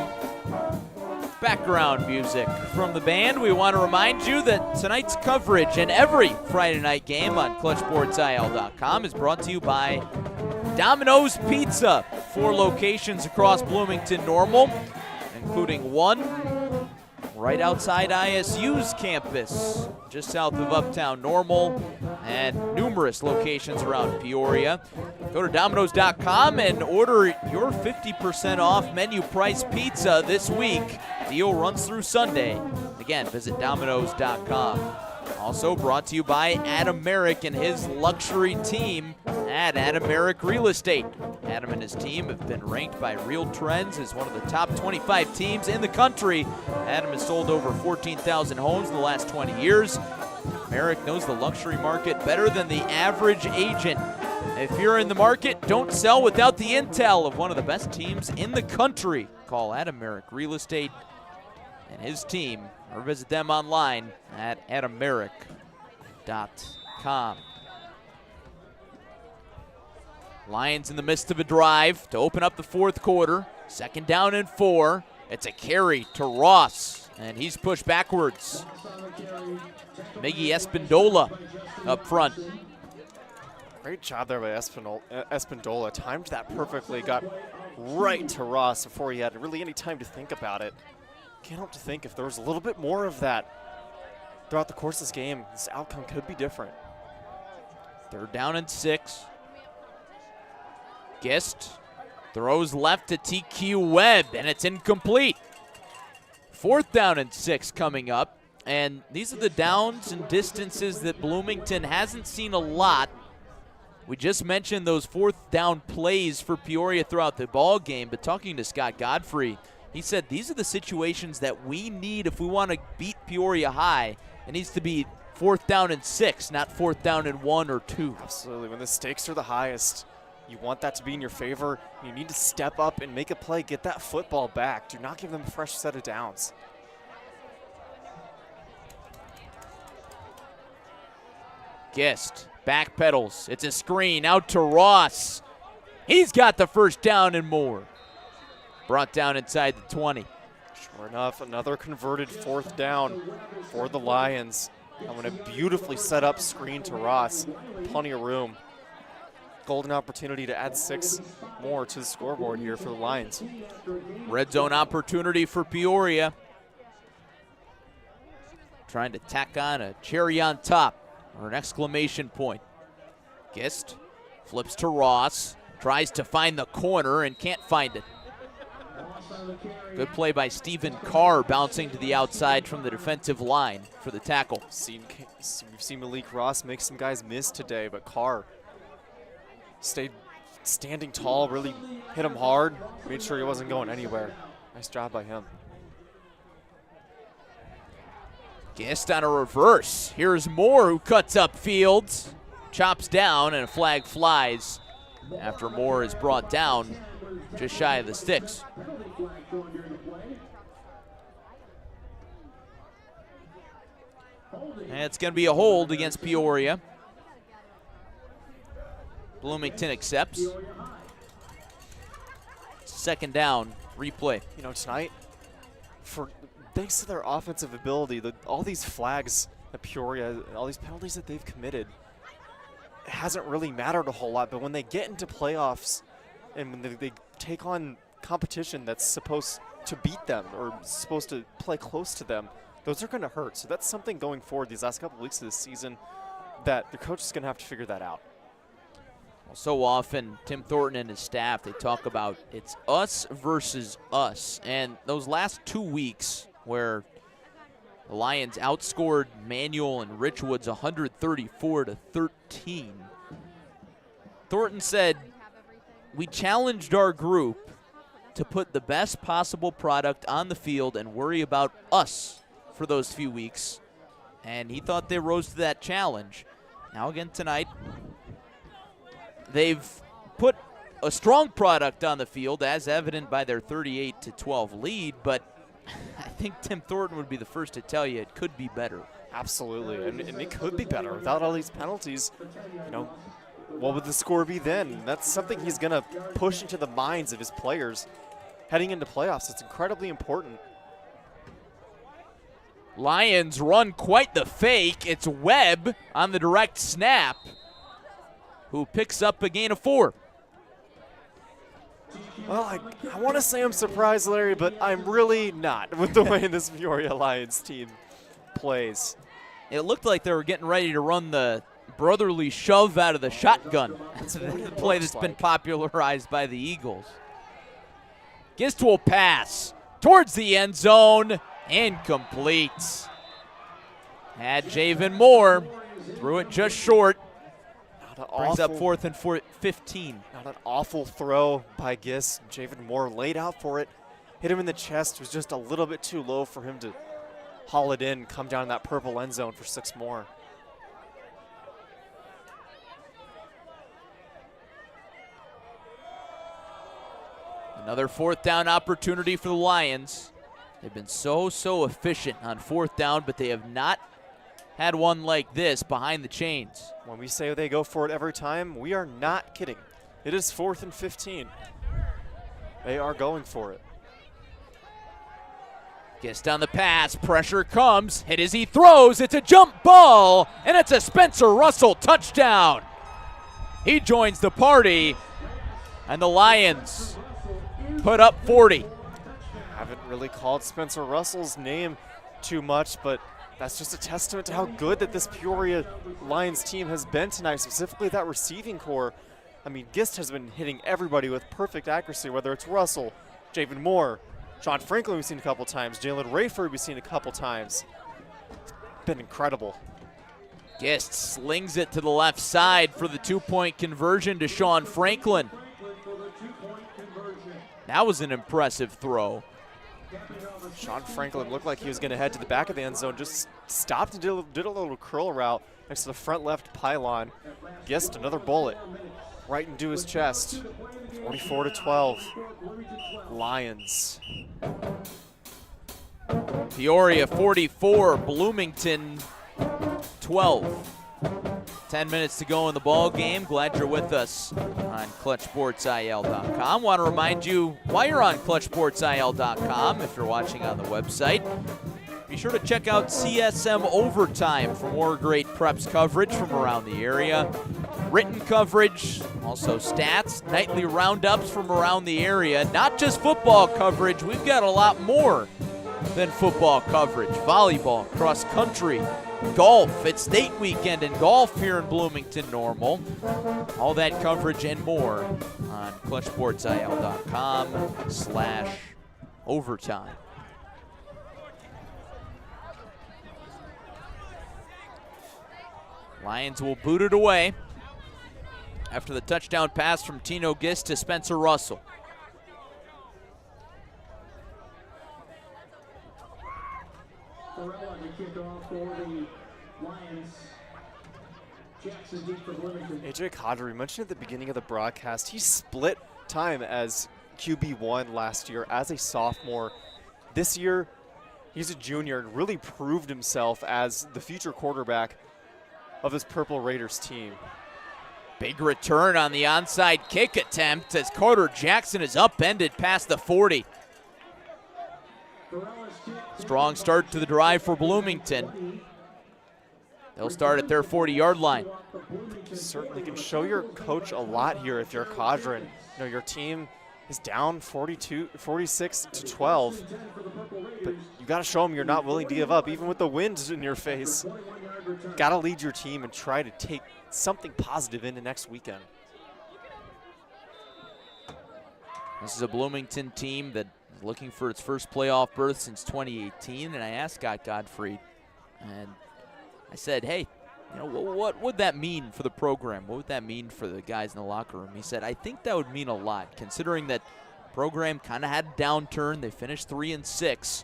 background music from the band, we want to remind you that tonight's coverage and every Friday night game on ClutchSportsIL.com is brought to you by Domino's Pizza. 4 locations across Bloomington Normal, including 1 right outside ISU's campus, just south of Uptown Normal, and numerous locations around Peoria. Go to Domino's.com and order your 50% off menu price pizza this week. Deal runs through Sunday. Again, visit Domino's.com. Also brought to you by Adam Merrick and his luxury team at Adam Merrick Real Estate. Adam and his team have been ranked by Real Trends as one of the top 25 teams in the country. Adam has sold over 14,000 homes in the last 20 years. Merrick knows the luxury market better than the average agent. If you're in the market, don't sell without the intel of one of the best teams in the country. Call Adam Merrick Real Estate and his team, or visit them online at adammerrick.com. Lions in the midst of a drive to open up the 4th quarter. 2nd down and 4. It's a carry to Ross, and he's pushed backwards. Miggy Espindola up front. Great job there by Espindola. Timed that perfectly, got right to Ross before he had really any time to think about it. Can't help to think if there was a little bit more of that throughout the course of this game, this outcome could be different. 3rd down and 6. Gist throws left to TQ Webb, and it's incomplete. 4th down and 6 coming up, and these are the downs and distances that Bloomington hasn't seen a lot. We just mentioned those 4th down plays for Peoria throughout the ball game, but talking to Scott Godfrey, he said these are the situations that we need if we want to beat Peoria high. It needs to be 4th down and 6, not 4th down and 1 or 2. Absolutely. When the stakes are the highest, you want that to be in your favor. You need to step up and make a play, get that football back. Do not give them a fresh set of downs. Gist backpedals. It's a screen out to Ross. He's got the 1st down and more. Brought down inside the 20. Sure enough, another converted 4th down for the Lions. And when a beautifully set up screen to Ross, plenty of room. Golden opportunity to add 6 more to the scoreboard here for the Lions. Red zone opportunity for Peoria. Trying to tack on a cherry on top, or an exclamation point. Gist flips to Ross, tries to find the corner and can't find it. Good play by Stephen Carr, bouncing to the outside from the defensive line for the tackle. We've seen Malik Ross make some guys miss today, but Carr stayed standing tall, really hit him hard, made sure he wasn't going anywhere. Nice job by him. Gist on a reverse. Here's Moore, who cuts up fields, chops down, and a flag flies after Moore is brought down just shy of the sticks. And it's going to be a hold against Peoria. Bloomington accepts. 2nd down, replay. You know, tonight, thanks to their offensive ability, all these flags that Peoria, all these penalties that they've committed, it hasn't really mattered a whole lot. But when they get into playoffs and when they take on competition that's supposed to beat them or supposed to play close to them, those are going to hurt. So that's something going forward these last couple weeks of the season that the coach is going to have to figure that out. Well, so often, Tim Thornton and his staff, they talk about it's us versus us. And those last 2 weeks where the Lions outscored Manual and Richwoods 134-13, Thornton said, we challenged our group to put the best possible product on the field and worry about us for those few weeks. And he thought they rose to that challenge. Now again tonight, they've put a strong product on the field, as evident by their 38-12 lead, but I think Tim Thornton would be the first to tell you it could be better. Absolutely, and it could be better. Without all these penalties, you know, what would the score be then? That's something he's going to push into the minds of his players heading into playoffs. It's incredibly important. Lions run quite the fake. It's Webb on the direct snap, who picks up a gain of 4. Well, I want to say I'm surprised, Larry, but I'm really not with the way this Peoria Lions team plays. It looked like they were getting ready to run the brotherly shove out of the shotgun. That's a play that's been popularized by the Eagles. Gist will pass towards the end zone. Incomplete. Had Javen Moore, threw it just short. Brings up 4th and 15. Not an awful throw by Gist. Javen Moore laid out for it, hit him in the chest. It was just a little bit too low for him to haul it in, come down that purple end zone for 6 more. Another 4th down opportunity for the Lions. They've been so efficient on 4th down, but they have not had one like this behind the chains. When we say they go for it every time, we are not kidding. It is 4th and 15. They are going for it. Gist on the pass, pressure comes, hit as he throws, it's a jump ball, and it's a Spencer Russell touchdown. He joins the party, and the Lions put up 40. Haven't really called Spencer Russell's name too much, but that's just a testament to how good that this Peoria Lions team has been tonight, specifically that receiving core. I mean, Gist has been hitting everybody with perfect accuracy, whether it's Russell, Javen Moore, Sean Franklin we've seen a couple times, Jalen Rayford we've seen a couple times. It's been incredible. Gist slings it to the left side for the 2-point conversion to Sean Franklin. That was an impressive throw. Sean Franklin looked like he was going to head to the back of the end zone, just stopped and did a little curl route next to the front left pylon. Gist another bullet right into his chest. 44-12. Lions. Peoria 44, Bloomington 12. 10 minutes to go in the ball game. Glad you're with us on ClutchSportsIL.com. Want to remind you, while you're on ClutchSportsIL.com, if you're watching on the website, be sure to check out CSM Overtime for more great preps coverage from around the area. Written coverage, also stats, nightly roundups from around the area. Not just football coverage, we've got a lot more than football coverage. Volleyball, cross country, golf. It's state weekend in golf here in Bloomington Normal. All that coverage and more on ClutchSportsIL.com/overtime. Lions will boot it away after the touchdown pass from Tino Gist to Spencer Russell. Peoria to kick off for the Lions. Jackson deep for Bloomington. AJ Kadri mentioned at the beginning of the broadcast, he split time as QB1 last year as a sophomore. This year, he's a junior and really proved himself as the future quarterback of this Purple Raiders team. Big return on the onside kick attempt as Carter Jackson is upended past the 40. Strong start to the drive for Bloomington. They'll start at their 40-yard line. Certainly can show your coach a lot here if you're Kadrin. You know, your team is down 46-12, but you got to show them you're not willing to give up, even with the wind in your face. Got to lead your team and try to take something positive into next weekend. This is a Bloomington team that is looking for its first playoff berth since 2018, and I asked Scott Godfrey, and I said, hey, you know, what would that mean for the program? What would that mean for the guys in the locker room? He said, I think that would mean a lot, considering that program kind of had a downturn. They finished 3-6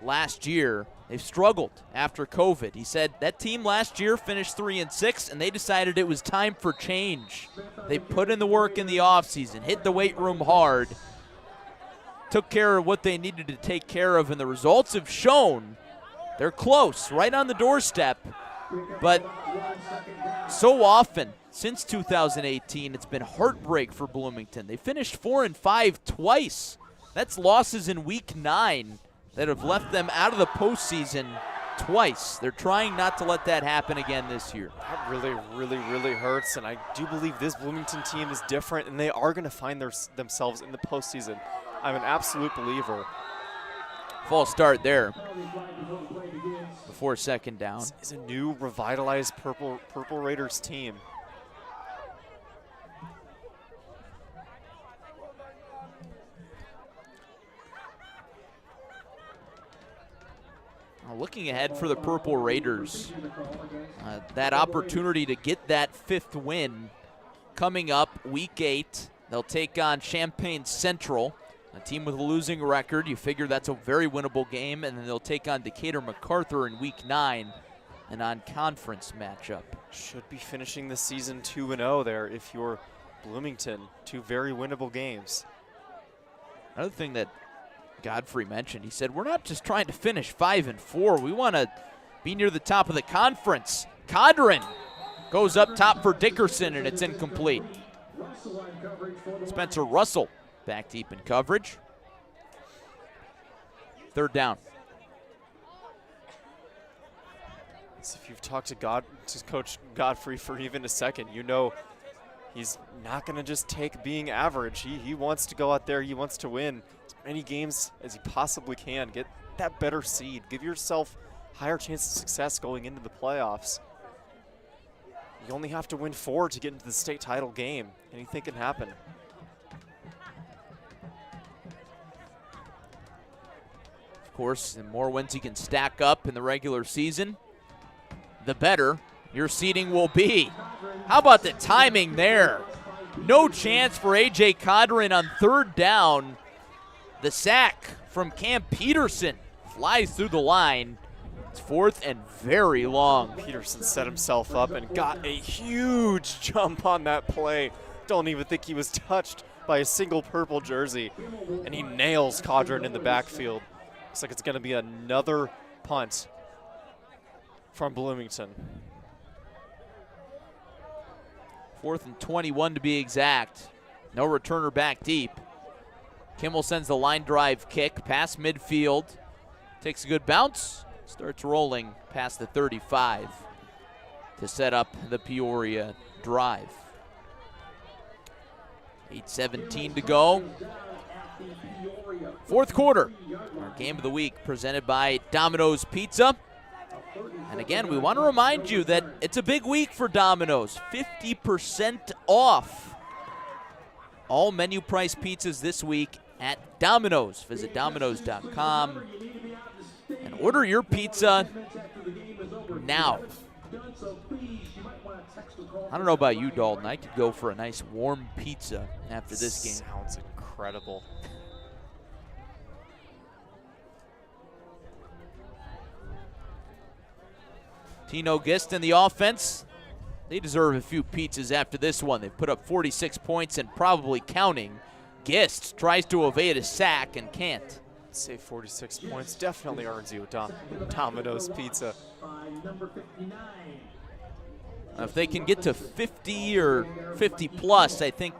last year. They've struggled after COVID. He said that team last year finished 3-6, and they decided it was time for change. They put in the work in the offseason, hit the weight room hard, took care of what they needed to take care of, and the results have shown they're close, right on the doorstep. But so often since 2018, it's been heartbreak for Bloomington. They finished 4-5 twice. That's losses in week 9 that have left them out of the postseason twice. They're trying not to let that happen again this year. That really hurts, and I do believe this Bloomington team is different, and they are going to find themselves in the postseason. I'm an absolute believer. False start there before second down. This is a new, revitalized Purple Raiders team. Looking ahead for the Purple Raiders, that opportunity to get that 5th win coming up week 8. They'll take on Champaign Central, a team with a losing record. You figure that's a very winnable game, and then they'll take on Decatur MacArthur in week 9, a non-conference matchup. Should be finishing the season 2-0 there if you're Bloomington. 2 very winnable games. Another thing that Godfrey mentioned, he said, we're not just trying to finish 5-4. We want to be near the top of the conference. Cadron goes up top for Dickerson, and it's incomplete. Spencer Russell back deep in coverage. 3rd down. So if you've talked to Coach Godfrey for even a second, you know he's not going to just take being average. He wants to go out there. He wants to win as many games as he possibly can. Get that better seed. Give yourself higher chance of success going into the playoffs. You only have to win 4 to get into the state title game. Anything can happen. Of course, the more wins you can stack up in the regular season, the better your seeding will be. How about the timing there? No chance for A.J. Cadron on 3rd down. The sack from Cam Peterson flies through the line. It's 4th and very long. Peterson set himself up and got a huge jump on that play. Don't even think he was touched by a single purple jersey. And he nails Cadron in the backfield. Looks like it's going to be another punt from Bloomington. 4th and 21 to be exact. No returner back deep. Kimmel sends the line drive kick past midfield. Takes a good bounce. Starts rolling past the 35 to set up the Peoria drive. 8:17 to go. 4th quarter. Our game of the week presented by Domino's Pizza. And again, we want to remind you that it's a big week for Domino's. 50% off all menu price pizzas this week at Domino's. Visit Domino's.com and order your pizza now. I don't know about you, Dalton. I could go for a nice warm pizza after this game. Sounds incredible. Tino Gist in the offense. They deserve a few pizzas after this one. They've put up 46 points and probably counting. Gist tries to evade a sack and can't. I'd say 46 points definitely earns you a Domino's pizza. If they can get to 50 or 50 plus, I think,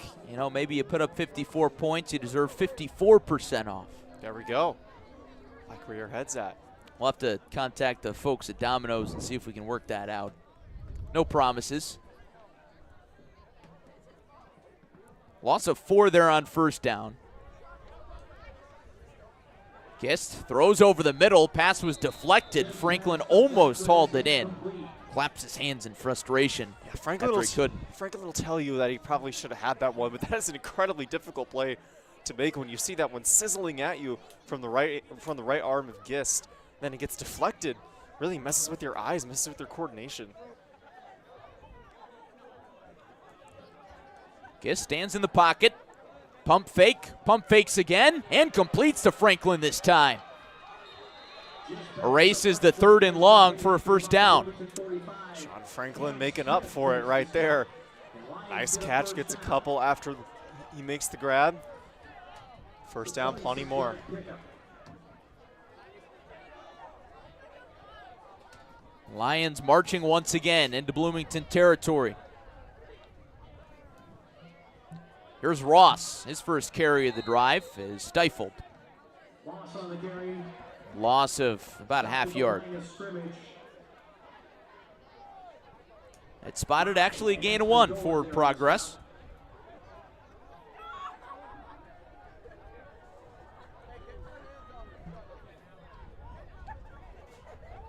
maybe you put up 54 points, you deserve 54% off. There we go. Like where your head's at. We'll have to contact the folks at Domino's and see if we can work that out. No promises. Loss of 4 there on 1st down. Gist throws over the middle. Pass was deflected. Franklin almost hauled it in. Claps his hands in frustration. Yeah, Franklin will tell you that he probably should have had that one, but that is an incredibly difficult play to make when you see that one sizzling at you from the right arm of Gist. Then it gets deflected. Really messes with your eyes, messes with your coordination. Gist stands in the pocket. Pump fakes again, and completes to Franklin this time. Erases the 3rd and long for a 1st down. Sean Franklin making up for it right there. Nice catch, gets a couple after he makes the grab. 1st down, plenty more. Lions marching once again into Bloomington territory. Here's Ross. His first carry of the drive is stifled. Loss of about a half yard. It's spotted actually a gain of 1, forward progress.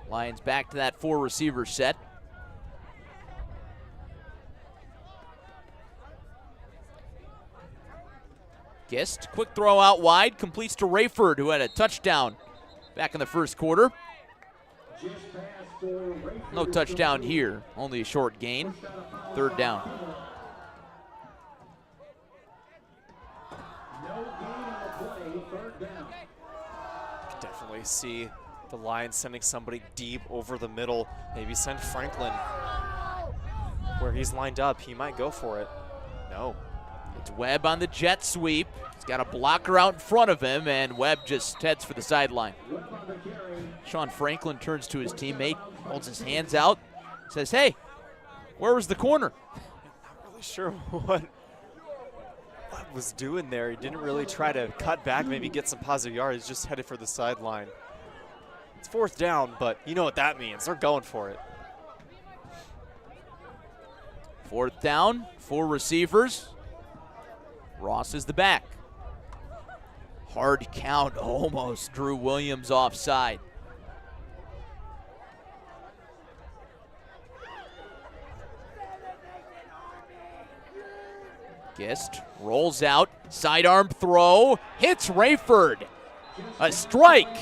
Lions back to that 4 receiver set. Gist, quick throw out wide, completes to Rayford, who had a touchdown back in the 1st quarter. No touchdown here, only a short gain. 3rd down. Definitely see the Lions sending somebody deep over the middle. Maybe send Franklin where he's lined up. He might go for it. No. It's Webb on the jet sweep. He's got a blocker out in front of him, and Webb just heads for the sideline. Sean Franklin turns to his teammate, holds his hands out, says, "Hey, where was the corner?" Not really sure what was doing there. He didn't really try to cut back, maybe get some positive yards, just headed for the sideline. It's 4th down, but you know what that means. They're going for it. 4th down, 4 receivers. Ross is the back. Hard count, almost Drew Williams offside. Gist rolls out, sidearm throw, hits Rayford. A strike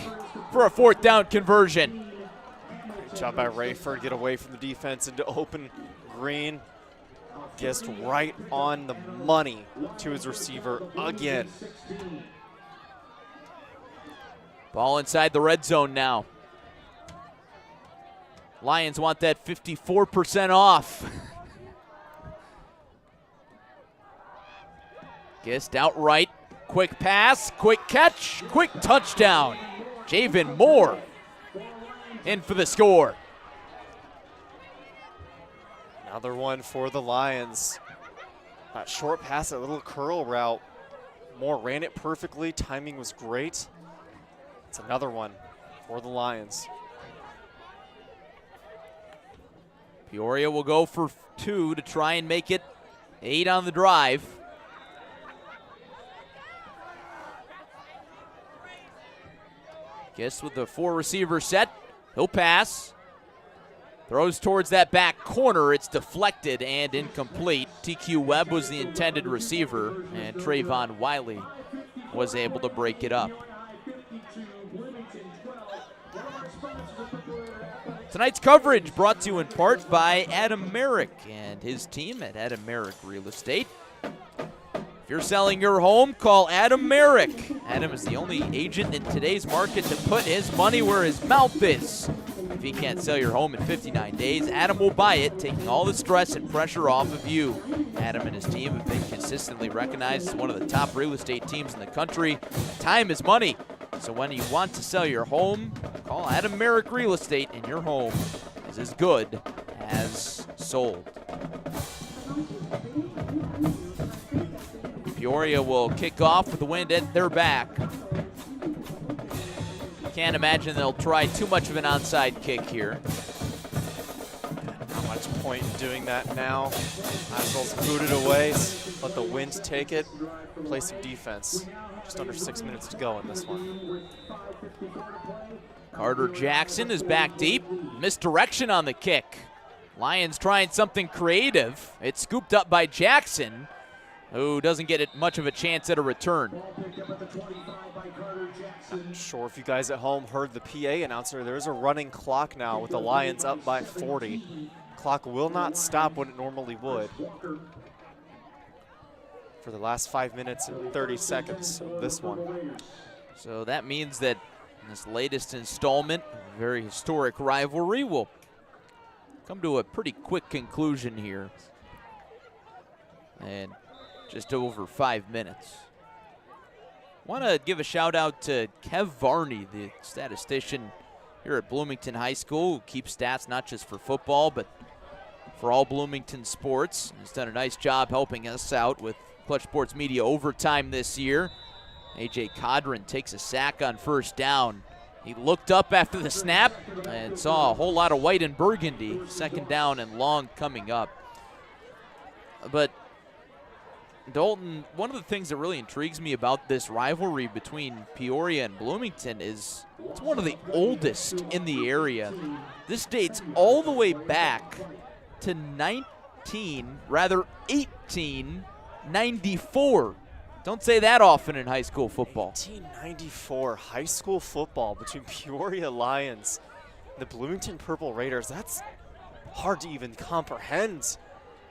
for a 4th down conversion. Great job by Rayford, get away from the defense into open green. Gist right on the money to his receiver again. Ball inside the red zone now. Lions want that 54% off. Gist outright, quick pass, quick catch, quick touchdown. Javen Moore in for the score. Another one for the Lions. That short pass, that little curl route, Moore ran it perfectly. Timing was great. It's another one for the Lions. Peoria will go for 2 to try and make it 8 on the drive. Guess with the 4 receiver set, he'll pass. Throws towards that back corner. It's deflected and incomplete. TQ Webb was the intended receiver, and Trayvon Wiley was able to break it up. Tonight's coverage brought to you in part by Adam Merrick and his team at Adam Merrick Real Estate. If you're selling your home, call Adam Merrick. Adam is the only agent in today's market to put his money where his mouth is. If he can't sell your home in 59 days, Adam will buy it, taking all the stress and pressure off of you. Adam and his team have been consistently recognized as one of the top real estate teams in the country. Time is money. So when you want to sell your home, call Adam Merrick Real Estate, and your home is as good as sold. Peoria will kick off with the wind at their back. Can't imagine they'll try too much of an onside kick here. Not much point in doing that now. Might as well boot it away, let the wind take it, play some defense. Just under 6 minutes to go in this one. Carter Jackson is back deep. Misdirection on the kick. Lions trying something creative. It's scooped up by Jackson, who doesn't get it much of a chance at a return. Not sure if you guys at home heard the PA announcer. There's a running clock now with the Lions up by 40. Clock will not stop when it normally would. For the last 5 minutes and 30 seconds of this one. So that means that this latest installment, a very historic rivalry, will come to a pretty quick conclusion here. And just over 5 minutes. Want to give a shout out to Kev Varney, the statistician here at Bloomington High School, who keeps stats not just for football, but for all Bloomington sports. He's done a nice job helping us out with Clutch Sports Media Overtime this year. A.J. Codron takes a sack on first down. He looked up after the snap and saw a whole lot of white and burgundy. Second down and long coming up. But Dalton, one of the things that really intrigues me about this rivalry between Peoria and Bloomington is it's one of the oldest in the area. This dates all the way back to 1894. Don't say that often in high school football. 1894 high school football between Peoria Lions and the Bloomington Purple Raiders. That's hard to even comprehend.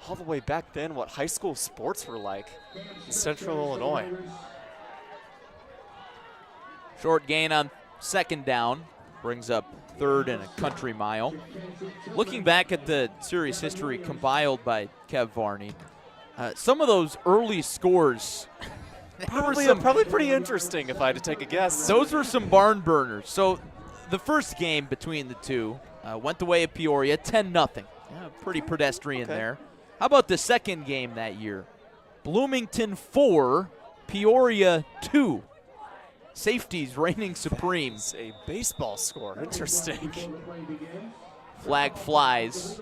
All the way back then, what high school sports were like in Central Illinois. Short gain on second down, brings up third and a country mile. Looking back at the series history compiled by Kev Varney, some of those early scores Probably pretty interesting if I had to take a guess. Those were some barn burners. So the first game between the two went the way of Peoria, 10-0. Yeah, pretty pedestrian there. How about the second game that year? Bloomington 4, Peoria 2. Safeties reigning supreme. It's a baseball score. Interesting. Flag flies.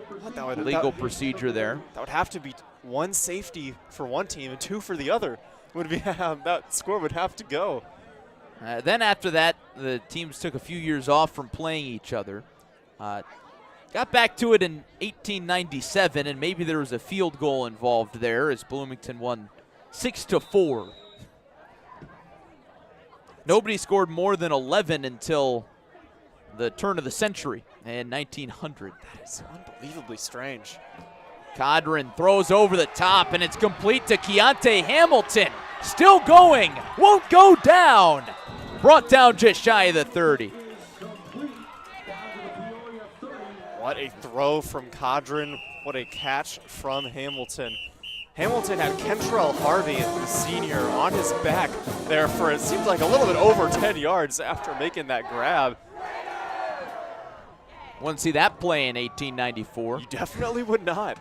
Legal procedure there. That would have to be one safety for one team and 2 for the other. Would be that score would have to go. Then after that, the teams took a few years off from playing each other. Got back to it in 1897, and maybe there was a field goal involved there as Bloomington won 6-4. Nobody scored more than 11 until the turn of the century in 1900. That is unbelievably strange. Codron throws over the top, and it's complete to Keontae Hamilton. Still going, won't go down. Brought down just shy of the 30. What a throw from Codron. What a catch from Hamilton. Hamilton had Kentrell Harvey, the senior, on his back there for it seemed like a little bit over 10 yards after making that grab. Wouldn't see that play in 1894. You definitely would not.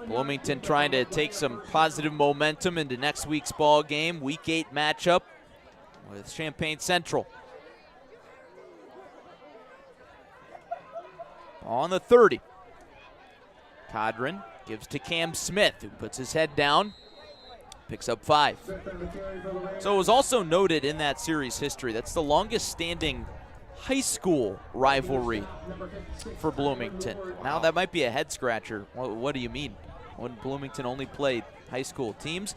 Bloomington trying to take some positive momentum into next week's ball game, Week 8 matchup with Champaign Central. On the 30. Cadron gives to Cam Smith, who puts his head down, picks up 5. So it was also noted in that series history, that's the longest standing high school rivalry for Bloomington. Now that might be a head scratcher. What do you mean? When Bloomington only played high school teams,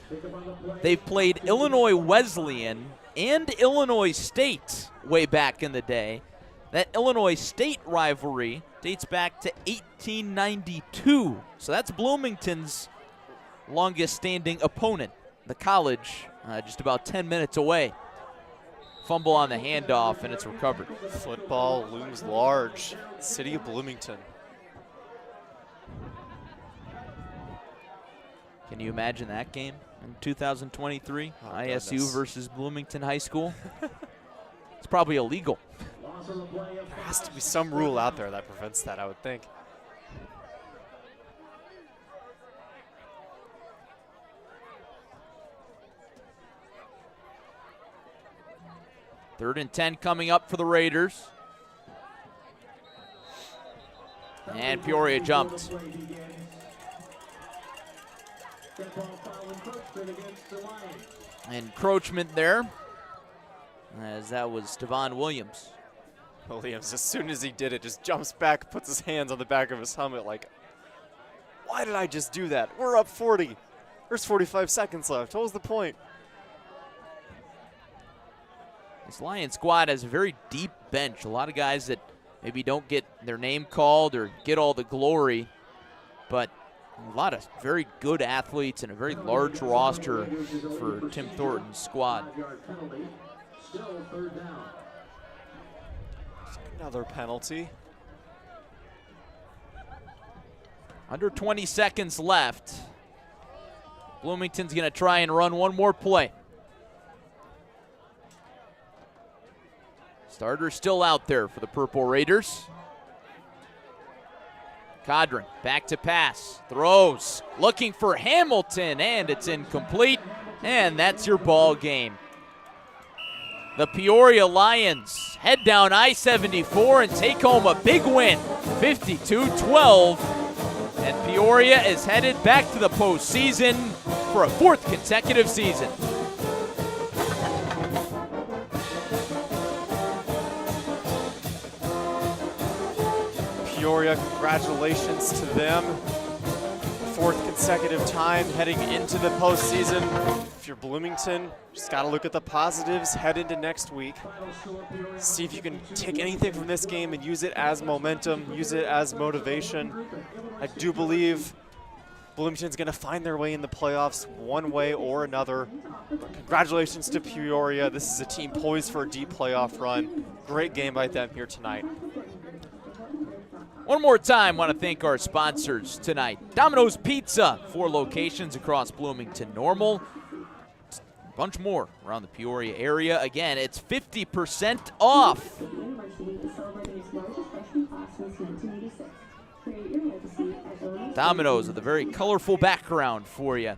they've played Illinois Wesleyan and Illinois State way back in the day. That Illinois State rivalry dates back to 1892. So that's Bloomington's longest standing opponent. The college, just about 10 minutes away. Fumble on the handoff, and it's recovered. Football looms large. City of Bloomington. Can you imagine that game in 2023? Oh, ISU goodness. versus Bloomington High School? It's probably illegal. There has to be some rule out there that prevents that, I would think. Third and 10 coming up for the Raiders. And Peoria jumped. Encroachment there, as that was Devon Williams. Williams, as soon as he did it, just jumps back, puts his hands on the back of his helmet like, why did I just do that? We're up 40. There's 45 seconds left. What was the point? This Lion squad has a very deep bench. A lot of guys that maybe don't get their name called or get all the glory, but a lot of very good athletes and a very large roster for Tim Thornton's squad. Another penalty. Under 20 seconds left. Bloomington's going to try and run one more play. Starter still out there for the Purple Raiders. Cadron back to pass, throws, looking for Hamilton, and it's incomplete, and that's your ball game. The Peoria Lions head down I-74 and take home a big win, 52-12, and Peoria is headed back to the postseason for a 4th consecutive season. Peoria, congratulations to them. 4th consecutive time heading into the postseason. If you're Bloomington, just got to look at the positives, head into next week. See if you can take anything from this game and use it as momentum, use it as motivation. I do believe Bloomington's going to find their way in the playoffs one way or another. But congratulations to Peoria. This is a team poised for a deep playoff run. Great game by them here tonight. One more time, want to thank our sponsors tonight. Domino's Pizza, 4 locations across Bloomington Normal. A bunch more around the Peoria area. Again, it's 50% off. Domino's with a very colorful background for you.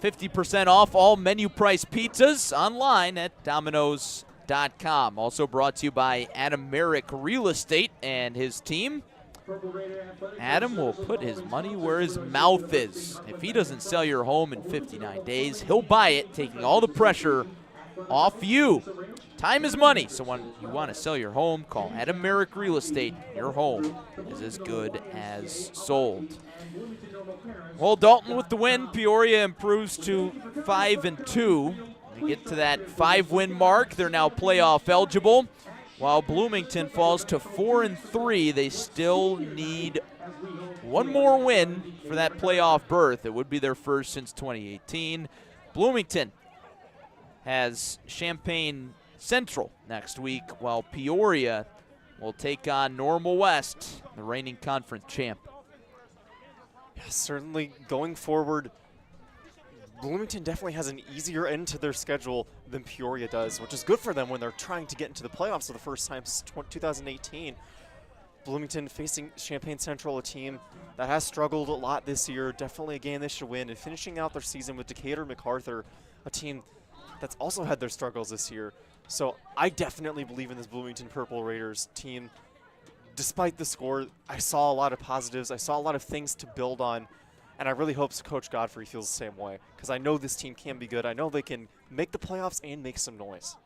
50% off all menu price pizzas online at Domino's.com. Also brought to you by Adam Merrick Real Estate and his team. Adam will put his money where his mouth is. If he doesn't sell your home in 59 days, he'll buy it, taking all the pressure off you. Time is money, so when you want to sell your home, call Adam Merrick Real Estate. Your home is as good as sold. Well, Dalton with the win. Peoria improves to 5-2. They get to that 5-win mark. They're now playoff eligible. While Bloomington falls to 4-3, they still need one more win for that playoff berth. It would be their first since 2018. Bloomington has Champaign Central next week, while Peoria will take on Normal West, the reigning conference champ. Yeah, certainly going forward, Bloomington definitely has an easier end to their schedule than Peoria does, which is good for them when they're trying to get into the playoffs for the first time since 2018. Bloomington facing Champaign Central, a team that has struggled a lot this year. Definitely a game they should win. And finishing out their season with Decatur MacArthur, a team that's also had their struggles this year. So I definitely believe in this Bloomington Purple Raiders team. Despite the score, I saw a lot of positives. I saw a lot of things to build on. And I really hope Coach Godfrey feels the same way, because I know this team can be good. I know they can make the playoffs and make some noise.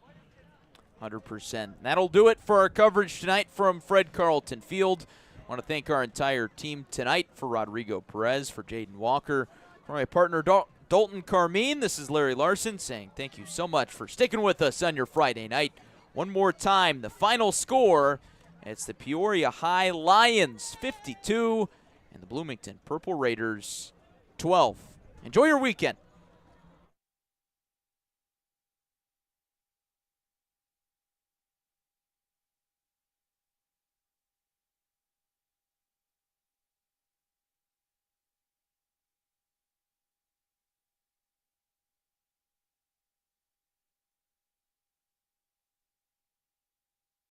100%. That'll do it for our coverage tonight from Fred Carlton Field. I want to thank our entire team tonight. For Rodrigo Perez, for Jaden Walker, for my partner Dalton Carmine. This is Larry Larson saying thank you so much for sticking with us on your Friday night. One more time, the final score. It's the Peoria High Lions 52 and the Bloomington Purple Raiders 12. Enjoy your weekend.